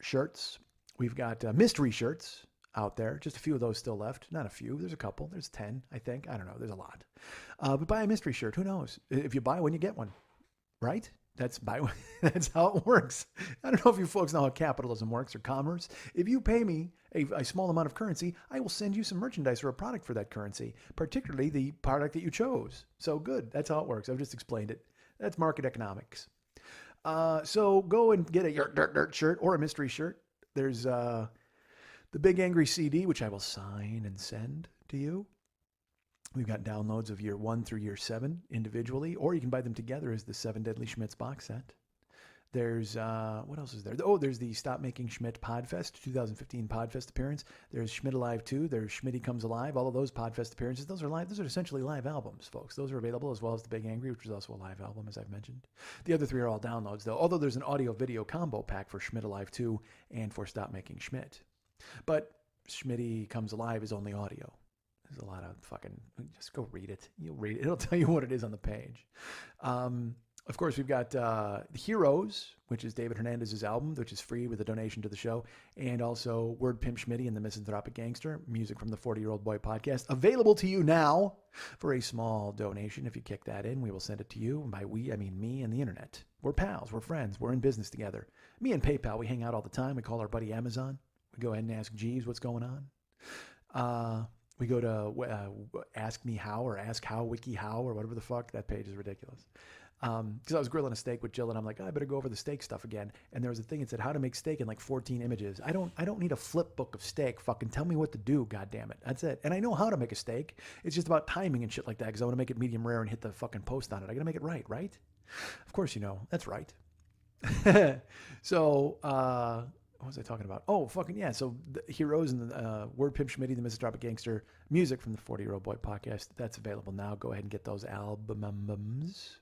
shirts. We've got mystery shirts out there. Just a few of those still left. Not a few. There's a couple. There's 10, I think. I don't know. There's a lot. But buy a mystery shirt. Who knows? If you buy one, you get one. Right? That's how it works. I don't know if you folks know how capitalism works or commerce. If you pay me a small amount of currency, I will send you some merchandise or a product for that currency, particularly the product that you chose. So good. That's how it works. I've just explained it. That's market economics. So go and get a shirt or a mystery shirt. There's the Big Angry CD, which I will sign and send to you. We've got downloads of year 1 through year 7 individually, or you can buy them together as the 7 Deadly Schmidts box set. There's, what else is there? Oh, there's the Stop Making Schmidt Podfest, 2015 Podfest appearance. There's Schmidt Alive 2. There's Schmitty Comes Alive. All of those Podfest appearances, those are live. Those are essentially live albums, folks. Those are available, as well as the Big Angry, which is also a live album, as I've mentioned. The other 3 are all downloads, though, although there's an audio-video combo pack for Schmidt Alive 2 and for Stop Making Schmidt. But Schmitty Comes Alive is only audio. There's a lot of fucking, just go read it. You'll read it. It'll tell you what it is on the page. Of course, we've got Heroes, which is David Hernandez's album, which is free with a donation to the show. And also Word Pimp Schmitty and the Misanthropic Gangster, music from the 40-Year-Old Boy podcast, available to you now for a small donation. If you kick that in, we will send it to you. And by we, I mean me and the internet. We're pals. We're friends. We're in business together. Me and PayPal, we hang out all the time. We call our buddy Amazon. We go ahead and ask Jeeves what's going on. We go to Ask Me How or Ask How Wiki How or whatever the fuck. That page is ridiculous. Because I was grilling a steak with Jill and I'm like, I better go over the steak stuff again. And there was a thing that said how to make steak in like 14 images. I don't need a flip book of steak. Fucking tell me what to do. God damn it. That's it. And I know how to make a steak. It's just about timing and shit like that because I want to make it medium rare and hit the fucking post on it. I got to make it right, right? Of course you know. That's right. So, what was I talking about? Oh, fucking yeah. So the Heroes and the Word Pimp Schmitty, the Misanthropic Gangster music from the 40-Year-Old Boy podcast. That's available now. Go ahead and get those albums.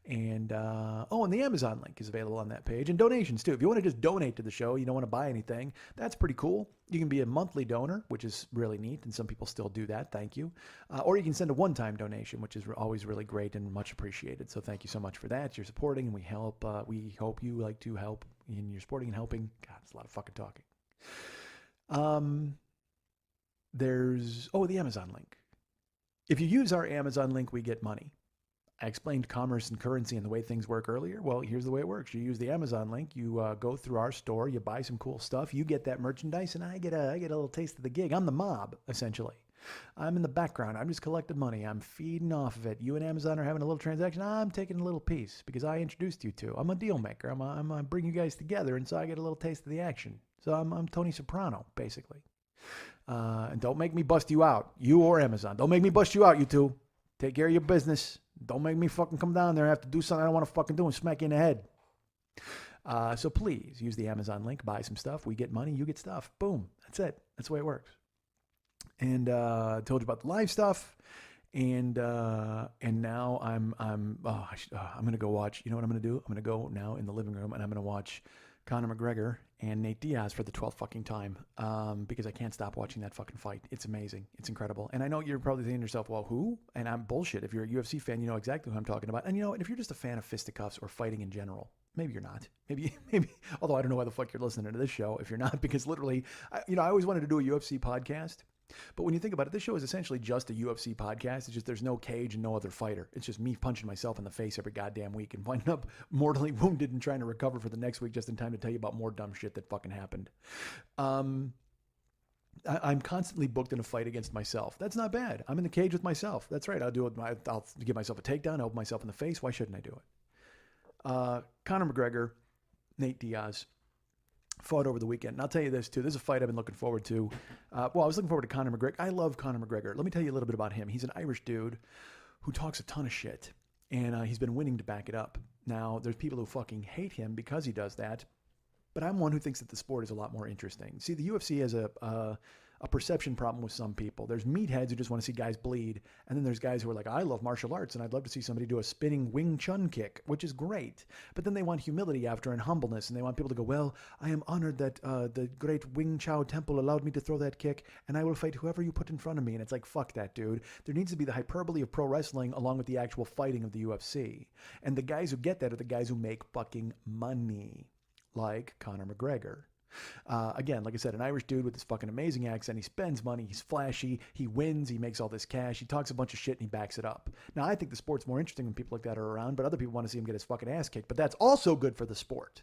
And and the Amazon link is available on that page, and donations too. If you want to just donate to the show, you don't want to buy anything, that's pretty cool. You can be a monthly donor, which is really neat, and some people still do that. Thank you. Or you can send a one-time donation, which is always really great and much appreciated. So thank you so much for that. You're supporting, and we help. We hope you like to help in your supporting and helping. God, it's a lot of fucking talking. There's the Amazon link. If you use our Amazon link, we get money. I explained commerce and currency and the way things work earlier. Well, here's the way it works. You use the Amazon link. You go through our store. You buy some cool stuff. You get that merchandise, and I get a little taste of the gig. I'm the mob, essentially. I'm in the background. I'm just collecting money. I'm feeding off of it. You and Amazon are having a little transaction. I'm taking a little piece because I introduced you to. I'm a deal maker. I'm bring you guys together, and so I get a little taste of the action. So I'm Tony Soprano, basically. And don't make me bust you out, you or Amazon. Don't make me bust you out, you two. Take care of your business. Don't make me fucking come down there and have to do something I don't want to fucking do and smack you in the head. So please use the Amazon link, buy some stuff. We get money, you get stuff. Boom. That's it. That's the way it works. And I told you about the live stuff. And now I'm going to go watch. You know what I'm going to do? I'm going to go now in the living room and I'm going to watch Conor McGregor and Nate Diaz for the 12th fucking time because I can't stop watching that fucking fight. It's amazing. It's incredible. And I know you're probably thinking to yourself, well, who? And I'm bullshit. If you're a UFC fan, you know exactly who I'm talking about. And you know what? If you're just a fan of fisticuffs or fighting in general, maybe you're not. Maybe, although I don't know why the fuck you're listening to this show if you're not, because literally, I always wanted to do a UFC podcast. But when you think about it, this show is essentially just a UFC podcast. It's just there's no cage and no other fighter. It's just me punching myself in the face every goddamn week and winding up mortally wounded and trying to recover for the next week just in time to tell you about more dumb shit that fucking happened. I'm constantly booked in a fight against myself. That's not bad. I'm in the cage with myself. That's right. I'll do it. I'll give myself a takedown. I'll open myself in the face. Why shouldn't I do it? Conor McGregor, Nate Diaz fought over the weekend. And I'll tell you this too. This is a fight I've been looking forward to. I was looking forward to Conor McGregor. I love Conor McGregor. Let me tell you a little bit about him. He's an Irish dude who talks a ton of shit. And he's been winning to back it up. Now, there's people who fucking hate him because he does that. But I'm one who thinks that the sport is a lot more interesting. See, the UFC has a perception problem with some people. There's meatheads who just want to see guys bleed. And then there's guys who are like, I love martial arts and I'd love to see somebody do a spinning Wing Chun kick, which is great. But then they want humility after and humbleness. And they want people to go, well, I am honored that the great Wing Chao temple allowed me to throw that kick and I will fight whoever you put in front of me. And it's like, fuck that, dude. There needs to be the hyperbole of pro wrestling along with the actual fighting of the UFC. And the guys who get that are the guys who make fucking money, like Conor McGregor. Again, like I said, an Irish dude with this fucking amazing accent. He spends money. He's flashy. He wins. He makes all this cash. He talks a bunch of shit and he backs it up. Now, I think the sport's more interesting when people like that are around, but other people want to see him get his fucking ass kicked. But that's also good for the sport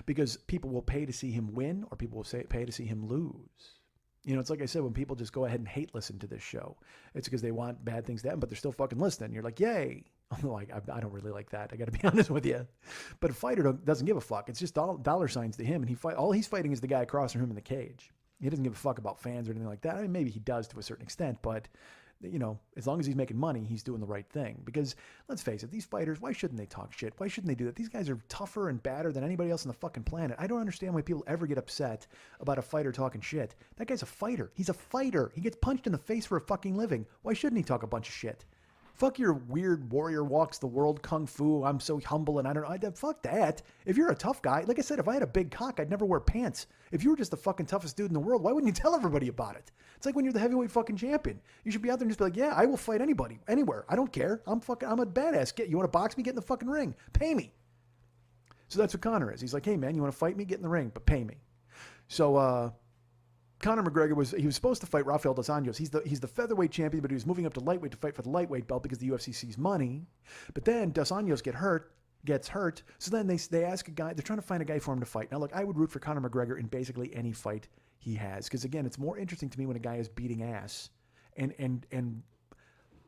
because people will pay to see him win or people will pay to see him lose. You know, it's like I said, when people just go ahead and hate listen to this show, it's because they want bad things to happen, but they're still fucking listening. You're like, yay. Although I don't really like that. I got to be honest with you. But a fighter doesn't give a fuck. It's just dollar signs to him. And all he's fighting is the guy across from him in the cage. He doesn't give a fuck about fans or anything like that. I mean, maybe he does to a certain extent, but you know, as long as he's making money, he's doing the right thing. Because let's face it, these fighters, why shouldn't they talk shit? Why shouldn't they do that? These guys are tougher and badder than anybody else on the fucking planet. I don't understand why people ever get upset about a fighter talking shit. That guy's a fighter. He's a fighter. He gets punched in the face for a fucking living. Why shouldn't he talk a bunch of shit? Fuck your weird warrior walks the world kung fu. I'm so humble and I don't know. Fuck that. If you're a tough guy, like I said, if I had a big cock, I'd never wear pants. If you were just the fucking toughest dude in the world, why wouldn't you tell everybody about it? It's like when you're the heavyweight fucking champion. You should be out there and just be like, yeah, I will fight anybody, anywhere. I don't care. I'm a badass. You want to box me? Get in the fucking ring. Pay me. So that's what Conor is. He's like, hey man, you want to fight me? Get in the ring, but pay me. So, Conor McGregor was supposed to fight Rafael Dos Anjos. He's the featherweight champion, but he was moving up to lightweight to fight for the lightweight belt because the UFC sees money. But then Dos Anjos gets hurt. So then they ask a guy. They're trying to find a guy for him to fight. Now look, I would root for Conor McGregor in basically any fight he has. Because again, it's more interesting to me when a guy is beating ass, and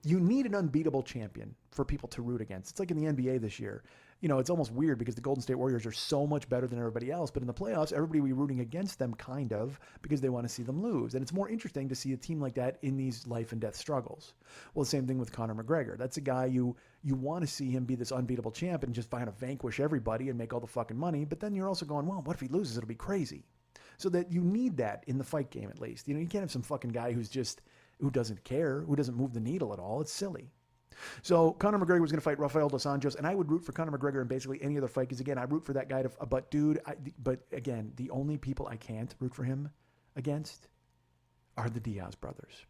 you need an unbeatable champion for people to root against. It's like in the NBA this year. You know, it's almost weird because the Golden State Warriors are so much better than everybody else. But in the playoffs, everybody will be rooting against them kind of because they want to see them lose. And it's more interesting to see a team like that in these life and death struggles. Well, the same thing with Conor McGregor. That's a guy you want to see him be this unbeatable champ and just kind of vanquish everybody and make all the fucking money. But then you're also going, well, what if he loses? It'll be crazy. So that you need that in the fight game at least. You know, you can't have some fucking guy who doesn't care, who doesn't move the needle at all. It's silly. So Conor McGregor was going to fight Rafael dos Anjos, and I would root for Conor McGregor in basically any other fight because, again, I root for that guy. But again, the only people I can't root for him against are the Diaz brothers.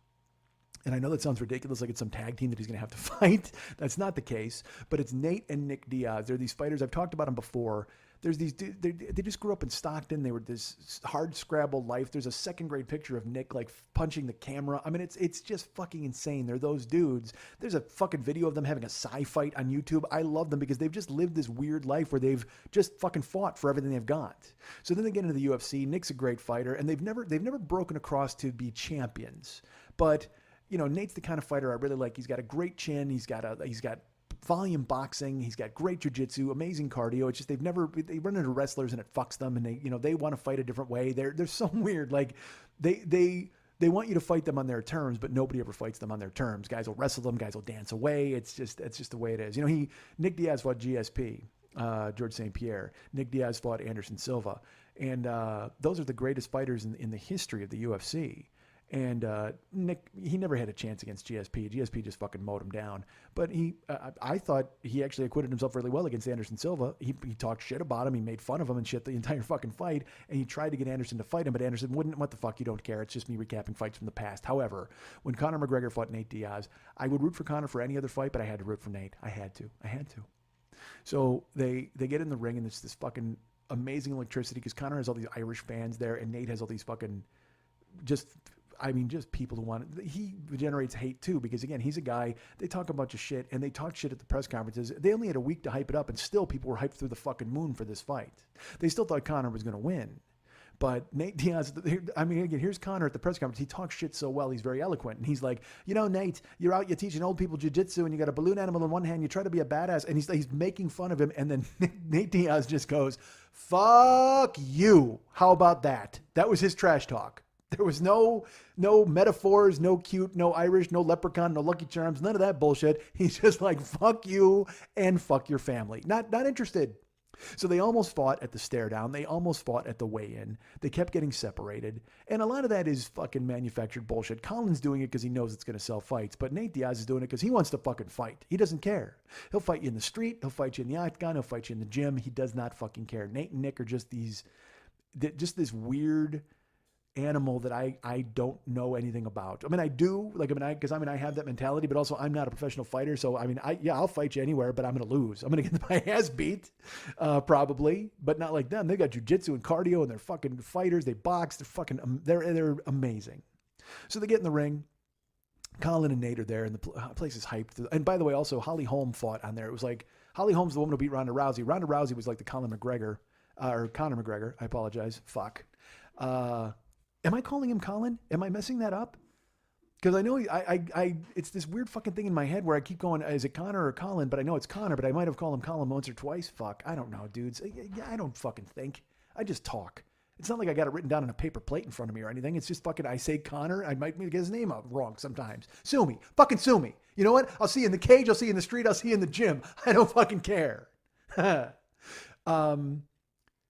And I know that sounds ridiculous, like it's some tag team that he's going to have to fight. That's not the case. But it's Nate and Nick Diaz. They're these fighters. I've talked about them before. There's these. They just grew up in Stockton. They were this hard scrabble life. There's a second grade picture of Nick like punching the camera. I mean, it's just fucking insane. They're those dudes. There's a fucking video of them having a fight on YouTube. I love them because they've just lived this weird life where they've just fucking fought for everything they've got. So then they get into the UFC. Nick's a great fighter, and they've never broken across to be champions. But you know, Nate's the kind of fighter I really like. He's got a great chin. He's got volume boxing. He's got great jiu-jitsu, amazing cardio. It's just they run into wrestlers and it fucks them, and they want to fight a different way. They're so weird. Like they want you to fight them on their terms, but nobody ever fights them on their terms. Guys will wrestle them. Guys will dance away. It's just the way it is. You know, Nick Diaz fought GSP, George St. Pierre. Nick Diaz fought Anderson Silva, and those are the greatest fighters in the history of the UFC. And Nick, he never had a chance against GSP. GSP just fucking mowed him down. But I thought he actually acquitted himself really well against Anderson Silva. He talked shit about him. He made fun of him and shit the entire fucking fight. And he tried to get Anderson to fight him, but Anderson wouldn't. What the fuck? You don't care. It's just me recapping fights from the past. However, when Conor McGregor fought Nate Diaz, I would root for Conor for any other fight, but I had to root for Nate. I had to. So they get in the ring, and it's this fucking amazing electricity because Conor has all these Irish fans there, and Nate has all these fucking just people who want it. He generates hate too because, again, he's a guy, they talk a bunch of shit, and they talk shit at the press conferences. They only had a week to hype it up, and still people were hyped through the fucking moon for this fight. They still thought Conor was going to win. But Nate Diaz, I mean, again, here's Conor at the press conference. He talks shit so well. He's very eloquent. And he's like, Nate, you're out, you're teaching old people jiu-jitsu, and you got a balloon animal in one hand. You try to be a badass. And he's making fun of him. And then Nate Diaz just goes, fuck you. How about that? That was his trash talk. There was no metaphors, no cute, no Irish, no leprechaun, no Lucky Charms, none of that bullshit. He's just like, fuck you and fuck your family. Not interested. So they almost fought at the stare down. They almost fought at the weigh-in. They kept getting separated. And a lot of that is fucking manufactured bullshit. Colin's doing it because he knows it's going to sell fights. But Nate Diaz is doing it because he wants to fucking fight. He doesn't care. He'll fight you in the street. He'll fight you in the octagon. He'll fight you in the gym. He does not fucking care. Nate and Nick are just this weird animal that I don't know anything about. I mean, I do, I have that mentality, but also I'm not a professional fighter. So, I mean, I'll fight you anywhere, but I'm going to lose. I'm going to get my ass beat, probably, but not like them. They got jujitsu and cardio, and they're fucking fighters. They box. They're fucking, they're amazing. So they get in the ring. Colin and Nate are there, and the place is hyped. And by the way, also Holly Holm fought on there. It was like Holly Holm's the woman who beat Ronda Rousey. Ronda Rousey was like the Conor McGregor. I apologize. Fuck. Am I calling him Colin? Am I messing that up? Because I know it's this weird fucking thing in my head where I keep going, is it Conor or Colin? But I know it's Conor, but I might have called him Colin once or twice. Fuck. I don't know, dudes. I don't fucking think. I just talk. It's not like I got it written down on a paper plate in front of me or anything. It's just fucking, I say Conor. I might get his name out wrong sometimes. Sue me. Fucking sue me. You know what? I'll see you in the cage. I'll see you in the street. I'll see you in the gym. I don't fucking care.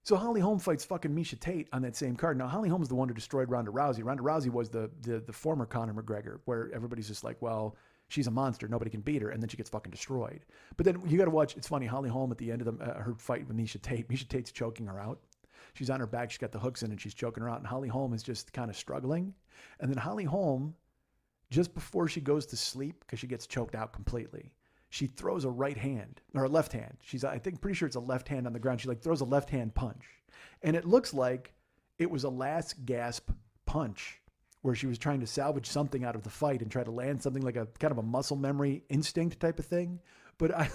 So Holly Holm fights fucking Miesha Tate on that same card. Now, Holly Holm's the one who destroyed Ronda Rousey. Ronda Rousey was the former Conor McGregor, where everybody's just like, well, she's a monster. Nobody can beat her. And then she gets fucking destroyed. But then you got to watch. It's funny. Holly Holm at the end of her fight with Miesha Tate's choking her out. She's on her back. She's got the hooks in and she's choking her out. And Holly Holm is just kind of struggling. And then Holly Holm, just before she goes to sleep, because she gets choked out completely, she throws a right hand or a left hand. Pretty sure it's a left hand on the ground. She throws a left hand punch. And it looks like it was a last gasp punch where she was trying to salvage something out of the fight and try to land something like a kind of a muscle memory instinct type of thing. But I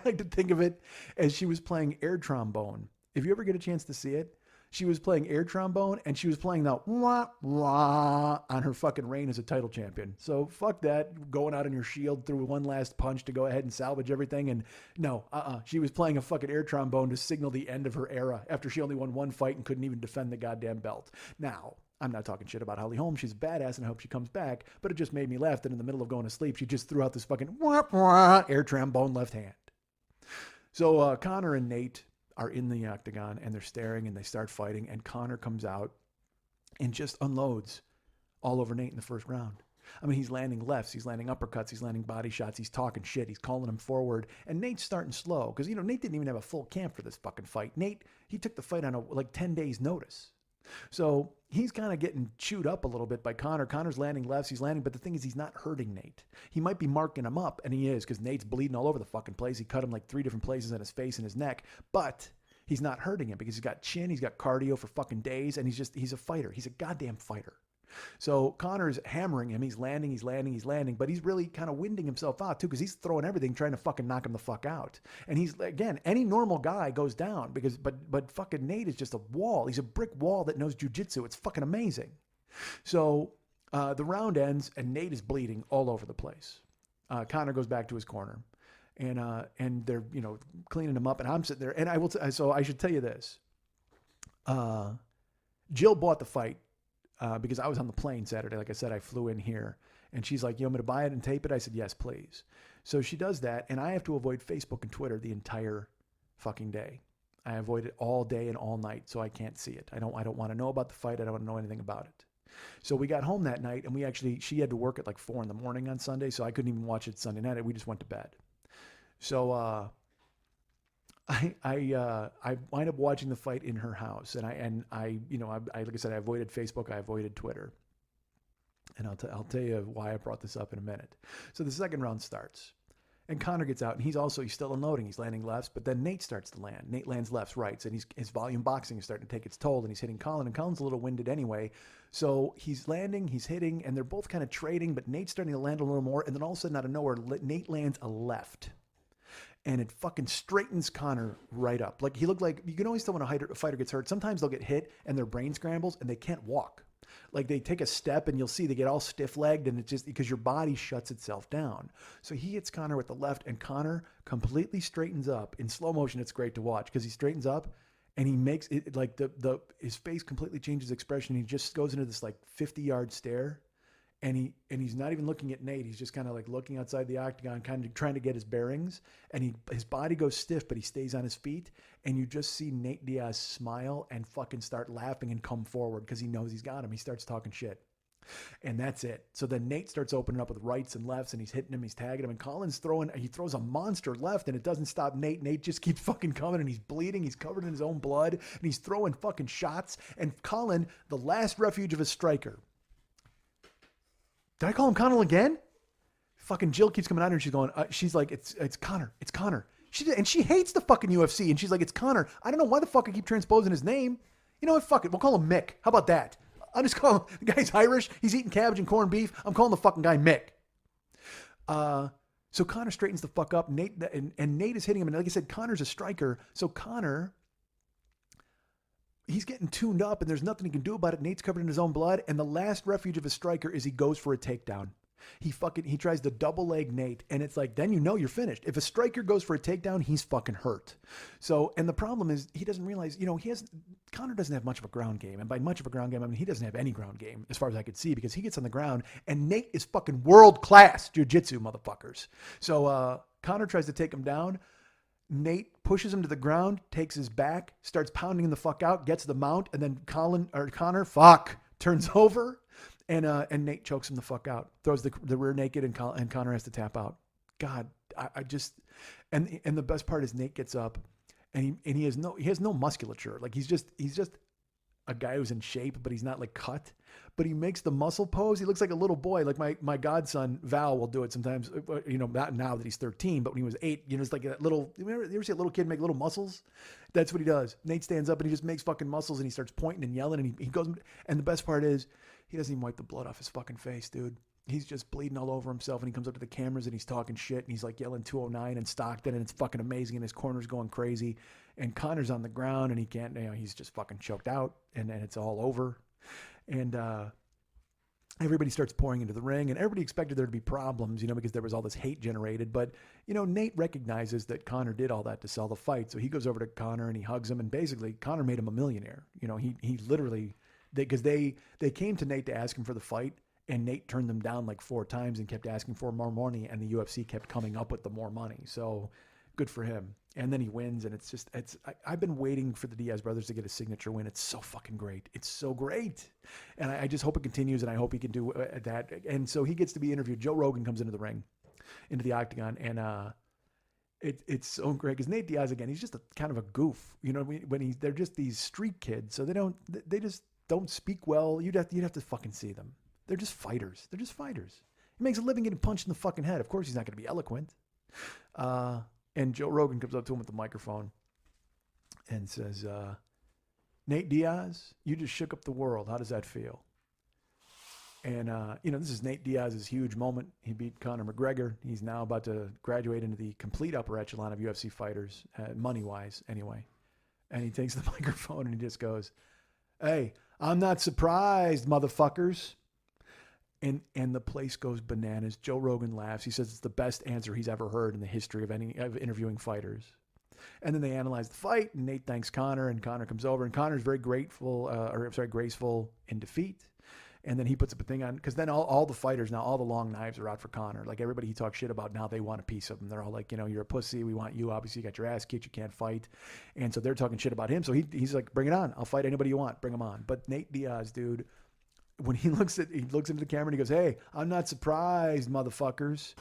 like to think of it as she was playing air trombone. If you ever get a chance to see it, She was playing air trombone, and she was playing the wah wah on her fucking reign as a title champion. So fuck that, going out on your shield through one last punch to go ahead and salvage everything. And no, she was playing a fucking air trombone to signal the end of her era after she only won one fight and couldn't even defend the goddamn belt. Now, I'm not talking shit about Holly Holm. She's a badass, and I hope she comes back. But it just made me laugh that in the middle of going to sleep, she just threw out this fucking wah wah air trombone left hand. So Conor and Nate are in the octagon, and they're staring, and they start fighting, and Conor comes out and just unloads all over Nate in the first round. I mean, he's landing lefts, he's landing uppercuts, he's landing body shots, he's talking shit, he's calling him forward, and Nate's starting slow, because, you know, Nate didn't even have a full camp for this fucking fight. Nate, he took the fight on like 10 days notice. So he's kind of getting chewed up a little bit by Conor. Conor's landing lefts, he's landing, but the thing is, he's not hurting Nate. He might be marking him up, and he is, because Nate's bleeding all over the fucking place. He cut him like 3 different places on his face and his neck, but he's not hurting him because he's got chin, he's got cardio for fucking days, and he's a fighter. He's a goddamn fighter. So Conor's hammering him. He's landing, but he's really kind of winding himself out too, because he's throwing everything, trying to fucking knock him the fuck out. And he's, again, any normal guy goes down because, but fucking Nate is just a wall. He's a brick wall that knows jujitsu. It's fucking amazing. So the round ends, and Nate is bleeding all over the place. Conor goes back to his corner, and they're, you know, cleaning him up, and I'm sitting there, and so I should tell you this. Jill bought the fight. Because I was on the plane Saturday. Like I said, I flew in here, and she's like, you want me to buy it and tape it? I said, yes, please. So she does that, and I have to avoid Facebook and Twitter the entire fucking day. I avoid it all day and all night, so I can't see it. I don't want to know about the fight. I don't want to know anything about it. So we got home that night, and she had to work at like 4 a.m. on Sunday, so I couldn't even watch it Sunday night. We just went to bed. So I wind up watching the fight in her house, and I like I said, I avoided Facebook, I avoided Twitter, and I'll tell you why I brought this up in a minute. So the second round starts, and Conor gets out, and he's still unloading. He's landing lefts, but then Nate starts to land. Nate lands lefts, rights, and his volume boxing is starting to take its toll, and he's hitting Colin, and Colin's a little winded anyway. So he's landing, he's hitting, and they're both kind of trading, but Nate's starting to land a little more, and then all of a sudden, out of nowhere, Nate lands a left. And it fucking straightens Conor right up. Like, he looked like, you can always tell when a fighter gets hurt. Sometimes they'll get hit and their brain scrambles and they can't walk. Like, they take a step and you'll see they get all stiff-legged, and it's just because your body shuts itself down. So he hits Conor with the left, and Conor completely straightens up. In slow motion, it's great to watch because he straightens up and he makes it like his face completely changes expression. He just goes into this like 50-yard stare. And he's not even looking at Nate. He's just kind of like looking outside the octagon, kind of trying to get his bearings. And his body goes stiff, but he stays on his feet. And you just see Nate Diaz smile and fucking start laughing and come forward because he knows he's got him. He starts talking shit. And that's it. So then Nate starts opening up with rights and lefts, and he's hitting him, he's tagging him. And Colin's he throws a monster left, and it doesn't stop Nate. Nate just keeps fucking coming, and he's bleeding. He's covered in his own blood, and he's throwing fucking shots. And Colin, the last refuge of a striker. Did I call him Conor again? Fucking Jill keeps coming out here and she's going, she's like, it's Conor. It's Conor. She hates the fucking UFC. And she's like, it's Conor. I don't know why the fuck I keep transposing his name. You know what? Fuck it. We'll call him Mick. How about that? I'll just call him, the guy's Irish. He's eating cabbage and corned beef. I'm calling the fucking guy Mick. So Conor straightens the fuck up. Nate and Nate is hitting him. And like I said, Conor's a striker. So Conor, he's getting tuned up, and there's nothing he can do about it. Nate's covered in his own blood, and the last refuge of a striker is he goes for a takedown. He tries to double leg Nate, and it's like, then you know you're finished. If a striker goes for a takedown, he's fucking hurt. So, and the problem is he doesn't realize, Conor doesn't have much of a ground game, and by much of a ground game, I mean he doesn't have any ground game as far as I could see, because he gets on the ground, and Nate is fucking world class jiu-jitsu motherfuckers. So Conor tries to take him down. Nate pushes him to the ground, takes his back, starts pounding him the fuck out, gets the mount, and then Conor turns over, and Nate chokes him the fuck out, throws the rear naked, and Conor has to tap out. God, I just, and the best part is Nate gets up, and he has no musculature. Like he's just a guy who's in shape, but he's not like cut. But he makes the muscle pose. He looks like a little boy. Like my godson Val will do it sometimes. Not now that he's 13, but when he was 8, it's like that little. You ever see a little kid make little muscles? That's what he does. Nate stands up and he just makes fucking muscles, and he starts pointing and yelling, and he goes. And the best part is he doesn't even wipe the blood off his fucking face, dude. he's just bleeding all over himself, and he comes up to the cameras and he's talking shit, and he's like yelling 209 and Stockton, and it's fucking amazing, and his corner's going crazy, and Conor's on the ground, and he can't, he's just fucking choked out, and it's all over. And everybody starts pouring into the ring, and everybody expected there to be problems, because there was all this hate generated. But, Nate recognizes that Conor did all that to sell the fight. So he goes over to Conor and he hugs him, and basically Conor made him a millionaire. He literally, because they came to Nate to ask him for the fight, and Nate turned them down like 4 times and kept asking for more money, and the UFC kept coming up with the more money. So good for him. And then he wins, and I've been waiting for the Diaz brothers to get a signature win. It's so fucking great. It's so great. And I just hope it continues, and I hope he can do that. And so he gets to be interviewed. Joe Rogan comes into the ring, into the octagon, and it's so great because Nate Diaz, again, he's just kind of a goof. They're just these street kids, so they just don't speak well. You'd have to fucking see them. They're just fighters. He makes a living getting punched in the fucking head. Of course, he's not going to be eloquent. And Joe Rogan comes up to him with the microphone and says, Nate Diaz, you just shook up the world. How does that feel? And, this is Nate Diaz's huge moment. He beat Conor McGregor. He's now about to graduate into the complete upper echelon of UFC fighters, money-wise anyway. And he takes the microphone and he just goes, hey, I'm not surprised, motherfuckers. And the place goes bananas. Joe Rogan laughs. He says it's the best answer he's ever heard in the history of interviewing fighters. And then they analyze the fight, and Nate thanks Conor, and Conor comes over, and Conor's very graceful in defeat. And then he puts up a thing on, because then all the fighters now, all the long knives are out for Conor. Like everybody he talks shit about now, they want a piece of him. They're all like, you're a pussy. We want you. Obviously, you got your ass kicked. You can't fight. And so they're talking shit about him. So he's like, bring it on. I'll fight anybody you want. Bring him on. But Nate Diaz, dude, when he looks into the camera and he goes, hey, I'm not surprised, motherfuckers.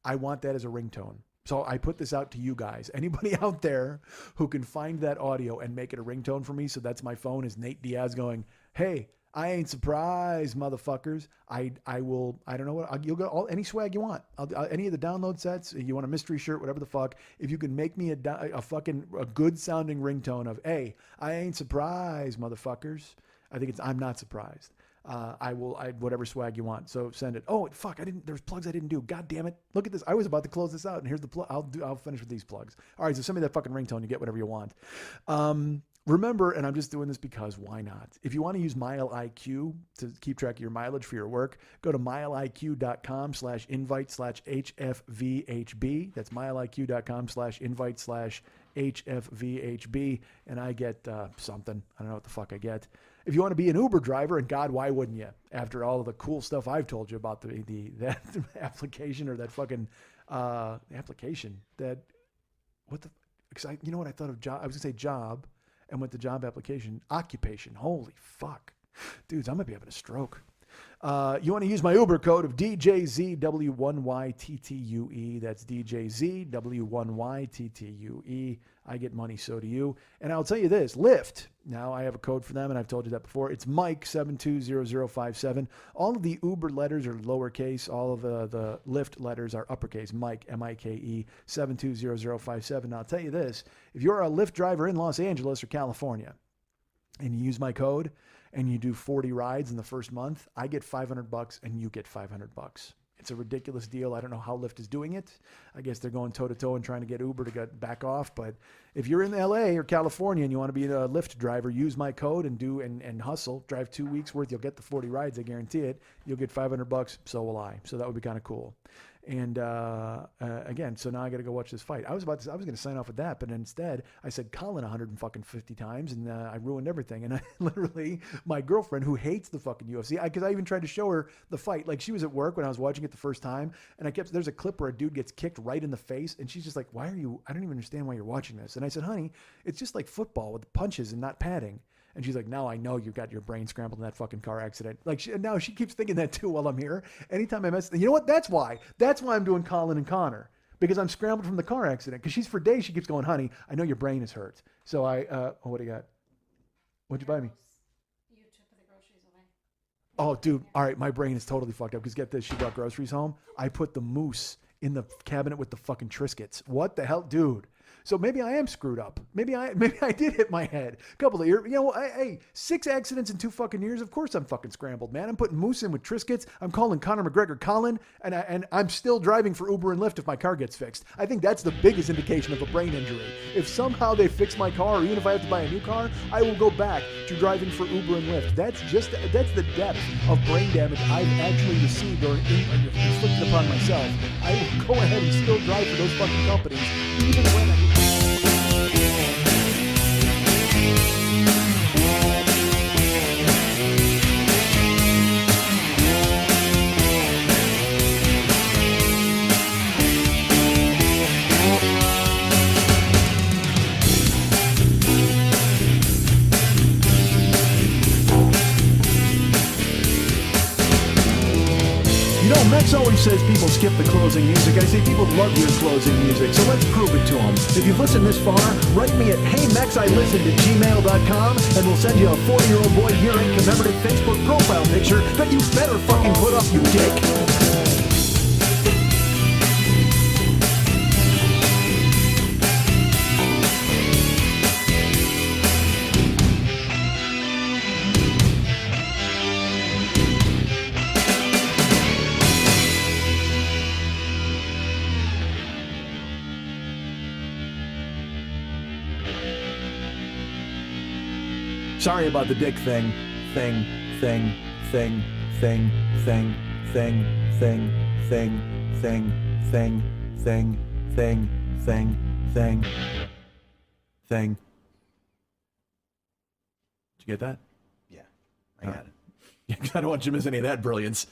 I want that as a ringtone. So I put this out to you guys. Anybody out there who can find that audio and make it a ringtone for me, so that's my phone, is Nate Diaz going, hey, I ain't surprised, motherfuckers. I will, I don't know what, you'll go any swag you want. Any of the download sets, you want a mystery shirt, whatever the fuck. If you can make me a good sounding ringtone of, hey, I ain't surprised, motherfuckers. I think I'm not surprised. I whatever swag you want. So send it. Oh, fuck. There's plugs I didn't do. God damn it. Look at this. I was about to close this out, and here's the plug. I'll finish with these plugs. All right. So send me that fucking ringtone. You get whatever you want. Remember, and I'm just doing this because why not? If you want to use MileIQ to keep track of your mileage for your work, go to mileiq.com/invite/HFVHB. That's mileiq.com/invite/HFVHB. And I get something. I don't know what the fuck I get. If you want to be an Uber driver, and God, why wouldn't you? After all of the cool stuff I've told you about that application, or that fucking application, because you know what I thought of job? I was gonna say job, and went to job application, occupation. Holy fuck, dudes, I'm gonna be having a stroke. You want to use my Uber code of DJZW1YTTUE. That's DJZW1YTTUE. I get money, so do you. And I'll tell you this, Lyft. Now I have a code for them, and I've told you that before. It's Mike720057. All of the Uber letters are lowercase. All of the Lyft letters are uppercase. Mike, M-I-K-E, 720057. Now I'll tell you this, if you're a Lyft driver in Los Angeles or California, and you use my code, and you do 40 rides in the first month, I get $500 and you get $500. It's a ridiculous deal. I don't know how Lyft is doing it. I guess they're going toe-to-toe and trying to get Uber to get back off. But if you're in LA or California and you want to be a Lyft driver, use my code and hustle. Drive 2 weeks worth. You'll get the 40 rides. I guarantee it. You'll get $500. So will I. So that would be kind of cool. And again, so now I got to go watch this fight. I was going to sign off with that, but instead I said Colin 150 times, and I ruined everything. And I literally, my girlfriend who hates the fucking UFC, because I even tried to show her the fight. Like, she was at work when I was watching it the first time, and there's a clip where a dude gets kicked right in the face, and she's just like, I don't even understand why you're watching this. And I said, honey, it's just like football with punches and not padding. And she's like, now I know you got your brain scrambled in that fucking car accident. Like, now she keeps thinking that too while I'm here. Anytime I mess, you know what? That's why I'm doing Colin and Connor, because I'm scrambled from the car accident. Because she's for days, she keeps going, honey, I know your brain is hurt. So what do you got? What'd you buy me? You took the groceries away. Oh, dude. All right. My brain is totally fucked up. Because get this, she brought groceries home. I put the moose in the cabinet with the fucking Triscuits. What the hell? Dude. So maybe I am screwed up. Maybe I did hit my head. A couple of years. You know, hey, 6 accidents in 2 fucking years. Of course I'm fucking scrambled, man. I'm putting Moose in with Triscuits. I'm calling Conor McGregor Colin, and I'm still driving for Uber and Lyft if my car gets fixed. I think that's the biggest indication of a brain injury. If somehow they fix my car, or even if I have to buy a new car, I will go back to driving for Uber and Lyft. That's the depth of brain damage I've actually received or inflicted upon myself. I will go ahead and still drive for those fucking companies, even when I... Max always says people skip the closing music. I say people love your closing music, so let's prove it to them. If you've listened this far, write me at heymexilistened@gmail.com and we'll send you a 40-year-old boy hearing commemorative Facebook profile picture that you better fucking put up, you dick. Sorry about the dick thing. Did you get that? Yeah, I got it. I don't want you to miss any of that brilliance.